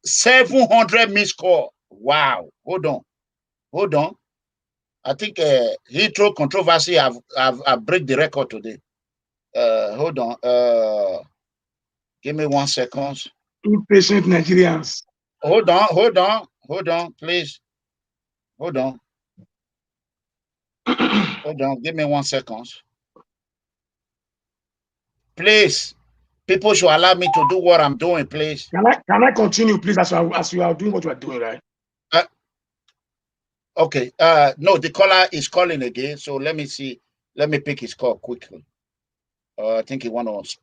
700 missed call. Wow. Hold on. I think Heathrow controversy have break the record today. Hold on. Give me 1 second. Impatient Nigerians. Hold on, please. Hold on. Give me 1 second. Please. People should allow me to do what I'm doing, please. Can I continue, please, as you are doing what you are doing, right? Okay. No, the caller is calling again. So let me see. Let me pick his call quickly. I think he wants.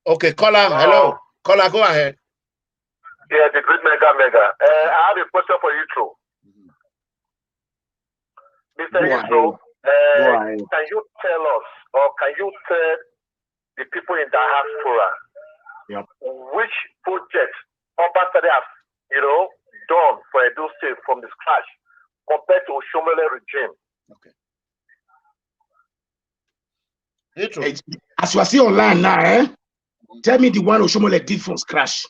Okay, caller. Hello. Caller, go ahead. Yeah, the great mega. I have a question for you, too. Mr. Heathrow, can you tell us, or can you tell the people in diaspora, which project Obaseki have, done for Edo State from the scratch compared to Oshomole regime? Okay. As you are seeing online now, tell me the one Oshomole did from scratch.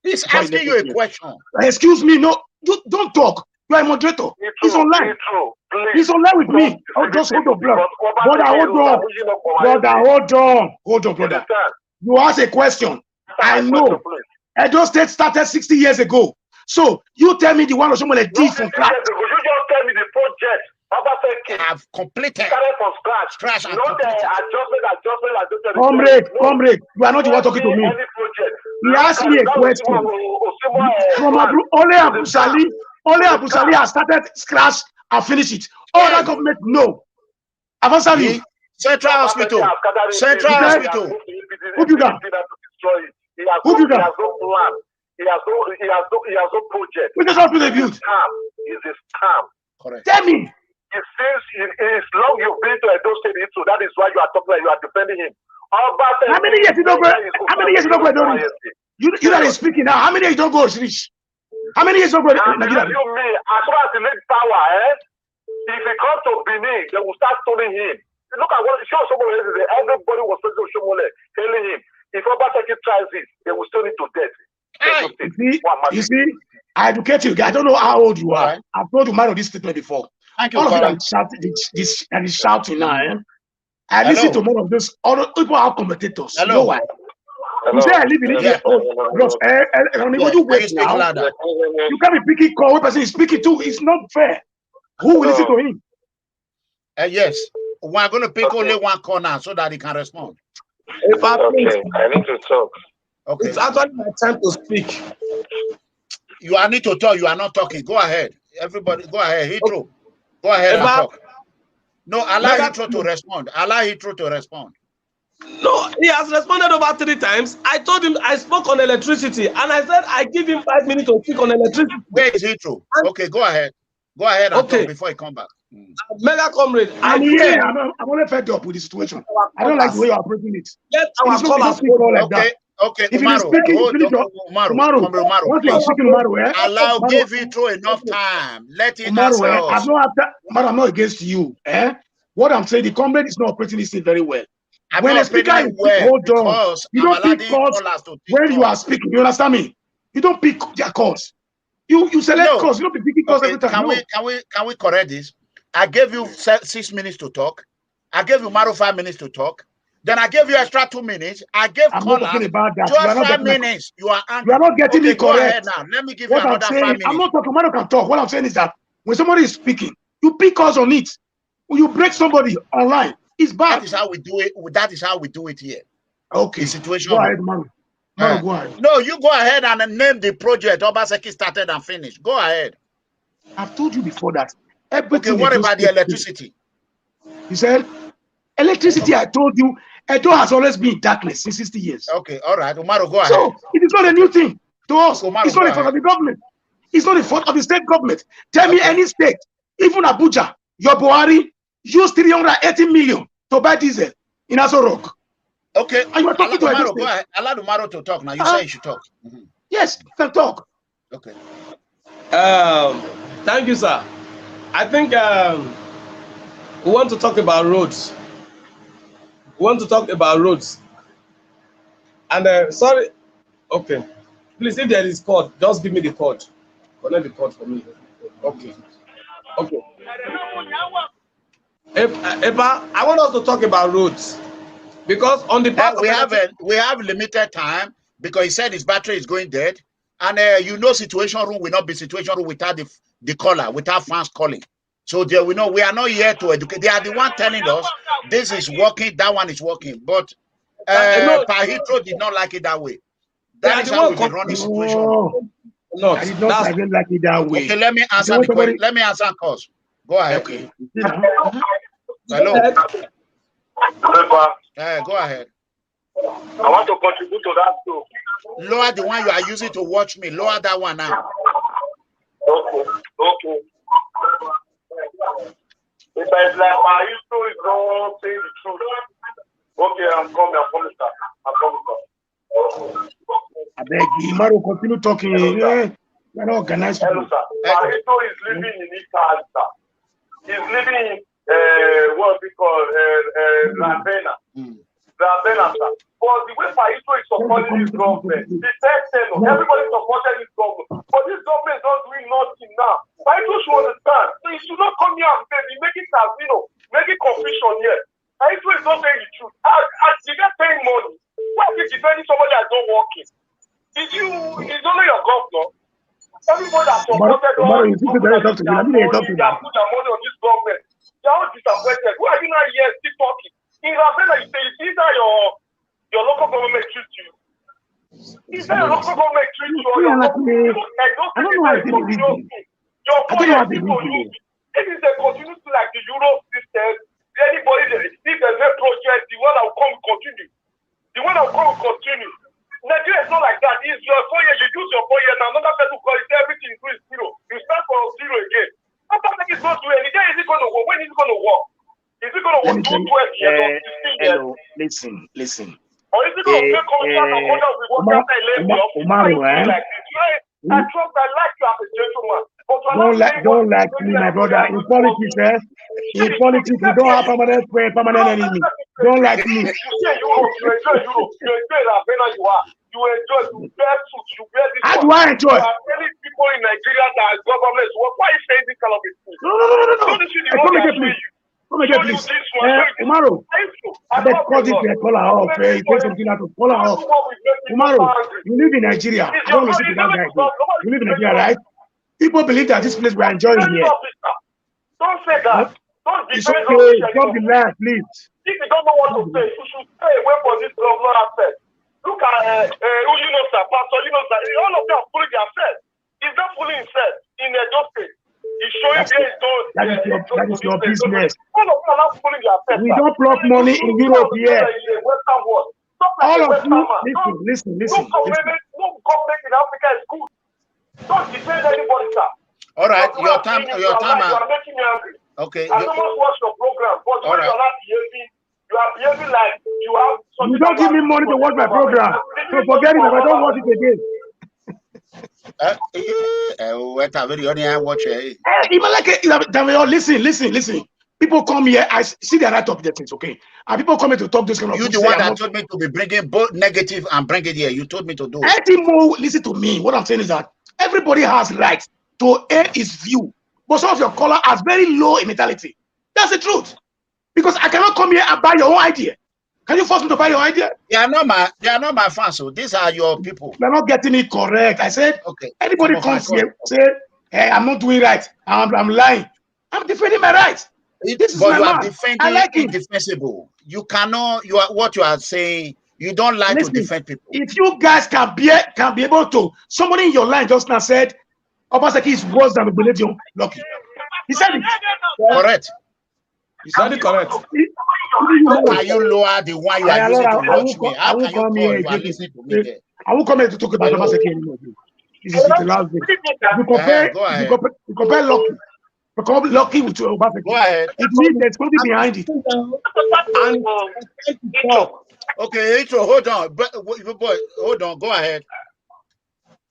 He's asking you a question. Excuse me, no, don't talk. You are a moderator. He's online. He's online with me. Oh, just hold on, brother. Brother, hold on. Hold on, brother. You ask a question. I know. Edo State started 60 years ago. So you tell me the one Oshomole did from scratch. You just tell me the project. I've completed. Started from scratch. And Not adjustment. Comrade, you are not the one talking to me. He asked me a question. From Ole Abu Sali has started scratch and finished it. All that government, no. I've answered you. Central Hospital. Who do that? Who do that? He has no plan. He has no project. Which is hospital they built? He's a scam. Correct. Tell me. It seems it's long you've been to Edo State, so that is why you are talking. You are defending him. How many years you don't go? How many years you don't go? You that is speaking now. How many years you don't go? How many years you don't go? Nigeria? You me as far as the next power, if he comes to Benin, they will start stoning him. Look at what Shomole is. Everybody was saying Shomole, telling him if Obaseki tries this, they will stone him to death. You see, I educate you. I don't know how old you are. I've told you man of this statement before. Thank you, all of you that shouting now. I listen to more of those other people are commentators. Hello. You know why? You say I live in India. You wait now. You can't be picking call. One person is speaking too. It's not fair. Who will listen to him? Yes. We're going to pick only one corner so that he can respond. I need to talk. Okay. It's actually my time to speak. You need to talk. You are not talking. Go ahead. Everybody, go ahead. Heathrow. Go ahead and talk. No, allow Heathrow to respond. Allow Heathrow to respond. No, he has responded over 3 times. I told him I spoke on electricity, and I said I give him 5 minutes to speak on electricity. Where is Heathrow? Okay, go ahead. Go ahead and talk before he come back. Mega comrade, I'm only fed up with the situation. I don't like the way you are breaking it. Let our callers Okay, Umaru, allow, give Heathrow enough time. Let him answer us. I'm not against you. What I'm saying, the comrade is not operating this thing very well. When a speaker is hold on, you don't pick calls when you are speaking. You understand me? You don't pick their calls. You select calls. You don't be picking calls every time. Can we correct this? I gave you 6 minutes to talk. I gave you Umaru 5 minutes to talk. Then I gave you extra 2 minutes. I gave Collins 5 minutes. You are not getting me correct. Now. Let me give you another 5 minutes. I'm not talking. Umaru can talk. What I'm saying is that when somebody is speaking, you pick calls on it. When you break somebody online, it's bad. That is how we do it. That is how we do it here. Okay. The situation. Go ahead, Umaru. Go ahead. No, you go ahead and name the project Obaseki started and finished. Go ahead. I've told you before that. Okay, what about the electricity? You said electricity. I told you, Edo has always been in darkness since 60 years. Okay, all right, Umaru, go ahead. So it is not a new thing to us. Umaru, it's not a fault of the government. It's not a fault of the state government. Tell me any state, even Abuja, your Buhari used 380 million to buy diesel in Aso Rock. Okay, and you are talking to Umaru, go ahead. Allow Umaru to talk now. You say you should talk. Yes, you can talk. Okay. Thank you, sir. I think we want to talk about roads. And sorry, okay. Please, if there is code, just give me the code. Connect the code for me. Okay. Epa, I want us to talk about roads because on the part we have limited time because he said his battery is going dead, and situation room will not be situation room without the caller, without fans calling. So there we know we are not here to educate. They are the one telling us this is working, that one is working. But Heathrow did not like it that way. That is how we run the situation. No, I did not like it that way. Okay, let me answer the question. Let me answer cause. Go ahead. Okay. Hello. Go ahead. I want to contribute to that too. Lower the one you are using to watch me. Lower that one now. Okay. If I like my history is not saying the truth. Okay, I'm coming, sir. I beg you, Umaru, continue talking. You're not organized. Hello, sir. Marito is living in Italy, sir. He's living in what we call Ravenna. Ravenna, sir. But the way Marito is supporting this government, the text everybody supported this government. But this government is not doing nothing now. I just understand. So you should not come here and say, make it as, make it confusion here. I is not saying the truth. You get paying money. Why are you defending somebody that's not working? It's only your governor. Everybody that supported all you think they're talking to me. They put their money on this government. They are all disappointed. Why are you not here still talking? In Ravena, you see that your local government treats you. Is that your local government treats you or your local government? Your point is for you. If they continue to like the Euro system, anybody, if there's a project, the one that will come will continue. The one that will come will continue. Nigeria is not like that. It's your 4 years, you use your 4 years, and another person will call it, everything is zero. You start from zero again. After that, it's not doing anything. Is it going to work? When is it going to work? Is it going to work 2 12 years or 16 years? Hello, listen. Or is it going to take contract and contract with what after 11 years? Umaru, like this? I trust, I like you as a gentleman. Don't like me, my brother. In politics, in politics, you don't have permanent enemy. Don't like me. You enjoy Europe. You enjoy Ravena. You enjoy. You wear suits. You wear this. How do I enjoy? There are many people in Nigeria that are governments. Why are you saying this kind of thing? No. Come again, please. Umaru, I beg call this call her off. It takes something out to call her off. Umaru, you live in Nigeria. I don't listen to that guy. You live in Nigeria, right? People believe that this place we're enjoying here. Don't say that. Don't it's okay. Don't be liar, please. If you don't know what to say, you should stay away from this governor aspect. Look at sir, Pastor, all of them are fooling themselves. He's not fooling himself in Edo State. He's showing that is your business. All of them are not fooling themselves. We don't block money in Europe here. All of you, listen. No government in Africa is good. Don't defend anybody, sir. All right, your time. You are making me angry. Okay. I don't watch your program, but when you're not behaving, you are behaving like you have. You don't give me money to watch my program. So forget it. I don't watch it again. Listen. People come here. I see the right of the things, okay? And people come here to talk this kind of. You the one that told me to be bringing both negative and bring it here. You told me to do. Listen to me. What I'm saying is that everybody has rights to air his view, but some of your caller has very low in mentality. That's the truth. Because I cannot come here and buy your own idea. Can you force me to buy your idea? They are not my fans. So these are your people. You're not getting it correct. I said, okay. Anybody comes here say, hey, I'm not doing right. I'm lying. I'm defending my rights. This is but my you man. are defending I like indefensible. You cannot. What you are saying. You don't like to defend people. If you guys can be able to, somebody in your line just now said, Obaseki is worse than Obeledio Lucky. He said it. Correct. He said it correct. How can you lower the one you are using to watch me? How can you call you are listening to me there? I won't come here to talk about Obaseki anymore. This is the last day. You compare Lucky. Become lucky with your Obaseki. Go ahead. It means there's something behind it. Okay, hold on. Boy, hold on. Go ahead.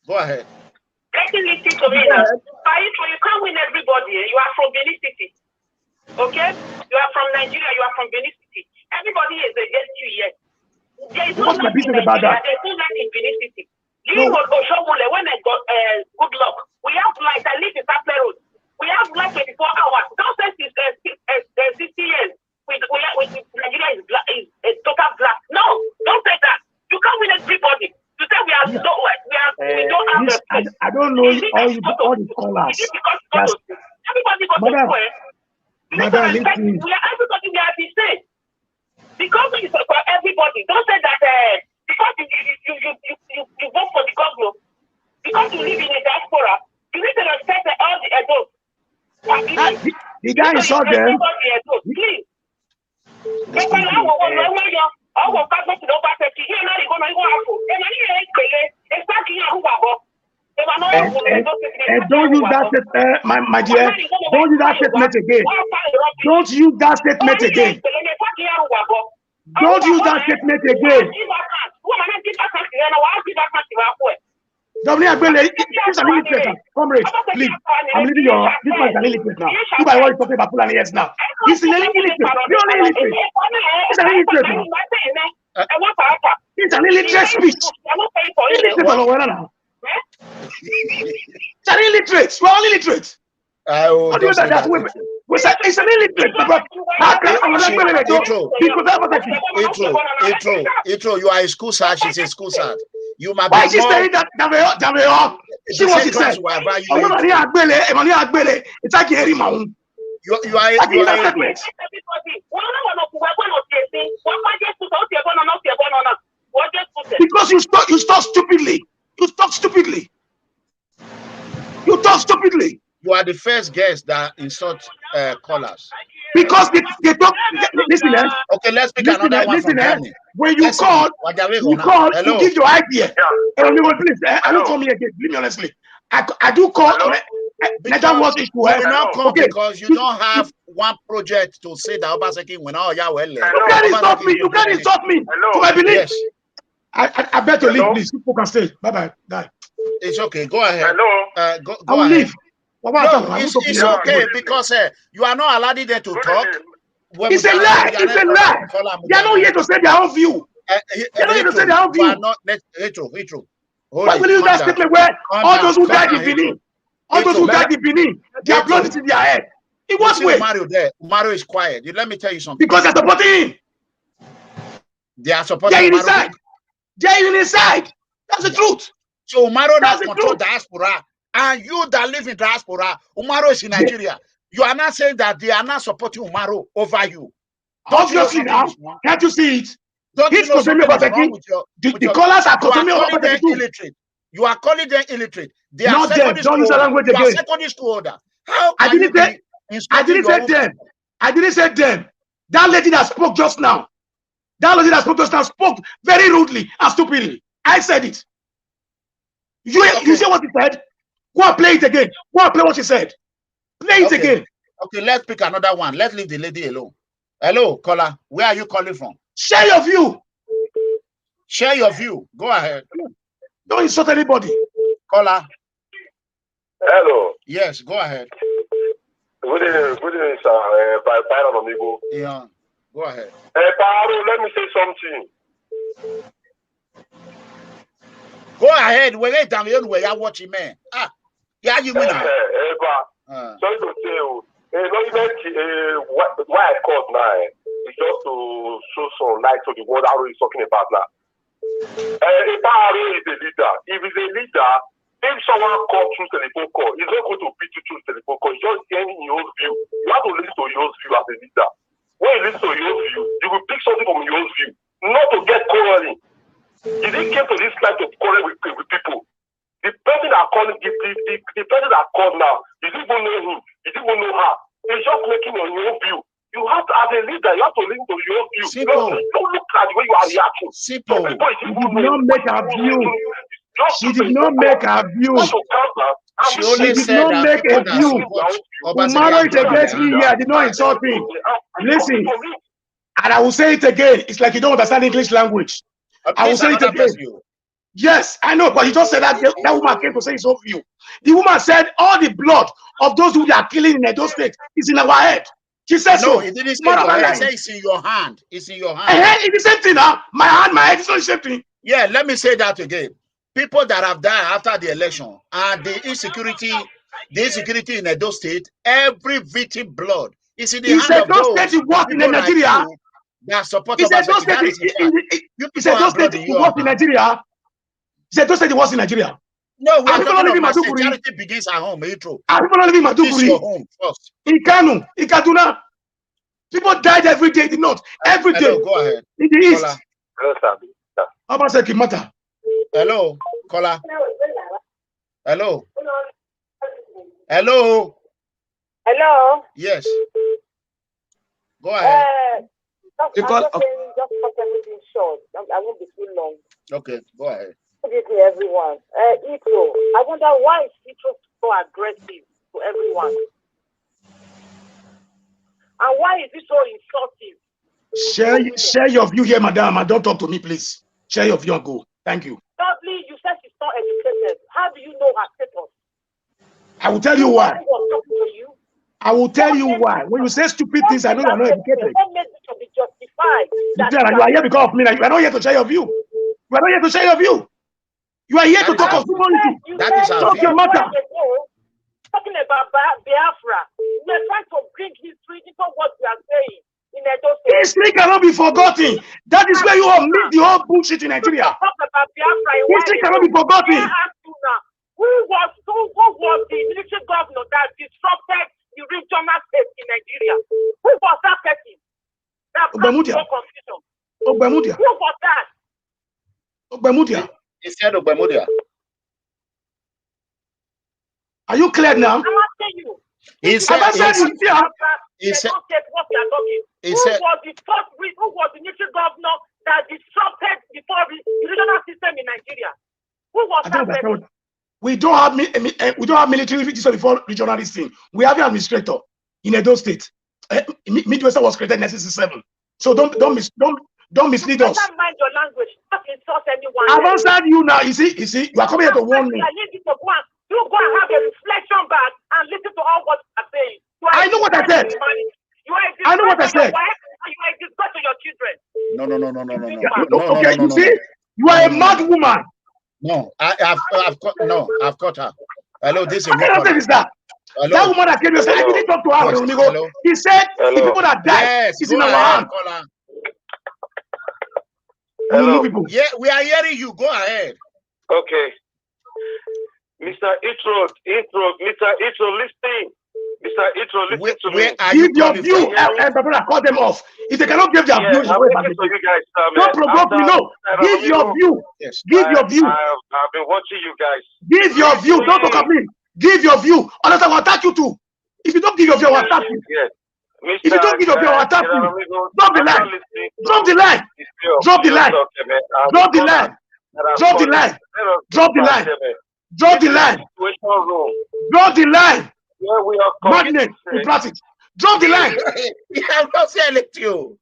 Let me listen to me now. You can't win everybody. You are from Benin City. Okay? You are from Nigeria. You are from Benin City. Everybody is against you yet. There is no What's my business about that? There is no light in Benin City. You know, when I got good luck, we have light. I live in Sapler Road. We have light 24 hours. Don't say 60 years. Nigeria is a total black. No, don't say that. You can't win everybody. You say we don't have I don't know all the callers. Everybody got to swear. Madam, everybody we have been saying. Because it's for everybody. Don't say that because you vote for the government. Because you live in a diaspora, you need to respect all the adults. The guy insult them. Please. And don't use that my dear. Don't use that statement again. Don't use that statement again. Don't use that statement again. This is an illiterate, comrade. Please, I'm leaving this man is an illiterate now. You by what talking about Fulani yes now. He's an illiterate. You're an illiterate. He's an illiterate now. It's an illiterate speech. Illiterate now. It's an illiterate. You are all illiterate. What do you mean that? We said it's an illiterate. How can Intro, you are a school sir. She's a school sir. You might why be she saying that? She was she said. It's like hearing my own. You are because you talk stupidly. You talk stupidly. You talk stupidly. You are the first guest that insult callers. Because they talk. Listen, okay, let's pick another one from Germany. When you call, you give your idea. Please, I don't come here again. Leave me honestly. I do call. Because you will not come because you don't have one project to say that Obaseki will not. You can't insult me. You can't insult me. To my belief. Yes. I better leave, please. People can stay. Bye bye. It's okay. Go ahead. Go I will ahead. leave. No, it's okay because you are not allowed them to talk. It's a lie. It's a lie. They are not here to say their own view. They are not here to say their own view. Why will you that statement where all those who died in Benin, their blood is in their head? In what way? Umaru is quiet. Let me tell you something. Because they're supporting him. They are supporting They're in his side. They're in his side. That's the truth. So Umaru now control diaspora. And you that live in diaspora, Umaru is in Nigeria. You are not saying that they are not supporting Umaru over you. Obviously now, can't you see it? Don't you know something wrong with the callers are illiterate. You are calling them illiterate. They are not them. Don't use the language again. Secondary school order. How I didn't say them. I didn't say them. That lady that spoke just now. Spoke very rudely and stupidly. I said it. You see what he said? Go and play it again. Go and play what she said. Play it again. Okay, let's pick another one. Let's leave the lady alone. Hello, caller. Where are you calling from? Share your view. Share your view. Go ahead. Don't insult anybody. Caller. Hello. Yes, go ahead. Good evening, sir. By ERANOMIGHO. Yeah, go ahead. Paro, let me say something. Go ahead. We're down here where you're watching, man. Yeah, you win. Sorry to say, why I called now is just to show some light to the word Aro is talking about now. Aro is a leader. If he's a leader, if someone calls through telephone call, he's not going to beat you through telephone call. He's just getting your view. You have to listen to your view as a leader. When you listen to your view, you will pick something from your view, not to get quarreling. You didn't come to this life to quarrel with people. The person that called, the person that called now, you didn't even know him, you didn't even know her. He's just making on your view. You have to, as a leader, you have to listen to your view. Don't look at the way you are reacting. Simple. She did not make her view. She did not make her view. She only did said not make a view. Umaru is against me here. I did not insult him. Listen, and I will say it again. It's like you don't understand English language. I will say it again. Yes, I know, but you just said that that woman came to say his own view. The woman said all the blood of those who are killing in Edo State is in our head. She said no, so. It didn't say I said it's in your hand. It's in your hand. It's the same thing now. My hand, my head is not the same thing. Yeah, let me say that again. People that have died after the election and the insecurity in Edo State, every victim blood is in the hand of those people in Nigeria. That support He said those states in Nigeria. He said those states was in Nigeria. No, we are talking about charity begins at home, Heathrow. People don't live in Maduguri. Your home first. In Kanu, in Kaduna. People died every day in the north. Every day. Go ahead. In the east. Hello, sir. How about Seki Mata? Hello, caller. Hello. Hello. Hello. Yes. Go ahead. Just cut everything short. I won't be too long. Okay, go ahead. Good evening, everyone. Heathrow, I wonder why is Heathrow so aggressive to everyone? And why is it so insulting? Share your view here, madam, and don't talk to me, please. Share your view and go. Thank you. Thirdly, you said she's not educated. How do you know her status? I will tell you why. I will tell you why. When you say stupid things, I know you are not educated. To be justified. You are here because of me. You are not here to share your view. You are not here to share your view. You are here to talk of humanity. That is our talk your matter. talking about Biafra. We're trying to bring history into what we are saying. History cannot be forgotten. That is where you all miss the whole bullshit in Nigeria. History cannot be forgotten. Who was the military governor that disrupted the regional state in Nigeria? Who was that person? Ogbemudia. Ogbemudia. Who was that? Ogbemudia. He said Ogbemudia. Are you clear now? I'm asking you. He said what we are talking. Who was the military governor that disrupted the regional system in Nigeria? Who was that person? We don't have military before regional thing. We have an administrator in Edo State. Midwestern was created in 1967. So don't mislead us. Don't mind your language. Don't insult anyone. I've answered you now. You see, you are coming here to warn me. You go and have a reflection back and listen to all what I'm saying. I know what I said. I know what I said. You are a disgrace to your children. No. Okay, you see, you are a mad woman. No, I've caught her. Hello, this is what kind of thing is that? Hello. That woman that came here said, I didn't talk to her. Hello. He said, the people that died is in our hand. Hello. Yeah, we are hearing you. Go ahead. Okay. Mr. Heathrow, listen. Mr. Heathrow, listen to me. Give your view, and call them off. If they cannot give their view, don't provoke me. No, give your view. Yes. Give your view. I've been watching you guys. Give your view. Don't talk at me. Give your view. Unless I will attack you too. If you don't give your view, I will attack you. Yes. If you don't give your view, I will attack you. Drop the line. Drop the line. Drop the line. Drop the line. Drop the line. Drop the line. Draw the line. Draw the line. Madness in practice. Draw the line. I'm not saying it to you.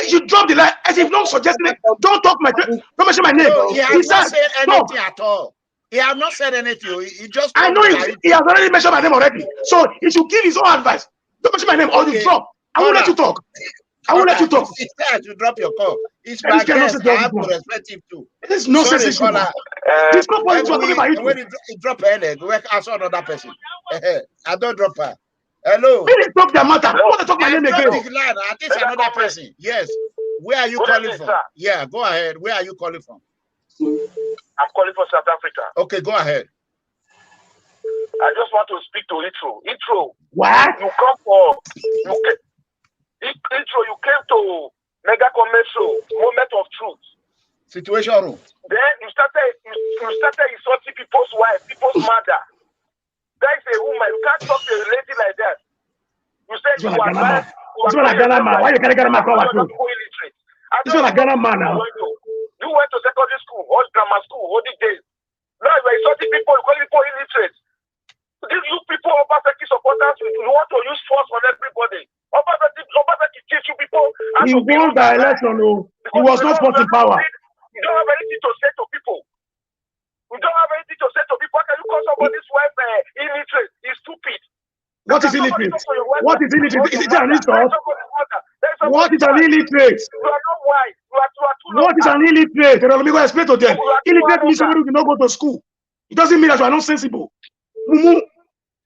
You drop the line. As if not suggesting it. Don't talk don't mention my name. No, he has not said anything at all. He has not said anything. He just. I know he has already mentioned my name already. So he should give his own advice. Don't mention my name or you drop. I won't let you talk. I won't let you talk. It's time to drop your call. It's my guest. I have to respect him too. This is nonsense. This is not what you're talking about. When you drop her leg, I saw another person. I don't drop her. Hello. When they talk their matter, I want to talk my name again. I think another person. Yes. Where are you calling from? Yeah, go ahead. Where are you calling from? I'm calling from South Africa. Okay, go ahead. I just want to speak to Heathrow. What? You come for Heathrow, you came to MEGACOMRADE moment of truth. Situation room. Then you started insulting people's wife, people's mother. That is a woman. You can't talk to a lady like that. You said you are bad. This one a Ghana man. Why you can't get a man call you? This one a Ghana man now. You went to secondary school, or grammar school, all the days. Now you are insulting people, you call people illiterate. These you people Obaseki supporters, you want to use force on everybody. Obaseki teach you people. He won the election, no. He was not put in power. You don't have anything to say to people. You don't have anything to say to people. How can you call somebody's wife illiterate? He's stupid. What is illiterate? What is illiterate? Is it an insult? What is an illiterate? You are not wise. What is an illiterate? Let me go explain to them. Illiterate means somebody who did not go to school. It doesn't mean that you are not sensible. You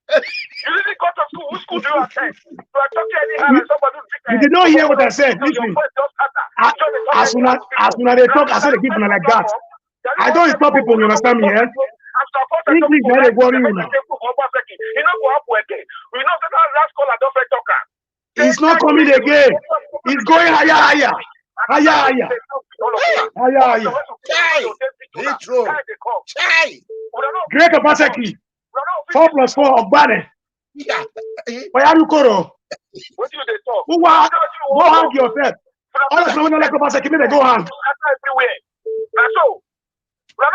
didn't go to school. Which school do you attend? You are talking anyhow like somebody who you did not hear what I said. Listen. As soon as they talk, I said they give them like that. I don't stop people, you understand me, eh? English, they worry you now. It's not coming again. It's going higher. Great capacity. 4 + 4 Ogbane. Oyarukoro. What do they talk? Go hang yourself. All the people like capacity, they go hang.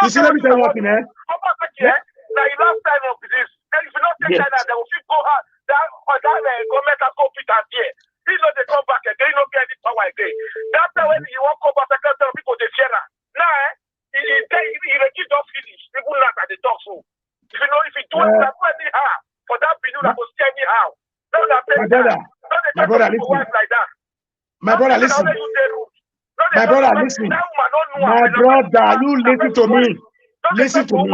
You see, let me tell you what, man. Now, you last time of this, and if you don't take China, they will go hard. That government has go fit and here. He know they come back again, he don't get this power again. That's why when you want to come back, tell people they fear her. Now, he just finish. People laugh at the talk so. If you know, if you do it, that's anyhow. For that video, that will stay anyhow. My brother, listen. My brother, listen. My brother, listen. My brother, you listen to me. Listen to me.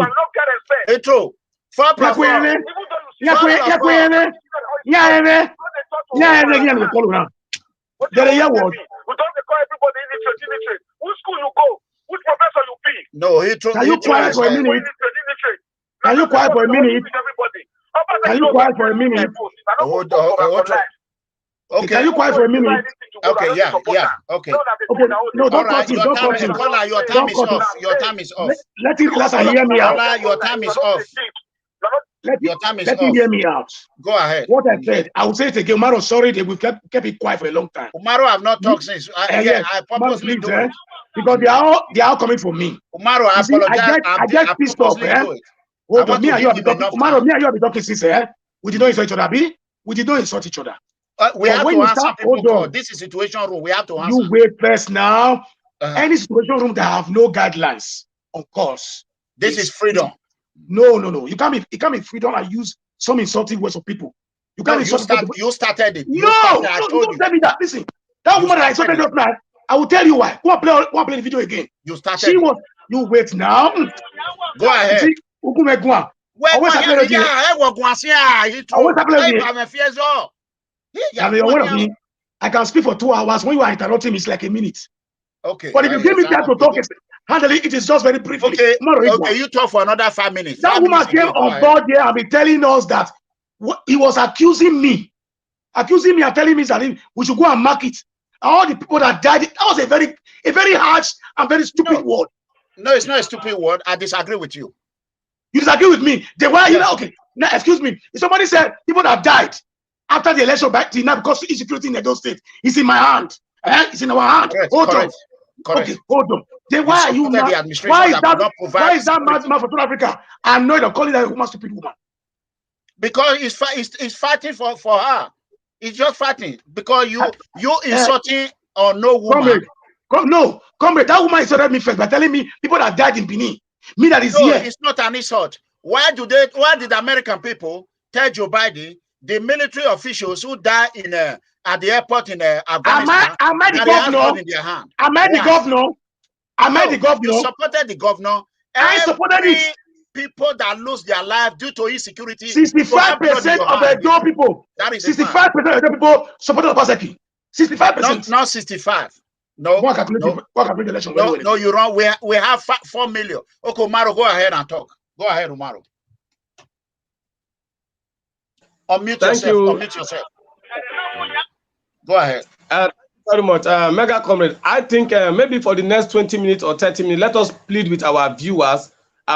Heathrow, 4 plus 4. There is a word. We don't call everybody illiterate. Which school you go? Which professor you be? No, he told. Can you quiet for a minute? Can you quiet for a minute? Can you quiet for a minute? Okay. Can you quiet for a minute? Okay, yeah. Okay. Okay. No, don't cut him. Don't cut him. Your time is off. Your time is off. Let him hear me out. Your time is off. Let him hear me out. Go ahead. What I said, I will say it again. Umaru, sorry, they will kept it quiet for a long time. Umaru have not talked since. I purposely do it. Because they are all coming from me. Umaru, I apologize. I get pissed off. Hold on, me and you have been talking. Umaru, me and you have been talking since. We did not insult each other, Abi. We did not insult each other. We have to answer people. This is situation room. We have to answer. You wait first now. Any situation room that have no guidelines on course. This is freedom. No. You can't be freedom and use some insulting words of people. You can't insult people. You started it. Don't tell me that. Listen, that woman that I insulted just now, I will tell you why. Go and play the video again. You started. She was. You wait now. Go ahead. I can speak for 2 hours. When you are interrupting me, it's like a minute. Okay. But if you give me time to talk, handle it is just very briefly. Okay, you talk for another 5 minutes. That woman came on board here and be telling us that he was accusing me and telling me that we should go and mark it. All the people that died, that was a very harsh and very stupid word. No, it's not a stupid word. I disagree with you. You disagree with me? Then why are you okay? Now, excuse me. If somebody said people that died after the election back to now because insecurity in Edo State, it's in my hand. It's in our hand. Hold on. Correct. Okay, hold on. Then why are you mad? Why is that man for South Africa annoyed of calling that a woman stupid woman? Because it's fighting for her. It's just fighting because you insulting or no woman. Comrade, that woman insulted me first by telling me people that died in Benin. Me that is here. It's not an insult. Why did the American people tell Joe Biden the military officials who died at the airport in Afghanistan? Am I the governor? Am I the governor? Am I the governor? You supported the governor. I supported it. People that lose their life due to insecurity. 65% of the Edo people. That is 65% of the people supported Obaseki. 65%. Not 65. No, you're wrong. We have 4 million. Okay, Umaru, go ahead and talk. Go ahead, Umaru. Unmute yourself. Go ahead. Very much. Mega Comrade, I think maybe for the next 20 minutes or 30 minutes, let us plead with our viewers.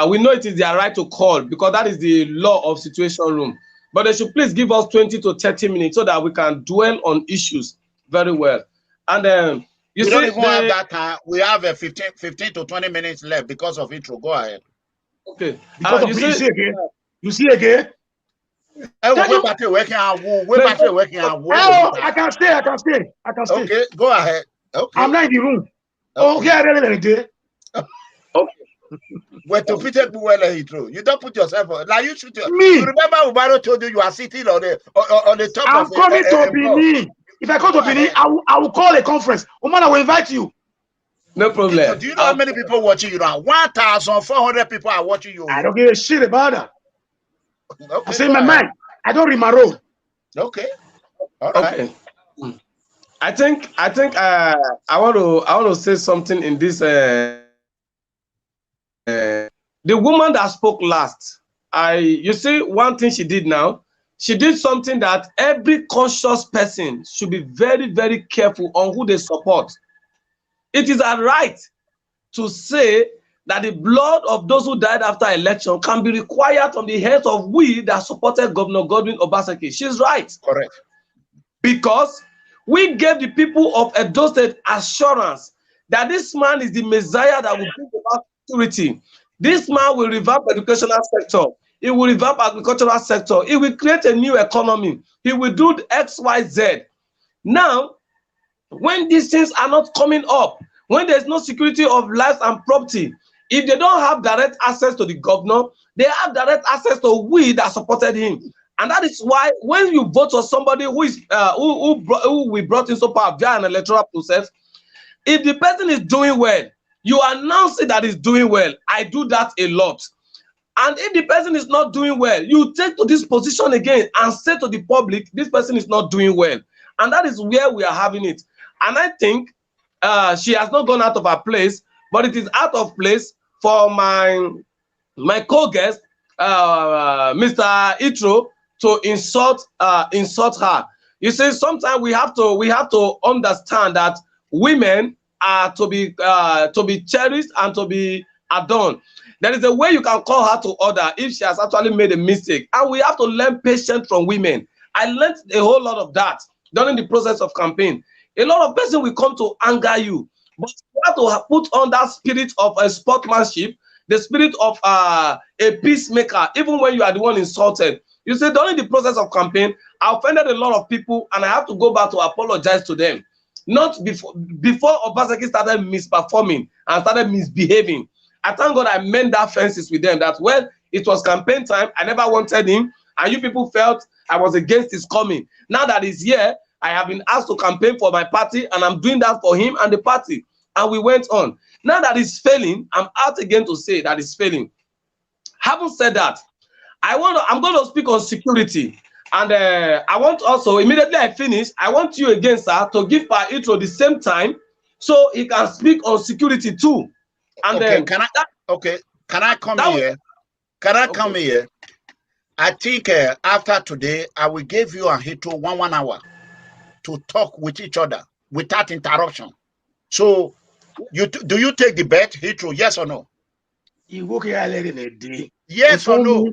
We know it is their right to call because that is the law of situation room. But they should please give us 20 to 30 minutes so that we can dwell on issues very well. And we don't even have that time. We have 15 to 20 minutes left because of intro. Go ahead. Okay. You see again? I can stay. Okay, go ahead. Okay. I'm not in the room. Okay. Where to Peter Heathrow. You don't put yourself on. Like you should. Me. You remember Ubaro told you are sitting on the top I'm of coming to Benin. If I come to Benin, I will call a conference. Oman, I will invite you. No problem. Do you know how many people watching you now? 1,400 people are watching you. I don't give a shit about that. Okay, I say in my mind, I don't read my road. Okay. All right. Okay. I think I want to say something in this. The woman that spoke last, you see one thing she did now. She did something that every conscious person should be very, very careful on who they support. It is a right to say that the blood of those who died after election can be required from the heads of we that supported Governor Godwin Obaseki. She's right. Correct. Because we gave the people of Edo State assurance that this man is the Messiah that will bring about security. This man will revamp the educational sector. He will revamp agricultural sector. He will create a new economy. He will do the X, Y, Z. Now, when these things are not coming up, when there's no security of lives and property, if they don't have direct access to the governor, they have direct access to we that supported him. And that is why when you vote for somebody who is who we brought into power via an electoral process, if the person is doing well, you announce it that he's doing well. I do that a lot. And if the person is not doing well, you take to this position again and say to the public, this person is not doing well. And that is where we are having it. And I think she has not gone out of her place, but it is out of place for my co-guest, Mr. Heathrow, to insult her. You see, sometimes we have to understand that women are to be cherished and to be adored. There is a way you can call her to order if she has actually made a mistake, and we have to learn patience from women. I learned a whole lot of that during the process of campaign. A lot of person will come to anger you, but you have to put on that spirit of a sportsmanship, the spirit of a peacemaker, even when you are the one insulted. You see, during the process of campaign, I offended a lot of people, and I have to go back to apologize to them. Not before Obaseki started misperforming and started misbehaving. I thank God I mend that fences with them, that when it was campaign time, I never wanted him, and you people felt I was against his coming. Now that he's here, I have been asked to campaign for my party, and I'm doing that for him and the party. And we went on. Now that he's failing, I'm out again to say that he's failing. Having said that, I'm going to speak on security. And I want also, immediately I finish, I want you again, sir, to give our intro the same time so he can speak on security too. And okay, can I come here? Can I come here? I think after today, I will give you and Heathrow 1 hour to talk with each other without interruption. So, do you take the bet, Heathrow? Yes or no? You work here in a day. Yes or no?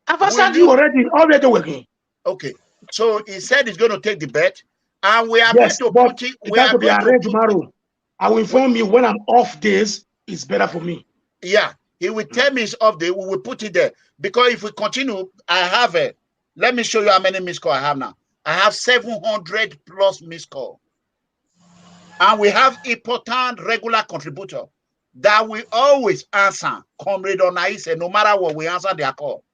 I've answered you already working. Okay, so he said he's going to take the bet, and we are going to put it. We are going to tomorrow. I will inform you when I'm off days. It's better for me. Yeah, he will tell me it's off day. We will put it there because if we continue, I have a. Let me show you how many missed calls I have now. I have 700 plus missed calls, and we have important regular contributor that we always answer. Comrade Onaise, no matter what, we answer their call.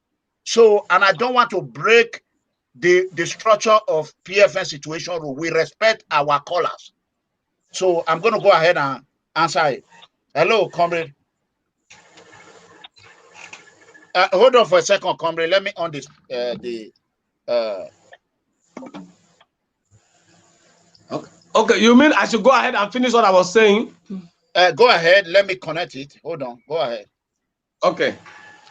So, and I don't want to break the structure of PFN situation rule. We respect our callers. So I'm going to go ahead and answer it. Hello, comrade. Hold on for a second, comrade. Let me on this. Okay, you mean I should go ahead and finish what I was saying? Go ahead. Let me connect it. Hold on. Go ahead. Okay.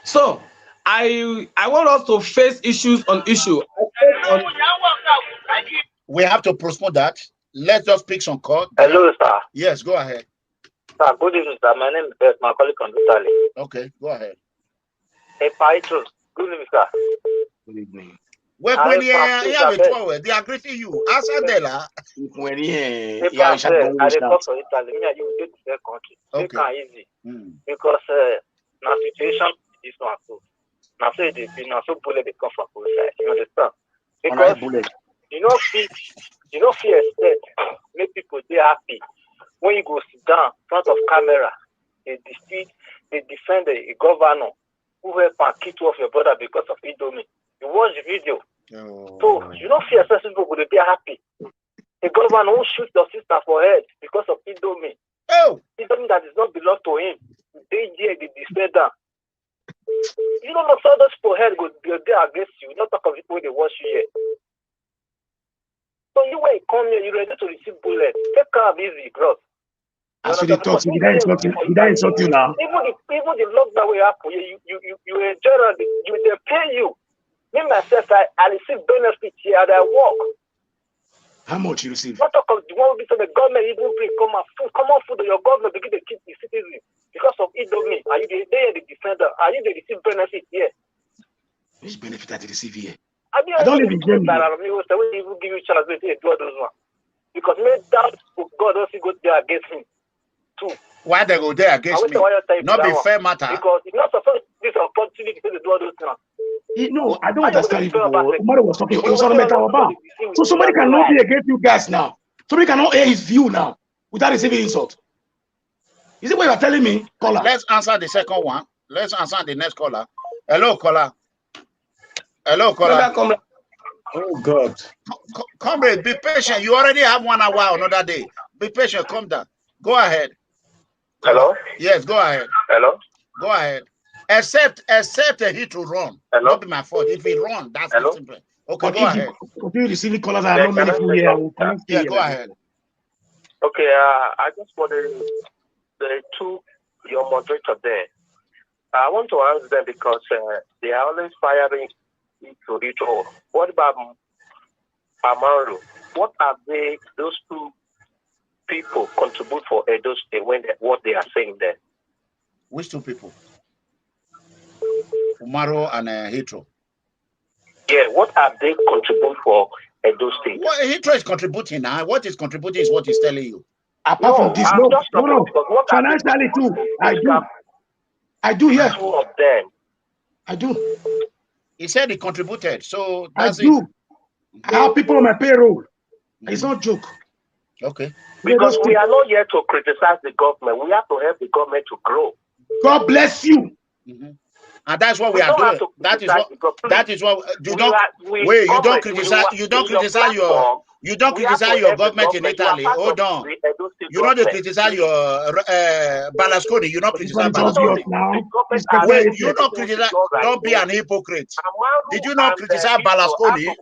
So I want us to face issues on issue. We have to postpone that. Let's just pick some call. Hello, sir. Yes, go ahead. Sir, good evening, sir. My name is Beth, my colleague on the tally. Okay, go ahead. Hey, Paitro. Good evening, sir. Good evening. When they are greeting you. Answer Dela. When I report to Italy, me and you will get to their country. It's not easy. Because now situation is not so. Now so it is not so bullet they come from both sides. You understand? Because you know fear expect make people they happy. When you go sit down in front of camera, they defend a governor who help and kill two of your brother because of Indomie. You watch the video. So you don't fear certain people will be happy. A governor who shoots your sister for head because of Indomie. Indomie that does not belong to him. They defend them. You don't know so those people head go there against you. Not talk of people when they watch you here. So you when you come here, you ready to receive bullets. Take care of easy, bro. As we talk, he didn't insult you now. Even the lockdown will happen. You enjoy it. They pay you. Me myself, I receive benefits here and I work. How much you receive? Not talk of the one so the government even bring common food to your government begin to keep the citizens because of Indomie. Are you the defender? Are you the receive benefit here? Which benefit that you receive here? I don't live in Germany. They will even give you chance to do those one. Because me doubt God also go there against him too. Why they go there against me? Not be fair matter. Because it's not supposed to be this opportunity to do all those things. No, I don't understand it. Somebody was talking about. So somebody cannot be against you guys now. Somebody cannot air his view now without receiving insult. Is it what you are telling me, caller? Let's answer the second one. Let's answer the next caller. Hello, caller. Hello, caller. Oh God. Comrade, be patient. You already have 1 hour another day. Be patient. Calm down. Go ahead. Hello? Yes, go ahead. Hello? Go ahead. Except Heathrow run. Hello? Not be my fault. If he run, that's the simple. Okay, go ahead. Continue receiving callers are not many people here. Yeah, go ahead. Okay, I just wanted your moderator there. I want to ask them because they are always firing into each other. What about Amaru? What are those two people contribute for Edo State what they are saying there? Which two people? Umaru and Heathrow. Yeah, what are they contribute for Edo State? What Heathrow is contributing now. What is contributing is what he's telling you. Apart from this, no. Financially too, I do. Yeah. Two of them. I do. He said he contributed, so that's it. I have people on my payroll. It's not a joke. Okay. Because we are not here to criticize the government. We have to help the government to grow. God bless you. And that's what we are doing. That is what you don't criticize your government in Italy. Hold on. You don't criticize your Berlusconi. You don't criticize Berlusconi. Wait, you don't criticize. Don't be an hypocrite. Did you not criticize Berlusconi?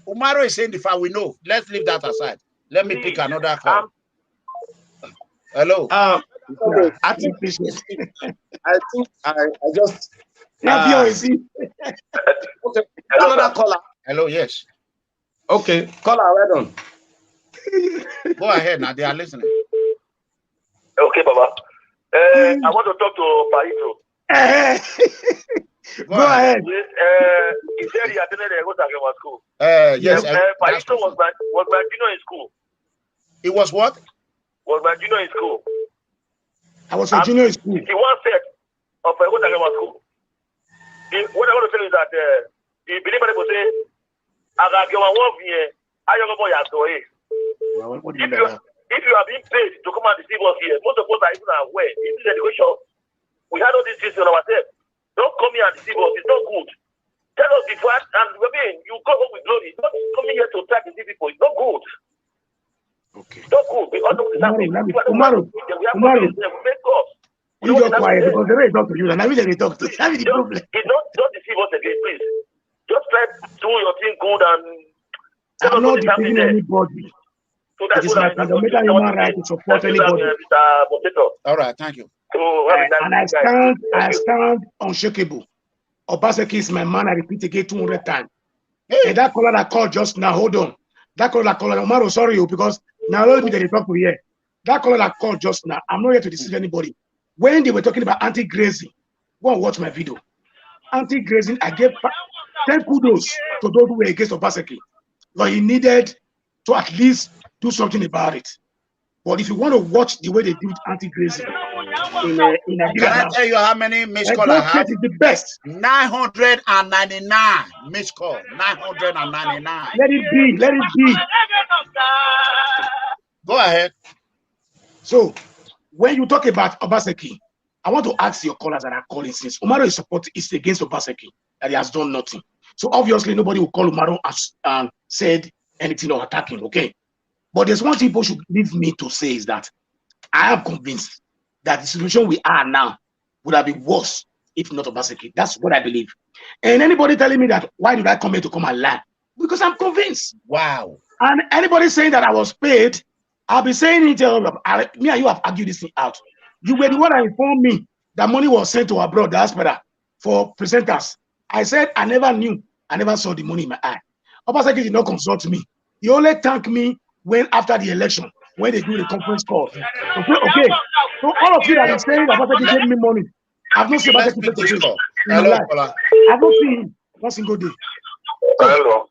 Umaru is saying the fact. We know. Let's leave that aside. Let me pick another call. Hello. I think I just okay. Another caller. Hello, yes. Okay, caller, right on. Go ahead now, they are listening. Okay, Baba. I want to talk to Paito. Go ahead. He said he attended the Egosagema school. Yes. Paito was my junior in school. It was what? Was my junior in school. I was a junior in school. He once said of Egosagema school. What I want to tell you is that he believe people say, I got your work here. I don't know what you're doing. If you are being paid to come and deceive us here, most of us are even aware. In this education, we had all these things on ourselves. Don't come here and deceive us. It's not good. Tell us before, and again, you go home with glory. Not coming here to try to deceive people. It's not good. Okay. It's not good. Because Umaru, you just quiet because the way they talk to you, and I really talk to you. That's the problem. Don't deceive us again, please. Just try to do your thing good and I'm not deceiving anybody. It is my fundamental human right to support anybody. All right, thank you. And I stand unshakable. Obaseki is my man. I repeat again 200 times. Hey. And that caller that called just now, hold on. That caller that called, Umaru, sorry you, because now let me talk to here. That caller that called just now, I'm not here to deceive anybody. When they were talking about anti-grazing, go and watch my video. Anti-grazing, I gave 10 kudos to those who were against Obaseki. But he needed to at least do something about it. But if you want to watch the way they do anti-grazing in a can I tell you how many missed calls I have? Is the best. 999 missed call. 999. Let it be. Let it be. Go ahead. So, when you talk about Obaseki, I want to ask your callers that are calling since Umaru is against Obaseki, that he has done nothing. So obviously nobody will call Umaru and said anything or attacking, okay? But there's one thing people should leave me to say is that I am convinced that the situation we are now would have been worse if not Obaseki. That's what I believe. And anybody telling me that, why did I come here to come and lie? Because I'm convinced. Wow. And anybody saying that I was paid, I'll be saying it, me and you have argued this thing out. You were the one that informed me that money was sent to abroad diaspora for presenters. I said I never knew. I never saw the money in my eye. Obaseki did not consult me. He only thanked me when after the election, when they do the conference call. Okay. So all of you that are saying that Obaseki gave me money, I've not seen Obaseki take the call. I've not seen him one single day. Hello.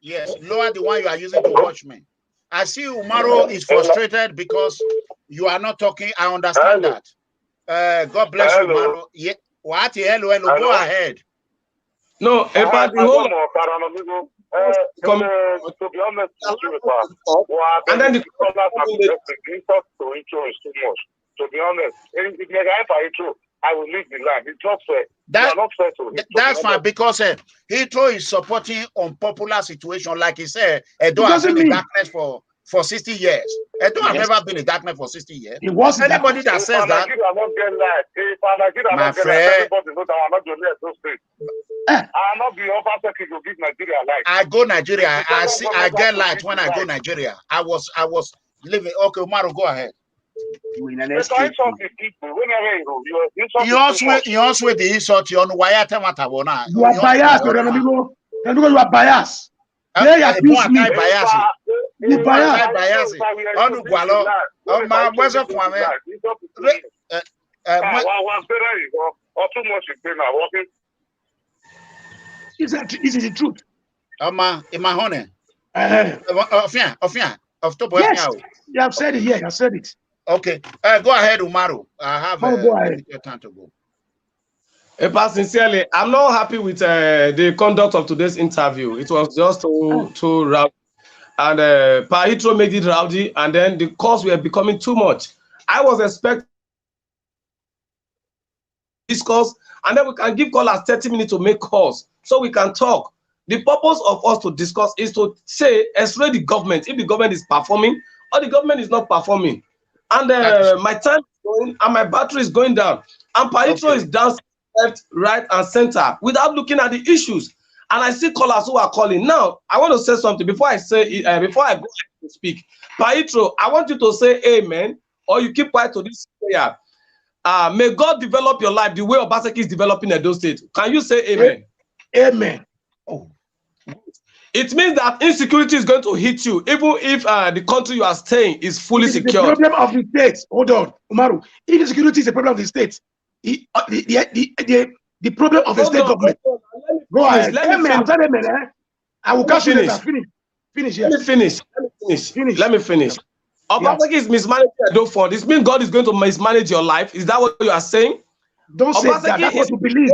Yes, lower the one you are using to watch me. I see Umaru is frustrated because you are not talking. I understand that. God bless you, Umaru. Yeah. What? Hello. Go ahead. No, about the whole. To be honest, and then the to be honest, if I will leave the land. It's not fair. That's fine because Heathrow is supporting unpopular situation, like he said. It doesn't mean darkness for for 60 years. Edo has never been in darkness for 60 years. It was anybody that says that. My friend, I go Nigeria. I get light when I go Nigeria. I was living. Okay, Umaru, go ahead. You also with the insult you on why Tamatawona. You are biased, Eranomigo. You are biased. They accuse me. You biased. On Gualo, on my Wezo Kwame. This is the truth. In my honey. Yes, you have said it here. You have said it. Okay. Go ahead, Umaru. I have your time to go. Sincerely, I'm not happy with the conduct of today's interview. It was just too rowdy. And Heathrow made it rowdy, and then the calls were becoming too much. I was expecting discourse, and then we can give callers 30 minutes to make calls so we can talk. The purpose of us to discuss is to say, x-ray the government, if the government is performing or the government is not performing. And my time is going and my battery is going down. And Heathrow is down left, right, and center without looking at the issues. And I see callers who are calling. Now, I want to say something before I say before I go to speak. Heathrow, I want you to say amen, or you keep quiet to this prayer. May God develop your life the way Obaseki is developing Edo State. Can you say amen? Amen. Oh. It means that insecurity is going to hit you, even if the country you are staying is fully secure. The problem of the state. Hold on, Umaru. If insecurity is a problem of the state, the problem of the state government. Go ahead. I will catch you later. Finish. Yes. Let me finish. Obaseki is mismanaging Edo Fund. This means God is going to mismanage your life. Is that what you are saying? Don't say that. That's what you believe.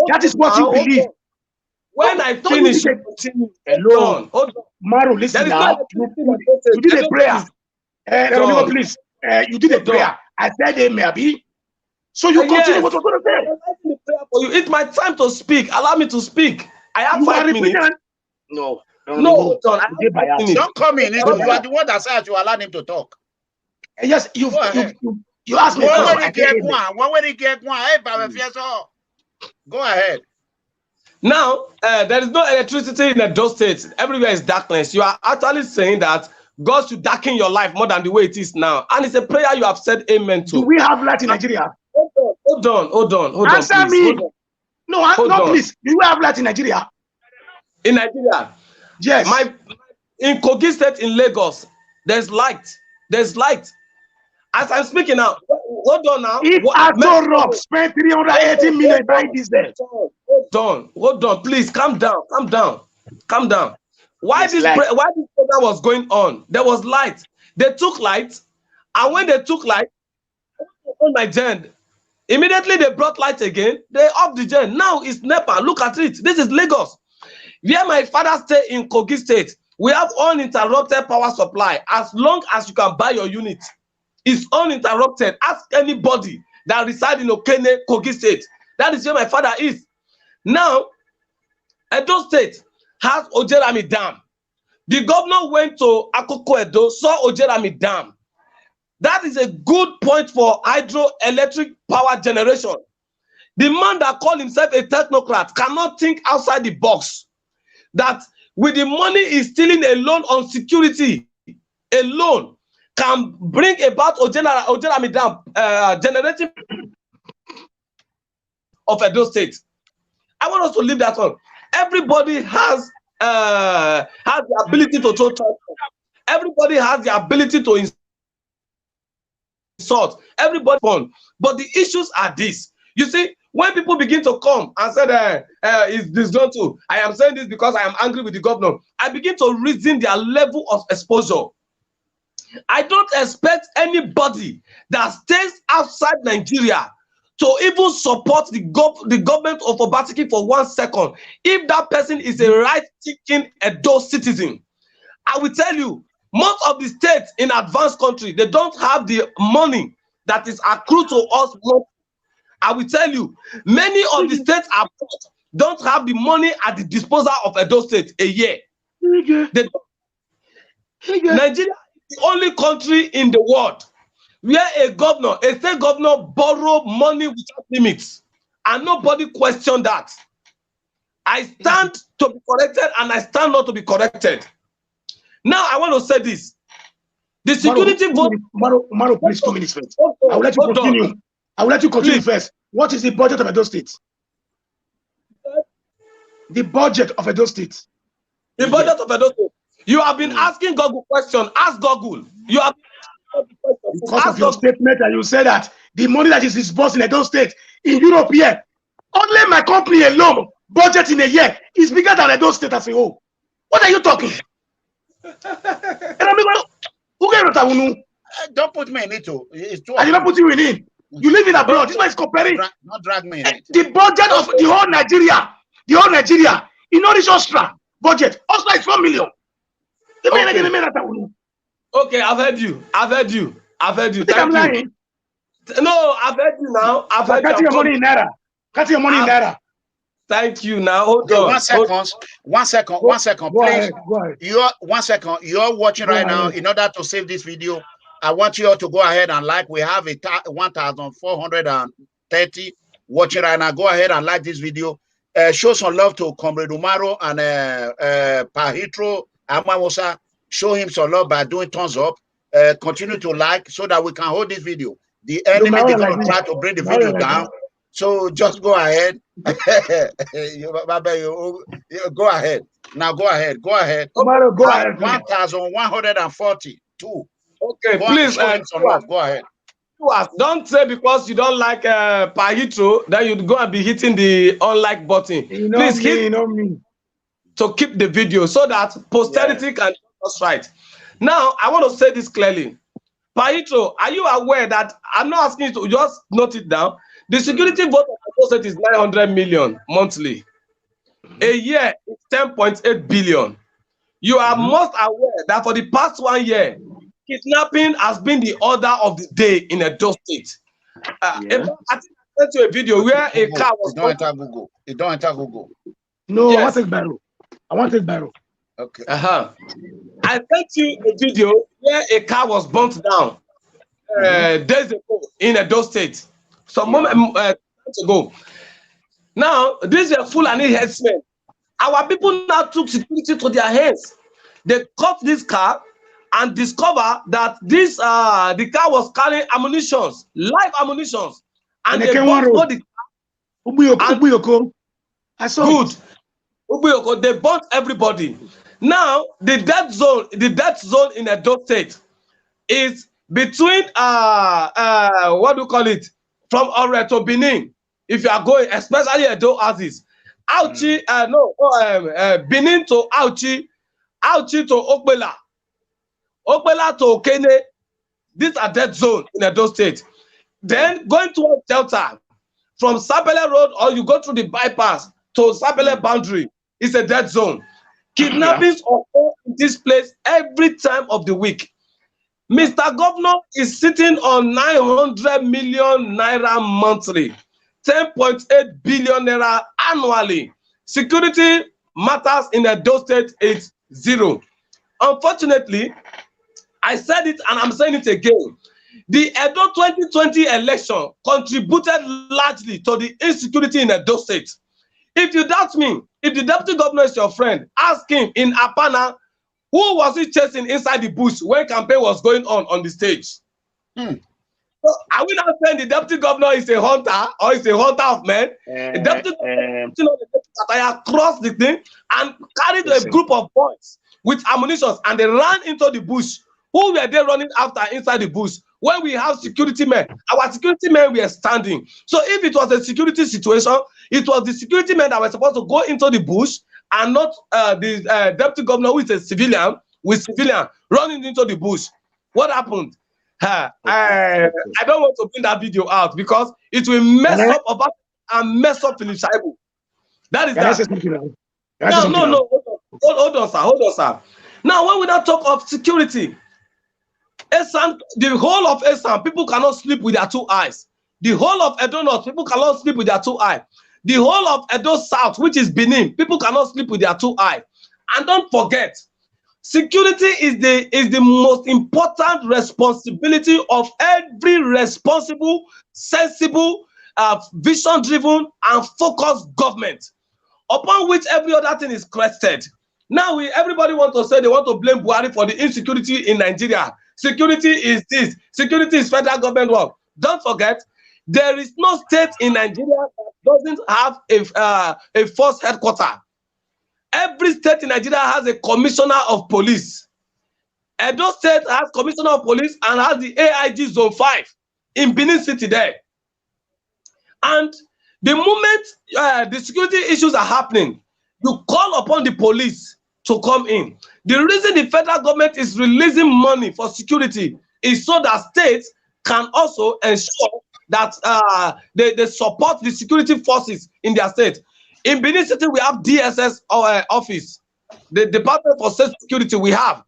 That is what you believe. When I finish, hello, Maru, listen now. You did a prayer. Please. You did a prayer. I said amen. So you continue what you're going to say. It's my time to speak. Allow me to speak. I have 5 minutes. No, don't come in. You are the one that said you allow him to talk. Yes, you asked me. Go ahead. Now, there is no electricity in Edo State. Everywhere is darkness. You are actually saying that God should darken your life more than the way it is now. And it's a prayer you have said amen to. Do we have light in Nigeria? Hold on. Answer me. No, please. Do we have light in Nigeria? In Nigeria? Yes. In Kogi State in Lagos, there's light. There's light. As I'm speaking now, hold on now. If Ato Rock spent 380 million buying this day. Hold on, please calm down. Why this program was going on? There was light. They took light, and when they took light on my gen, immediately they brought light again. They off the gen. Now it's NEPA. Look at it. This is Lagos. Where my father stay in Kogi State, we have uninterrupted power supply as long as you can buy your unit. It's uninterrupted. Ask anybody that resides in Okene, Kogi State. That is where my father is. Now, Edo State has Ojerami Dam. The governor went to Akoko Edo, saw Ojerami Dam. That is a good point for hydroelectric power generation. The man that called himself a technocrat cannot think outside the box. That with the money he's stealing alone on security, alone, can bring about Ojerami Dam generating of Edo State. I want us to leave that on. Everybody has the ability to throw transport. Everybody has the ability to insult. Everybody fun. But the issues are this. You see, when people begin to come and say, is this going to? I am saying this because I am angry with the governor. I begin to reason their level of exposure. I don't expect anybody that stays outside Nigeria to even support the government of Obaseki for 1 second. If that person is a right-thinking Edo citizen, I will tell you, most of the states in advanced country, they don't have the money that is accrued to us. I will tell you, many of the states abroad don't have the money at the disposal of Edo State a year. Nigeria the only country in the world where a governor, a state governor, borrow money without limits, and nobody questioned that. I stand to be corrected, and I stand not to be corrected. Now I want to say this: the security vote. Maro, please 2 minutes first. I will let you continue. I will let you continue first. What is the budget of Edo State? The budget of Edo State. The budget of Edo State. You have been asking Google question. Ask Google. You have. Because of your statement that you said that the money that is disbursed in Edo State in Europe here, only my company alone budget in a year is bigger than Edo State as a whole. What are you talking? Don't put me in it too. It's true. I did not put you in it. You live in abroad. This one is comparing. Not drag me in it. The budget of the whole Nigeria, in all this Austria budget, Austria is 4 million. Okay, I've heard you. Thank you. No, I've heard you now. I've heard you. Cut your money in Naira. Cut your money in Naira. Thank you. Now, hold on. 1 second. 1 second. 1 second, please. You're 1 second. You're watching right now. In order to save this video, I want you all to go ahead and like. We have a 1,430 watching right now. Go ahead and like this video. Show some love to Comrade Umaru and Heathrow Amamosa. Show him some love by doing thumbs up. Continue to like so that we can hold this video. The enemy is going to try to bring the video down. So just go ahead. Go ahead. Now go ahead. Go ahead. 1,142. Okay, please. Go ahead. Don't say because you don't like Pahitro that you'd go and be hitting the unlike button. Please hit to keep the video so that posterity can do us right. Now, I want to say this clearly. Pahitro, are you aware that I'm not asking you to just note it down? The security vote of the is 900 million monthly. A year is 10.8 billion. You are most aware that for the past 1 year, kidnapping has been the order of the day in Edo State. I think I sent you a video where a car was. Don't enter Google. It don't enter Google. No, yes. I want it barrel. Okay. I sent you a video where a car was burnt down days ago in Edo State. Some moment ago. Now, these are Fulani headsmen. Our people now took security to their hands. They caught this car and discover that this the car was carrying ammunitions, live ammunitions, and they burnt the car. I saw good. They burnt everybody. Now the death zone in Edo State is between what do you call it? From Ore to Benin. If you are going, especially Edo Oasis, Auchi, Benin to Auchi, Auchi to Okbela. Okbela to Okene, these are dead zone in Edo State. Then going towards Delta, from Sapele Road, or you go through the bypass to Sapele boundary, it's a dead zone. Kidnappings occur in this place every time of the week. Mr. Governor is sitting on 900 million naira monthly, 10.8 billion naira annually. Security matters in Edo State is zero. Unfortunately, I said it and I'm saying it again. The Edo 2020 election contributed largely to the insecurity in Edo State. If you doubt me, if the deputy governor is your friend, ask him in Apana, who was he chasing inside the bush when campaign was going on the stage? So are we not saying the deputy governor is a hunter or is a hunter of men? The deputy governor crossed the thing and carried a group of boys with ammunition and they ran into the bush. Who were they running after inside the bush? When we have security men, our security men were standing. So if it was a security situation, it was the security men that were supposed to go into the bush and not the deputy governor who is a civilian with civilian running into the bush. What happened? I don't want to bring that video out because it will mess up about and mess up Philip Shaibu. That is that. No. Hold on, sir. Now, when we now talk of security, Esan, the whole of Esan, people cannot sleep with their two eyes. The whole of Edo North, people cannot sleep with their two eyes. The whole of Edo South, which is Benin, people cannot sleep with their two eyes. And don't forget, Security is the most important responsibility of every responsible, sensible, vision-driven, and focused government, upon which every other thing is crested. Now everybody want to say they want to blame Buhari for the insecurity in Nigeria. Security is this. Security is federal government work. Don't forget, there is no state in Nigeria that doesn't have a force headquarters. Every state in Nigeria has a commissioner of police. Edo State has commissioner of police and has the AIG Zone 5 in Benin City there. And the moment the security issues are happening, you call upon the police to come in. The reason the federal government is releasing money for security is so that states can also ensure that they support the security forces in their state. In Benin City, we have DSS office, the Department for State Security we have.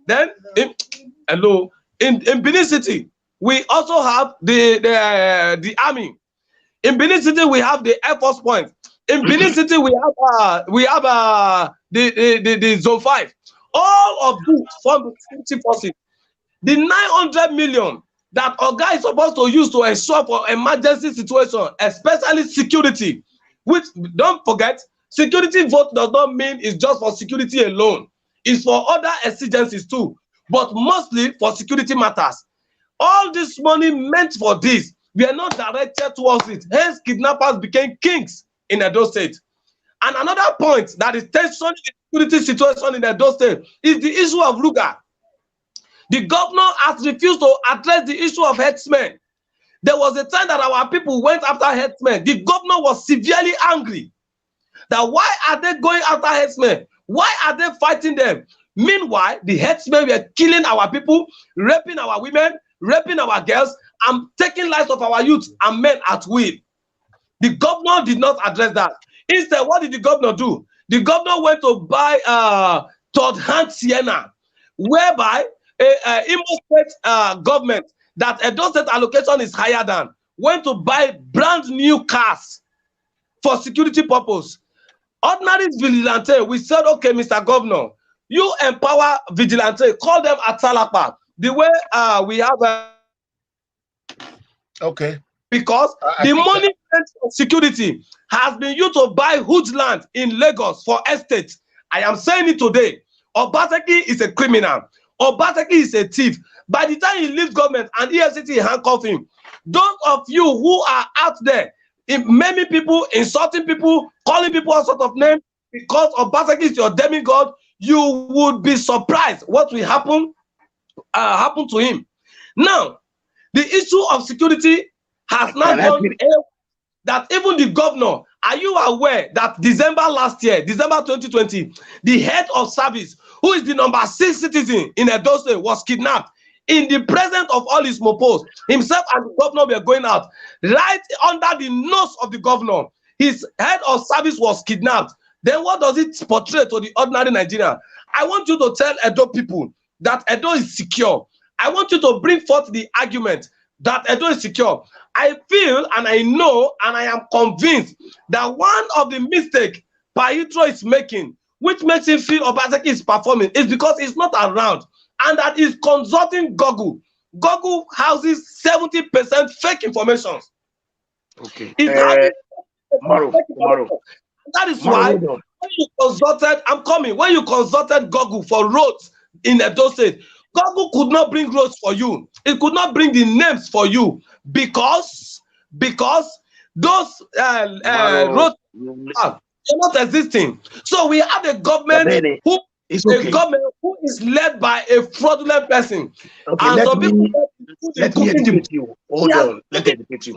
Then, in Benin City, we also have the army. In Benin City, we have the Air Force Point. In Benin City, we have the Zone 5. All of these form the security forces. The 900 million that Oga is supposed to use to ensure for emergency situation, especially security, which don't forget, security vote does not mean it's just for security alone. It's for other exigencies too, but mostly for security matters. All this money meant for this, we are not directed towards it. Hence, kidnappers became kings in Edo State. And another point that is tension in the security situation in Edo State is the issue of Luga. The governor has refused to address the issue of herdsmen. There was a time that our people went after herdsmen. The governor was severely angry. That why are they going after herdsmen? Why are they fighting them? Meanwhile, the herdsmen were killing our people, raping our women, raping our girls, and taking lives of our youth and men at will. The governor did not address that. Instead, what did the governor do? The governor went to buy third-hand Sienna, whereby Imo State government that Edo State allocation is higher than, went to buy brand new cars for security purpose. Ordinary vigilante, we said, okay, Mr. Governor, you empower vigilante, call them at Salapa, the way we have okay. Because the money spent for security has been used to buy huge land in Lagos for estates. I am saying it today. Obaseki is a criminal. Obaseki is a thief. By the time he leaves government and EFCC handcuff him, those of you who are out there, maiming people, insulting people, calling people all sorts of names, because Obaseki is your demigod, you would be surprised what will happen to him. Now, the issue of security has not gone that even the governor, are you aware that December last year, December 2020, the head of service, who is the number 6 citizen in Edo State, was kidnapped in the presence of all his mopos. Himself and the governor were going out. Right under the nose of the governor, his head of service was kidnapped. Then what does it portray to the ordinary Nigerian? I want you to tell Edo people that Edo is secure. I want you to bring forth the argument that Edo is secure. I feel and I know and I am convinced that one of the mistakes Heathrow is making, which makes him feel Obaseki is performing, is because he's not around and that he's consulting Google. Google houses 70% fake information. Okay. Tomorrow. That is why when you consulted, I'm coming, when you consulted Google for roads in Edo State, Google could not bring roads for you. It could not bring the names for you because those roads are not existing. So we have a government who is led by a fraudulent person. Okay, and let me educate you. Hold on, let me educate you.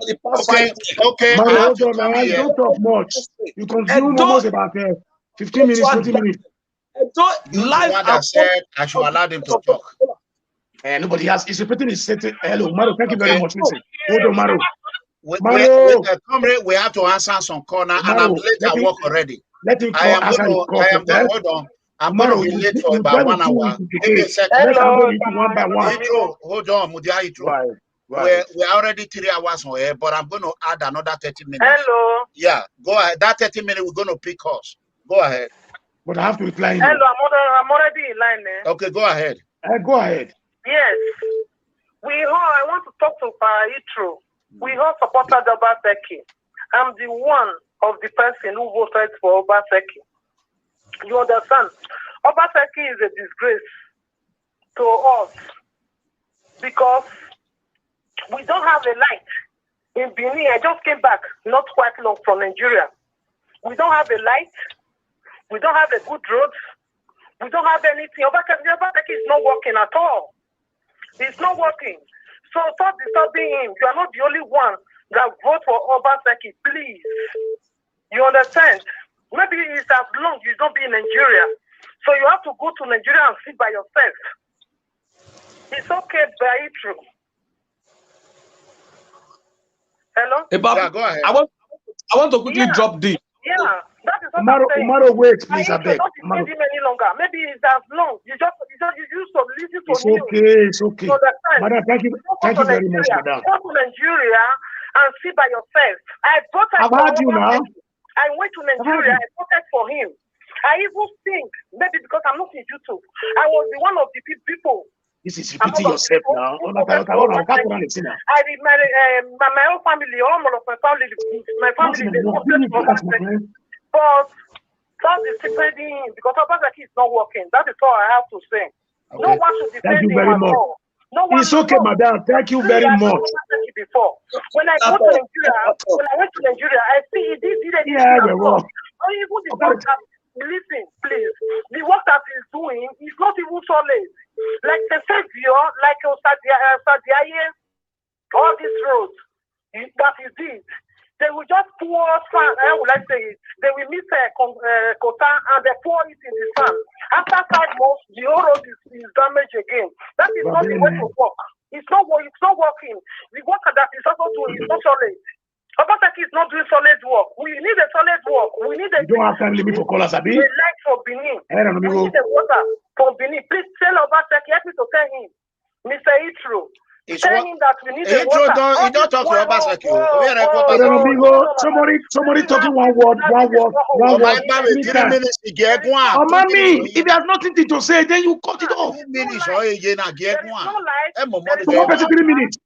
Okay. Mario, hold on, man. Don't talk much. You consume almost about 15 minutes, 20 minutes. I said I should allow them to talk. Nobody has. He's repeating his statement. Hello, Mario. Thank you very much. Listen, hold on, Mario. Comrade, we have to answer some corner, and I'm late at work already. Let him call. Hold on. I'm going to be late for about 1 hour. Give me a second. One by one. Hold on, Mudia Heathrow. We're already 3 hours on air, but I'm going to add another 30 minutes. Hello. Yeah, go ahead. That 30 minutes, we're going to pick us. Go ahead. But I have to reply. Hello, I'm already in line. Okay, go ahead. Go ahead. Yes. I want to talk to Heathrow. We all supported Obaseki. I'm the one of the person who voted for Obaseki. You understand? Obaseki is a disgrace to us because we don't have a light. In Benin, I just came back not quite long from Nigeria. We don't have a light. We don't have a good road. We don't have anything. Obaseki is not working at all. It's not working. So stop disturbing him. You are not the only one that vote for Obaseki, please. You understand? Maybe it's as long you don't be in Nigeria. So you have to go to Nigeria and see by yourself. It's okay, very true. Hello? Hey, Bob, Yeah, go ahead. I want to quickly drop this. Yeah, that is what I'm saying. Umaru, wait, please, I beg. Don't defend him any longer. Maybe it's as long. You use to listen to It's news. okay, it's okay. Madam, thank you very much, madam. Go to Nigeria and see by yourself. I've heard you now. I went to Nigeria, I voted for him. I even think, maybe because I'm not in YouTube, I was one of the people. This is repeating yourself now. I remember my own family, all of my family, they voted for Obaseki. But God is defending him because Obaseki is not working. That is all I have to say. Okay. No one should defend him at all. No one it's okay, madam. Thank you very much. Before. When I go to Nigeria, I went to Nigeria, I see he did it. Yeah, well. Or even the work that, listen, please, the work that he's doing is not even solid. Like the Savior, like Sadiaye, all these roads that he did, they will just pour sand. I would like to say it. They will mix quota and they pour it in the sand. After 5 months, the whole road is damaged again. That is not the way to work. It's not working. The work that is also doing is not solid. Obaseki is not doing solid work. We need a solid work. We need a. You don't have time limit for callers, Abi. A light for Benin. We need a water for Benin. Please tell Obaseki, help me to tell him, Mr. Heathrow. Tell him that we need a water. He don't talk to Obaseki. Somebody talking one word. 3 minutes. Mommy, if you have nothing to say, then you cut it off. 3 minutes. There is no light. So 1 person 3 minutes.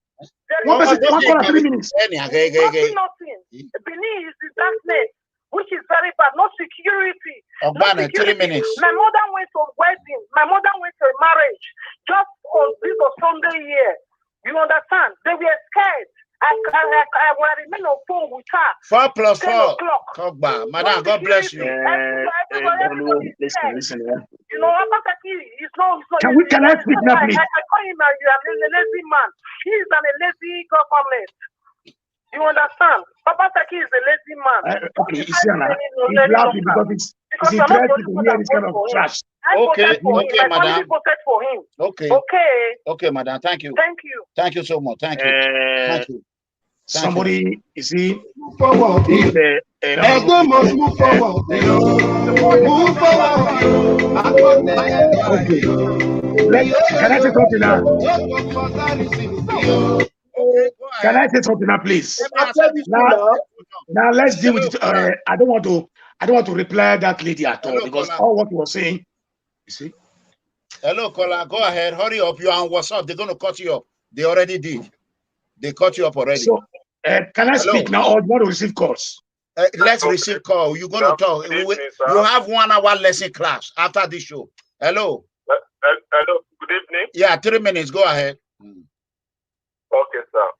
One person 3 minutes. Nothing. Benin is the darkness, which is very bad. No security. No security. 3 minutes. My mother went to a wedding. My mother went to a marriage just on this Sunday here. You understand? They were scared. I remain on phone with her. 4 plus 4. Madam, God bless you. Listen. You know, Obaseki is not. Can I speak now, please? I call him a lazy man. He is a lazy government. You understand? Obaseki is a lazy man. Okay, he's laughing because it's interesting to hear this kind of trash. Okay, my madam. family voted for him. Okay, madam. Thank you. Thank you so much. Thank you. Somebody, you see, move forward. Must move forward. Move forward. Okay. Can I say something now? Can I say something now, please? Now let's deal with it. I don't want to reply that lady at all because all what you were saying, you see. Hello, caller. Go ahead. Hurry up. You are on WhatsApp. They're going to cut you up. They already did. They cut you up already. So, can I speak now or do you want to receive calls? Let's receive call. You're going to talk. You have 1 hour lesson class after this show. Hello. Hello. Good evening. Yeah, 3 minutes. Go ahead. Okay, sir.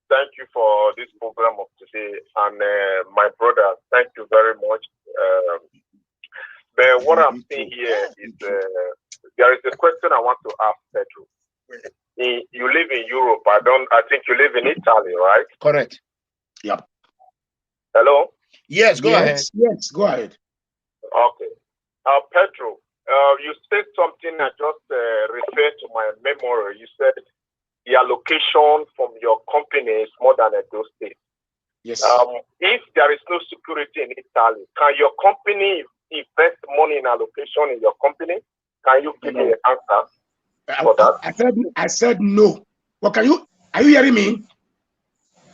Thank you for this program of today. And my brother, thank you very much. But what I'm saying here is there is a question I want to ask Pedro. You live in Europe. I think you live in Italy, right? Correct. Yep. Hello? Yes, go ahead. Yes, go ahead. Okay. Pedro, you said something I just referred to my memory. You said the allocation from your company is more than Edo State. Yes. If there is no security in Italy, can your company invest money in allocation in your company? Can you give me an answer for that? I said no. But are you hearing me?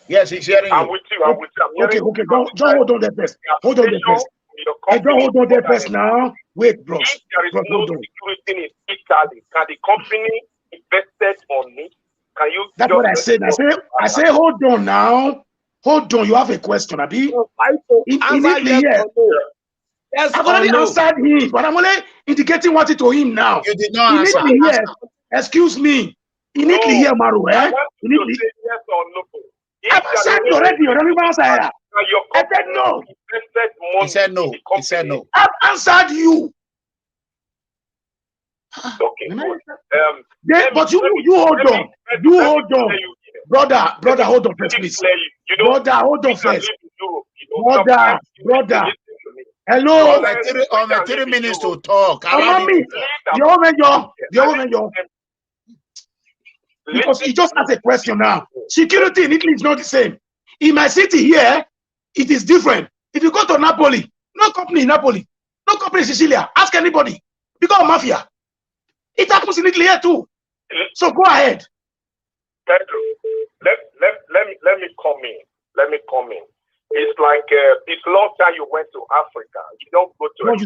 Yes, he's hearing you. I'm with you. I'm with you. Okay. Don't hold on there first. Hold on there first. I don't hold on there first now. Wait, bros. If there is Bros, no hold on. security in Italy, can the company invested on it? Can you? That's what I said. I say, hold on now. Hold on. You have a question, Abi? Immediately, yes. Yes, I've already answered him, but I'm only indicating what it to him now. You did not answer. Immediately, yes. Excuse me. Immediately here, Maru, eh? I want you to say yes or no. I've answered you already. You don't even answer here. I said no. He said no. He said no. I've answered you. Okay. But you hold on. You hold on. Brother, hold on first, please. Brother, hold on first. Brother. Hello. On the 3 minutes to talk. Because he just asked a question now. Security in Italy is not the same. In my city here, it is different. If you go to Napoli, no company in Napoli, no company in Sicilia. Ask anybody. Because of mafia. It happens in Italy here too. So go ahead. Pedro, let me come in. Let me come in. It's like it's long time you went to Africa. You don't go to. I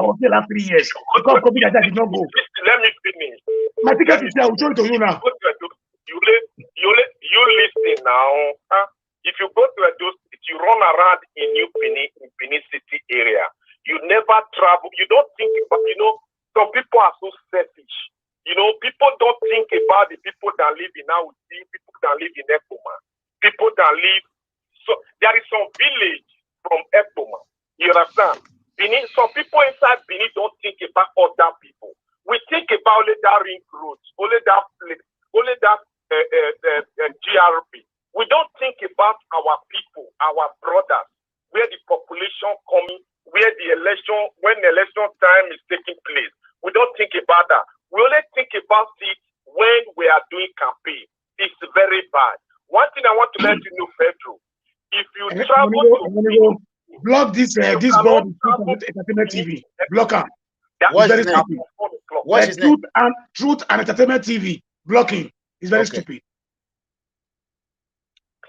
was there last 3 years. Because COVID, I did not go. Let me finish. My ticket is there. I will show it to you now. You listen now. Huh? If you go to Edo State, you run around in New Benin City area. You never travel. You don't think about. Some people are so selfish. People don't think about the people that live in Awusi, people that live in Ekoma, people that live. So there is some village from Ekoma. You understand? Benin, some people inside Benin don't think about other people. We think about only that ring road, only that place, only that GRP. We don't think about our people, our brothers, where the population coming, where the election, when the election time is taking place. We don't think about that. We only think about it when we are doing campaign. It's very bad. One thing I want to let you know, Pedro, if you travel to block this board Entertainment TV. Block her. What's his name? What's his name? Truth and Entertainment TV. Blocking is very stupid.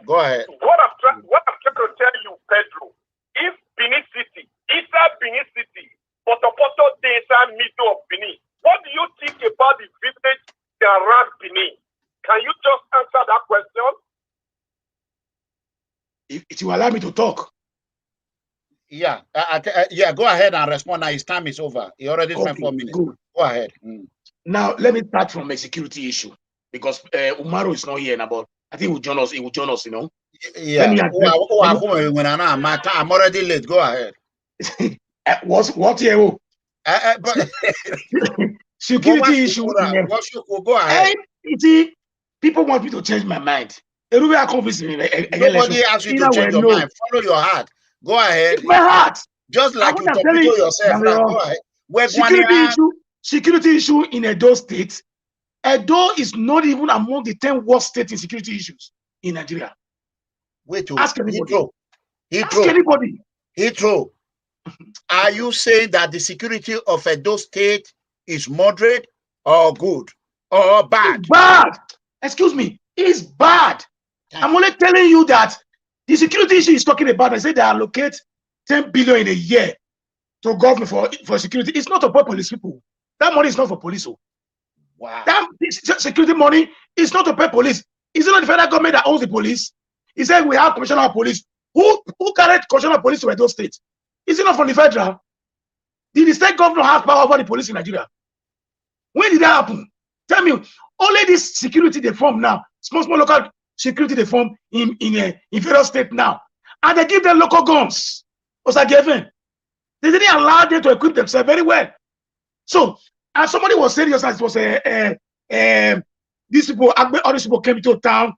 Go ahead. What I'm trying to tell you, Pedro, if Benin City, inside Benin City, Potopoto Day inside middle of Benin, what do you think about the village around Benin? Can you just answer that question? It will allow me to talk. Yeah, yeah. Go ahead and respond. Now his time is over. He already spent 4 minutes. Good. Go ahead. Now let me start from a security issue because Umaru is not here now, but I think he will join us. Yeah. I'm already late. Go ahead. What here? Security issue. Go ahead. People want me to change my mind. Nobody asks you to change your mind. Follow your heart. Go ahead. It's my heart. Just like you talk to yourself. Now, go ahead. Security issue in Edo State. Edo is not even among the 10 worst states in security issues in Nigeria. Wait, ask anybody. Ask anybody. Heathrow. Are you saying that the security of Edo State is moderate or good or bad? It's bad. Excuse me. It's bad. I'm only telling you that the security issue is talking about. I say they allocate 10 billion in a year to government for security. It's not about police people. That money is not for police. Wow. That security money is not to pay police. It's not the federal government that owns the police. He said we have commissioner of police. Who carried commissioner of police to Edo State? Is it not from the federal? Did the state governor have power over the police in Nigeria? When did that happen? Tell me. Only this security they form now, small local security they form in federal state now, and they give them local guns. They didn't allow them to equip themselves very well. So, as somebody was saying, it was all these people came into town,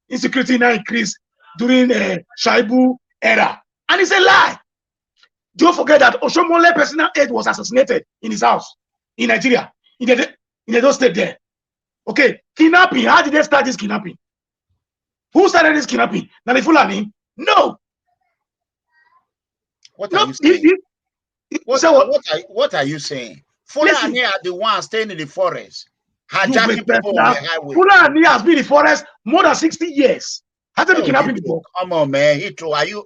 insecurity now increased during Shaibu era, and it's a lie. Don't forget that Oshomole personal aide was assassinated in his house in Nigeria, in Edo State there. Okay, kidnapping. How did they start this kidnapping? Who started this kidnapping? Now the Fulani? No. What are you saying? What are you saying? Fulani are the ones staying in the forest, hijacking people on the highway. Fulani has been in the forest more than 60 years. Has there been kidnapping before? Come on, man. Heathrow, are you?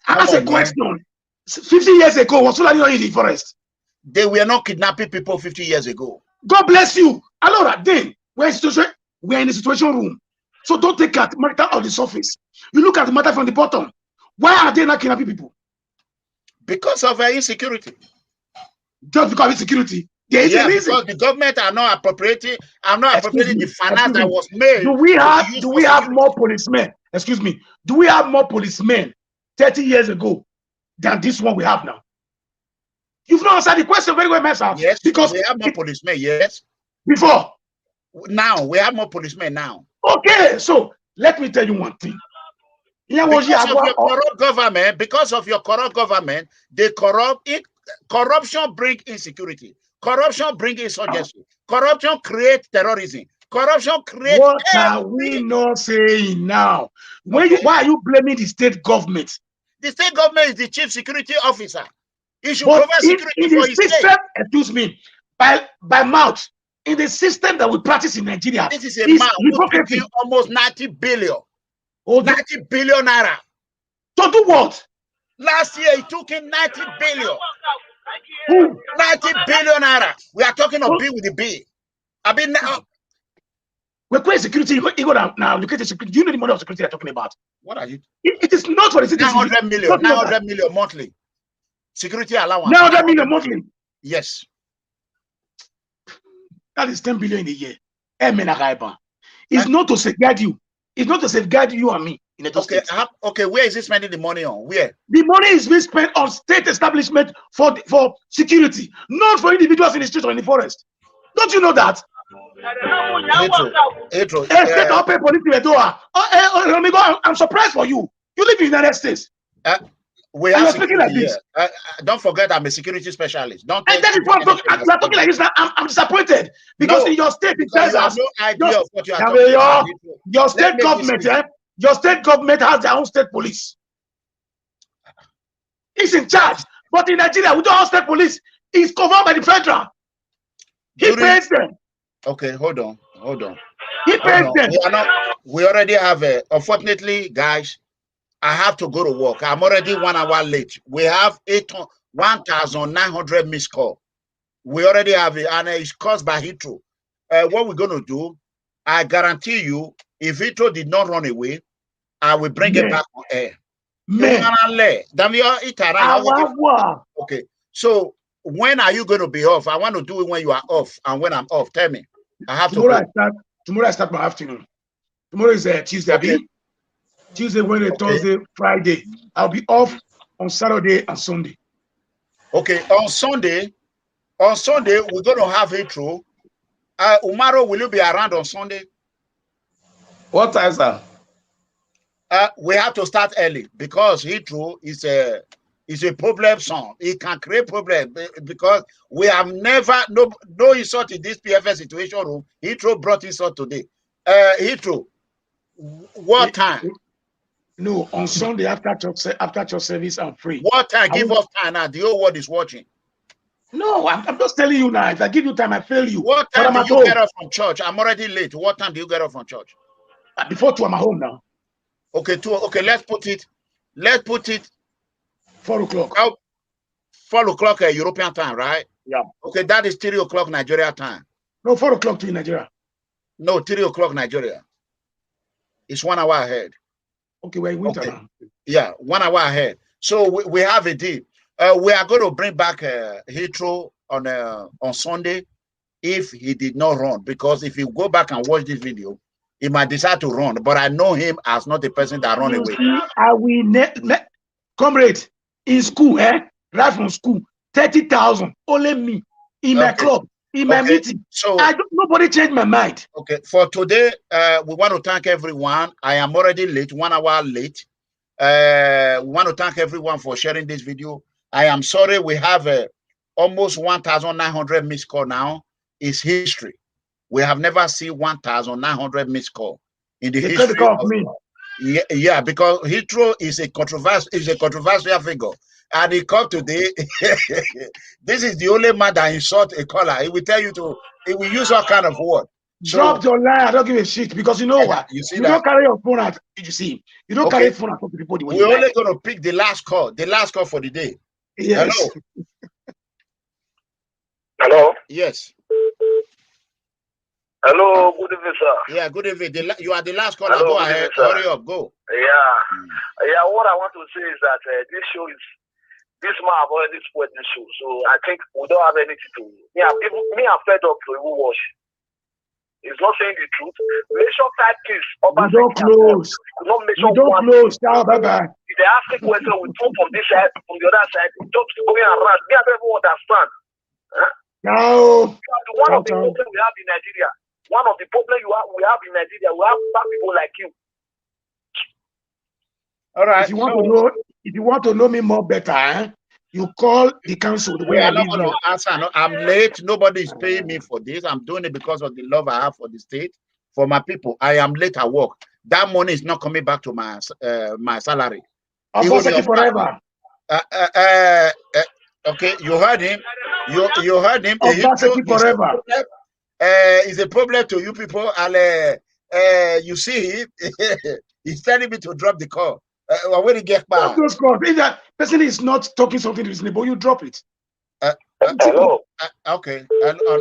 That's a question. 50 years ago, was Fulani not in the forest? They were not kidnapping people 50 years ago. God bless you. Alora, then we're in the situation room. So don't take the matter on the surface. You look at the matter from the bottom. Why are they not kidnapping people? Because of insecurity. Just because of insecurity. There is a reason. Because the government are not appropriating the finance that was made. Do we have more policemen? Excuse me. Do we have more policemen 30 years ago than this one we have now? You've not answered the question very well, myself. Yes, because we have more policemen, yes. Before? Now, we have more policemen now. Okay, so let me tell you one thing. Because of your corrupt government, they corrupt. Corruption brings insecurity. Corruption brings insurgency. Corruption creates terrorism. Corruption creates. What are we not saying now? Why are you blaming the state government? The state government is the chief security officer. He should provide security for his state. Excuse me, by mouth. In the system that we practice in Nigeria, this is a man who took almost 90 billion. 90 billion naira. To do what? Last year, he took in 90 billion. 90 billion naira. We are talking of B with the B. I mean, now. We're quite security. You go now, look at the security. Do you know the money of security they're talking about? What are you? It is not for the citizens. 900 million. 900 million monthly. Security allowance. 900 million monthly. Yes. That is 10 billion in a year. It's not to safeguard you. It's not to safeguard you and me. In a okay, where is he spending the money on? Where? The money is being spent on state establishment for security, not for individuals in the street or in the forest. Don't you know that? I'm surprised for you. You live in the United States. We have like this. Don't forget, I'm a security specialist. Don't. And that is what I'm talking like this. I'm disappointed because in your state it tells us no idea of what you are talking about. Your state government, your state government has their own state police. It's in charge, but in Nigeria we don't have state police. It's covered by the federal. He pays them. Okay, hold on. He pays them. We already have unfortunately, guys. I have to go to work. I'm already 1 hour late. We have 1,900 missed call. We already have it, and it's caused by Heathrow. What we're going to do, I guarantee you, if Heathrow did not run away, I will bring it back on air. Okay, so when are you going to be off? I want to do it when you are off, and when I'm off, tell me. I have Tomorrow I start my afternoon. Tomorrow is Tuesday. Okay. Tuesday, Wednesday, Thursday, Friday. I'll be off on Saturday and Sunday. Okay, on Sunday, we're going to have Heathrow. UMORU, will you be around on Sunday? What time, sir? We have to start early because Heathrow is a problem song. It can create problems because we have never no insult in this PFS situation room. Heathrow brought insult today. Heathrow, what time? No, on Sunday after church service, I'm free. What time? Give us time now. The whole world is watching. No, I'm just telling you now. If I give you time, I fail you. What time do you get off from church? I'm already late. What time do you get off from church? Before 2, I'm at home now. Okay, 2. Okay, let's put it. 4 o'clock. 4 o'clock European time, right? Yeah. Okay, that is 3 o'clock Nigeria time. No, 4 o'clock to Nigeria. No, 3 o'clock Nigeria. It's 1 hour ahead. Okay, we're in winter now. Yeah, 1 hour ahead. So we have a deal. We are going to bring back Heathrow on Sunday if he did not run. Because if you go back and watch this video, he might decide to run. But I know him as not a person that run away. I will comrade in school, right from school, 30,000 only me in my club. In my meeting, so nobody changed my mind. Okay, for today, we want to thank everyone. I am already late, 1 hour late. We want to thank everyone for sharing this video. I am sorry we have almost 1,900 missed call now. It's history. We have never seen 1,900 missed call in the history of me. Yeah, because Heathrow is a controversial figure. And he come today. This is the only man that insult a caller. He will tell you he will use all kind of word. Drop your line. I don't give a shit because you know what? You don't carry your phone out. You see, you don't carry your phone out to people. We're only going to pick the last call for the day. Yes. Hello. Hello. Yes. Hello. Good evening, sir. Yeah. Good evening. You are the last caller. Hello, Go good ahead. evening, sir. Hurry up. Go. Yeah. What I want to say is that this show is. This man have already spoiled this show, so I think we don't have anything to. Me, I'm fed up to even watch. He's not saying the truth. Make sure type please. We don't close. We don't close. Ciao, bye-bye. If they ask a question, we talk from this side, from the other side. We just going around. Me, I don't even understand. No. One of the problems we have in Nigeria. One of the problems we have in Nigeria. We have bad people like you. All right. If you want to know me more better, you call the council the way I live here. Answer. I'm late. Nobody is paying me for this. I'm doing it because of the love I have for the state, for my people. I am late at work. That money is not coming back to my my salary. Forever. Okay, you heard him. You heard him. Forever. It's a problem to you people. And you see him. He's telling me to drop the call. When he get back. Those calls. If that person is not talking something reasonable, you drop it. Hello. Okay.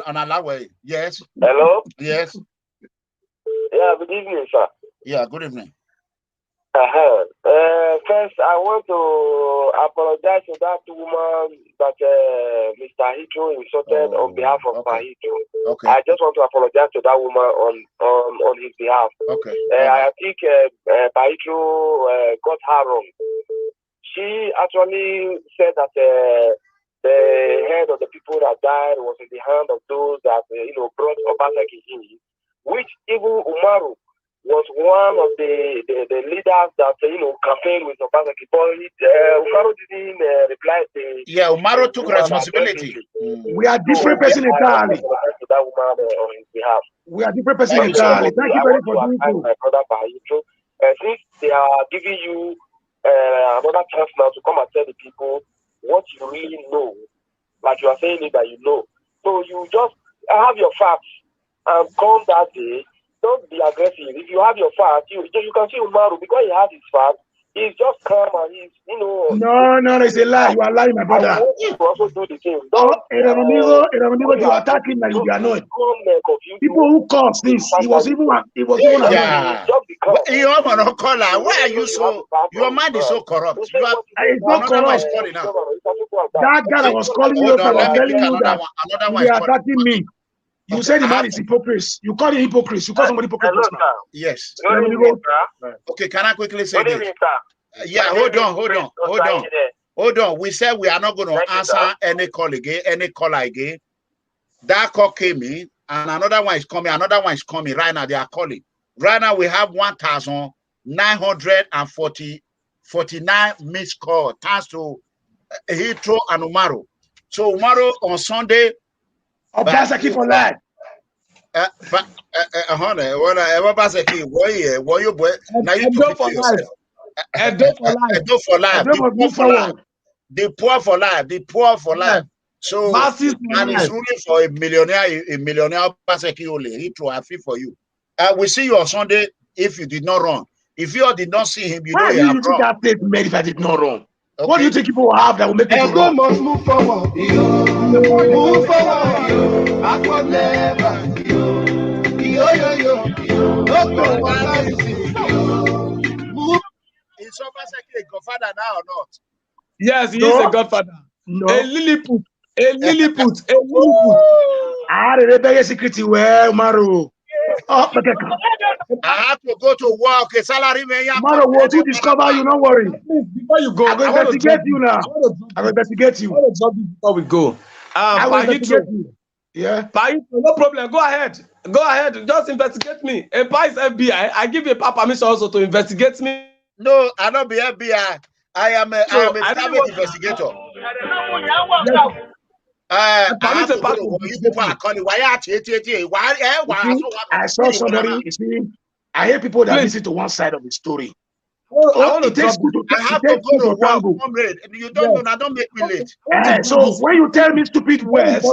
On our way. Yes. Hello. Yes. Yeah. Good evening, sir. Yeah. Good evening. First, I want to apologize to that woman that Mr. Heathrow insulted on behalf of Heathrow. Okay. I just want to apologize to that woman on his behalf. Okay. I think Heathrow got her wrong. She actually said that the head of the people that died was in the hand of those that brought Obaseki in, which even Umaru was one of the leaders that campaigned with Obaseki, but Umaru didn't reply. Umaru took responsibility. We are different person entirely. That woman on his behalf. We are different person entirely. Thank you very much for doing so. My brother Bahitro, since they are giving you another chance now to come and tell the people what you really know, like you are saying it that you know. So you just have your facts and come that day. Don't be aggressive. If you have your facts, you can see Umaru because he has his facts. He's just calm and he's, No, it's a lie. You are lying, my brother. You also do the same. ERANOMIGHO, you are attacking and you be annoyed. People who cause this, he was even annoyed. Yeah. You are not caller. Why are you so? Your mind is so corrupt. It's not corrupt. That guy that was calling you, I was telling you that you are attacking me. You said the man is hypocrite. You call him hypocrite. You call somebody hypocrite. Yes. Okay, can I quickly say this? Yeah, hold on. We said we are not going to answer any call again. That call came in, and another one is coming. Right now. They are calling. Right now we have 1,949 missed calls thanks to Heathrow and Umaru. So Umaru on Sunday. Obaseki for life. The poor for life. So and it's ruling for a millionaire Obaseki only. Heathrow, I feel for you. We see you on Sunday if you did not run. If you did not see him, you know you have run. That statement if I did not run? Okay. What do you think people will have that will make people run? Must move forward. Move forward. Backward never. Move. Is Obaseki a godfather now or not? Yes, he is a godfather. No. A Lilliput. I had a rebellion security where Umaru. I have to go to work. A salary man. Tomorrow we'll discover you. Don't worry. Before you go, I will investigate you now. I will investigate you. Before we go, I will investigate you. Yeah. No problem. Go ahead. Just investigate me. If I is FBI, I give you a permission also to investigate me. No, I don't be FBI. I am a private investigator. I saw somebody. You see, I hear people that listen to one side of the story. I have to go to work, comrade. You don't know, don't make me late. So when you tell me stupid words,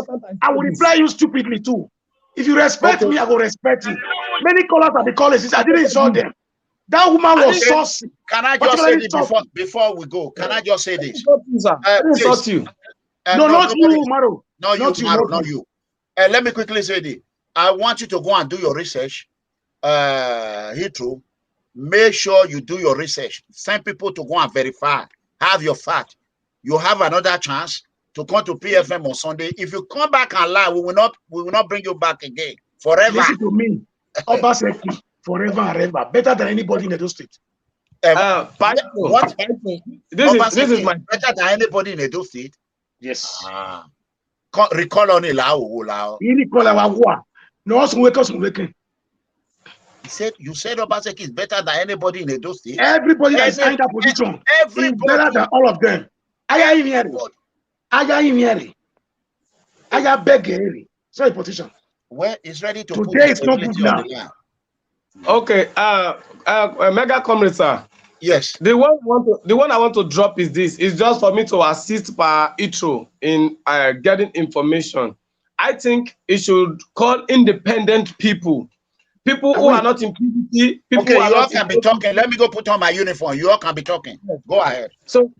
I will reply you stupidly too. If you respect me, I will respect you. Many callers are the callers. I didn't insult them. That woman was saucy. Can I just say this before we go? Can I just say this? Please. You. No, not you, Maro. Not you, Maro, not you. Let me quickly say this. I want you to go and do your research. Heathrow, make sure you do your research. Send people to go and verify. Have your fact. You have another chance to come to PFM on Sunday. If you come back and lie, we will not bring you back again forever. Listen to me, Obaseki, forever and ever, better than anybody in Edo State. What? This is my better than anybody in Edo State. Yes. Recall on it, Lao. No, you said Obaseki is better than anybody in Edo State. Everybody that is in that position is better than all of them. I beg. Sorry, position. Well, it's ready to today. It's not good now. Okay, Mega Comrade, sir. Yes. The one I want to drop is this. It's just for me to assist by Heathrow in getting information. I think it should call independent people who are not in PDP. Okay, you all can be talking. Let me go put on my uniform. You all can be talking. Go ahead. So,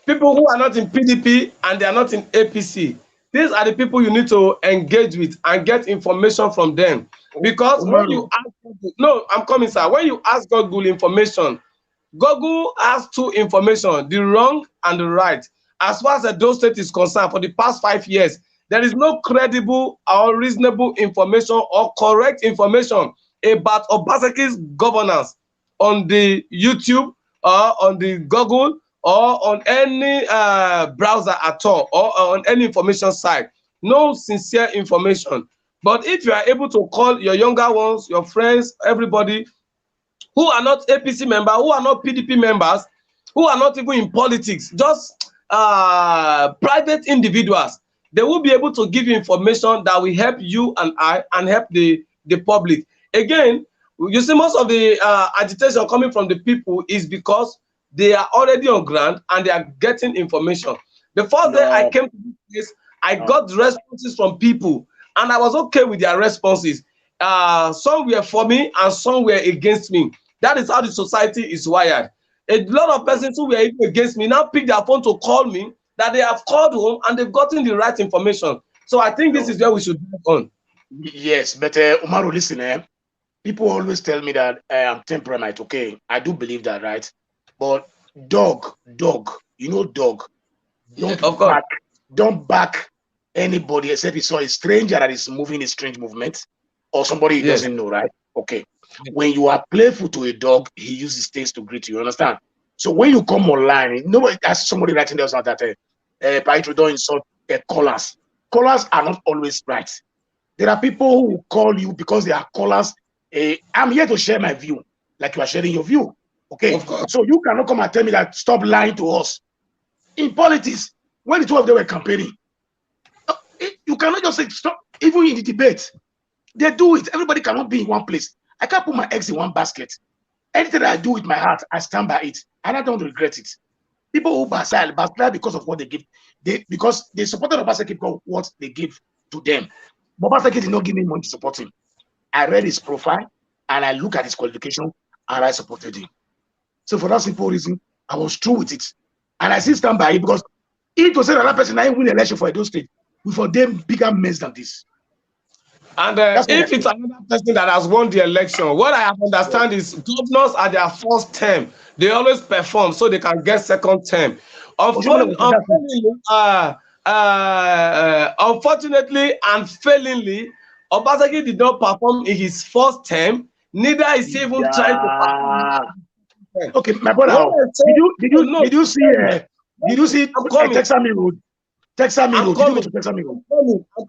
people who are not in PDP and they are not in APC, these are the people you need to engage with and get information from them. Because when you ask, I'm coming, sir. When you ask Google information, Google has two information: the wrong and the right. As far as the Edo State is concerned, for the past 5 years, there is no credible or reasonable information or correct information about Obaseki's governance on the YouTube or on the Google or on any browser at all or on any information site. No sincere information. But if you are able to call your younger ones, your friends, everybody who are not APC members, who are not PDP members, who are not even in politics, just private individuals, they will be able to give you information that will help you and I and help the public. Again, you see, most of the agitation coming from the people is because they are already on ground and they are getting information. The first day I came to this place, I got responses from people and I was okay with their responses. Some were for me and some were against me. That is how the society is wired. A lot of persons who were even against me now pick their phone to call me, that they have called home and they've gotten the right information. So I think this is where we should move on. Yes, but Umaru, listen, people always tell me that I'm temperament, okay? I do believe that, right? But dog, you know dog. Don't back anybody except you saw a stranger that is moving a strange movement or somebody he doesn't know, right? Okay. When you are playful to a dog, he uses things to greet you, understand? So when you come online, nobody has somebody writing there that Paitro don't insult callers. Callers are not always right. There are people who call you because they are callers. I'm here to share my view, like you are sharing your view. Okay, so you cannot come and tell me that stop lying to us. In politics, when the two of them were campaigning, you cannot just say stop. Even in the debate, they do it. Everybody cannot be in one place. I can't put my eggs in one basket. Anything that I do with my heart, I stand by it, and I don't regret it. People who backslide because of what they give, because they supported Obaseki because what they give to them. But Obaseki did not give me money to support him. I read his profile and I look at his qualification and I supported him. So for that simple reason, I was true with it. And I still stand by it because if to say another person I win election for Edo State, we for them bigger mess than this. And if it's another person that has won the election, what I have understand is governors are their first term. They always perform so they can get second term. Unfortunately and failingly, Obaseki did not perform in his first term. Neither is he even trying to perform. Okay, my brother, did you see Texami Road? Texami Road. Did you go to Texami Road?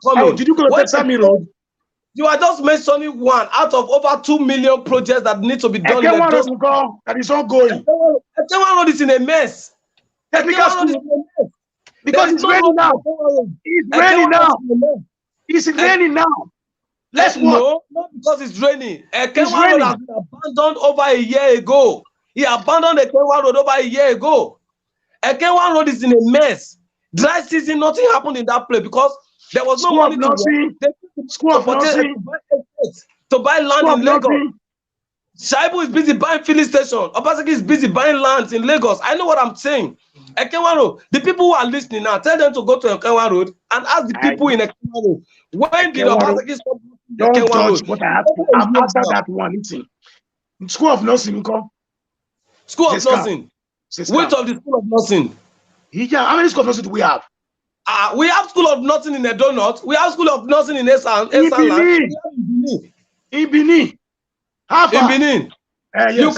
Oh, did you go to Texami Road? You are just mentioning one out of over 2 million projects that need to be done. That is ongoing. Ekema Road is in a mess. Because it's raining now. It's raining now. It's raining now. No, not because it's raining. Ekema Road has been abandoned over a year ago. He abandoned Ekema Road over a year ago. Ekema Road is in a mess. Dry season, nothing happened in that place because there was no money to buy land in Lagos. Shaibu is busy buying filling station. Obaseki is busy buying lands in Lagos. I know what I'm saying. Ekenwa Road. The people who are listening now, tell them to go to Ekenwa Road and ask the people in Ekenwa Road. When did Obaseki stop Don't judge what I have to. After that one, listen. School of Nursing, come. School of Nursing. Which of the School of Nursing? Yeah, how many School of Nursing do we have? We have School of Nursing in Edo North. We have School of Nursing in Esan. In Benin. How far? In Benin. Yes.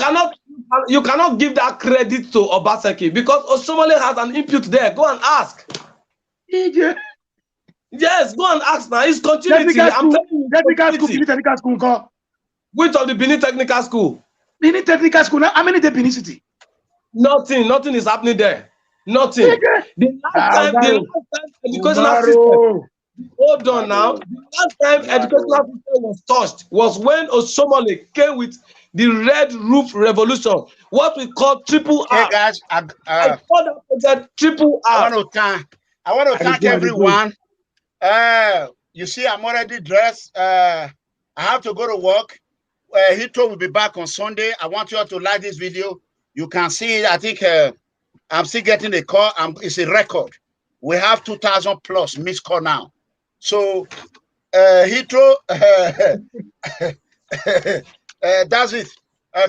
You cannot give that credit to Obaseki because Osomole has an input there. Go and ask. Yeah. Yes, go and ask now. It's continuity. I'm telling you. Technical school. Which of the Benin Technical School? Benin Technical School. How many the Benin City? Nothing is happening there. Nothing. The last time educational system. Hold on now. The last time educational system was touched was when Osomole came with the Red Roof Revolution. What we call triple R. Hey guys, I call that project triple R. I want to thank everyone. You see, I'm already dressed. I have to go to work. Heathrow will be back on Sunday. I want you all to like this video. You can see, I think I'm still getting a call. It's a record. We have 2,000 plus missed call now. So, Heathrow, that's it.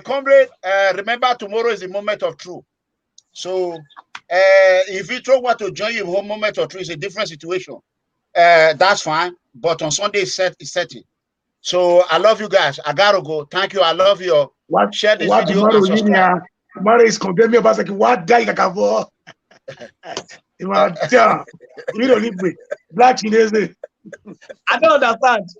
Comrade, remember tomorrow is the moment of truth. So, if Heathrow want to join you for moment of truth, it's a different situation. That's fine. But on Sunday, it's setting. So I love you guys. I gotta go. Thank you. I love you. Share this video and subscribe. Tomorrow is condemning about like what guy like a boy. You don't need me. Black Chinese. I don't understand.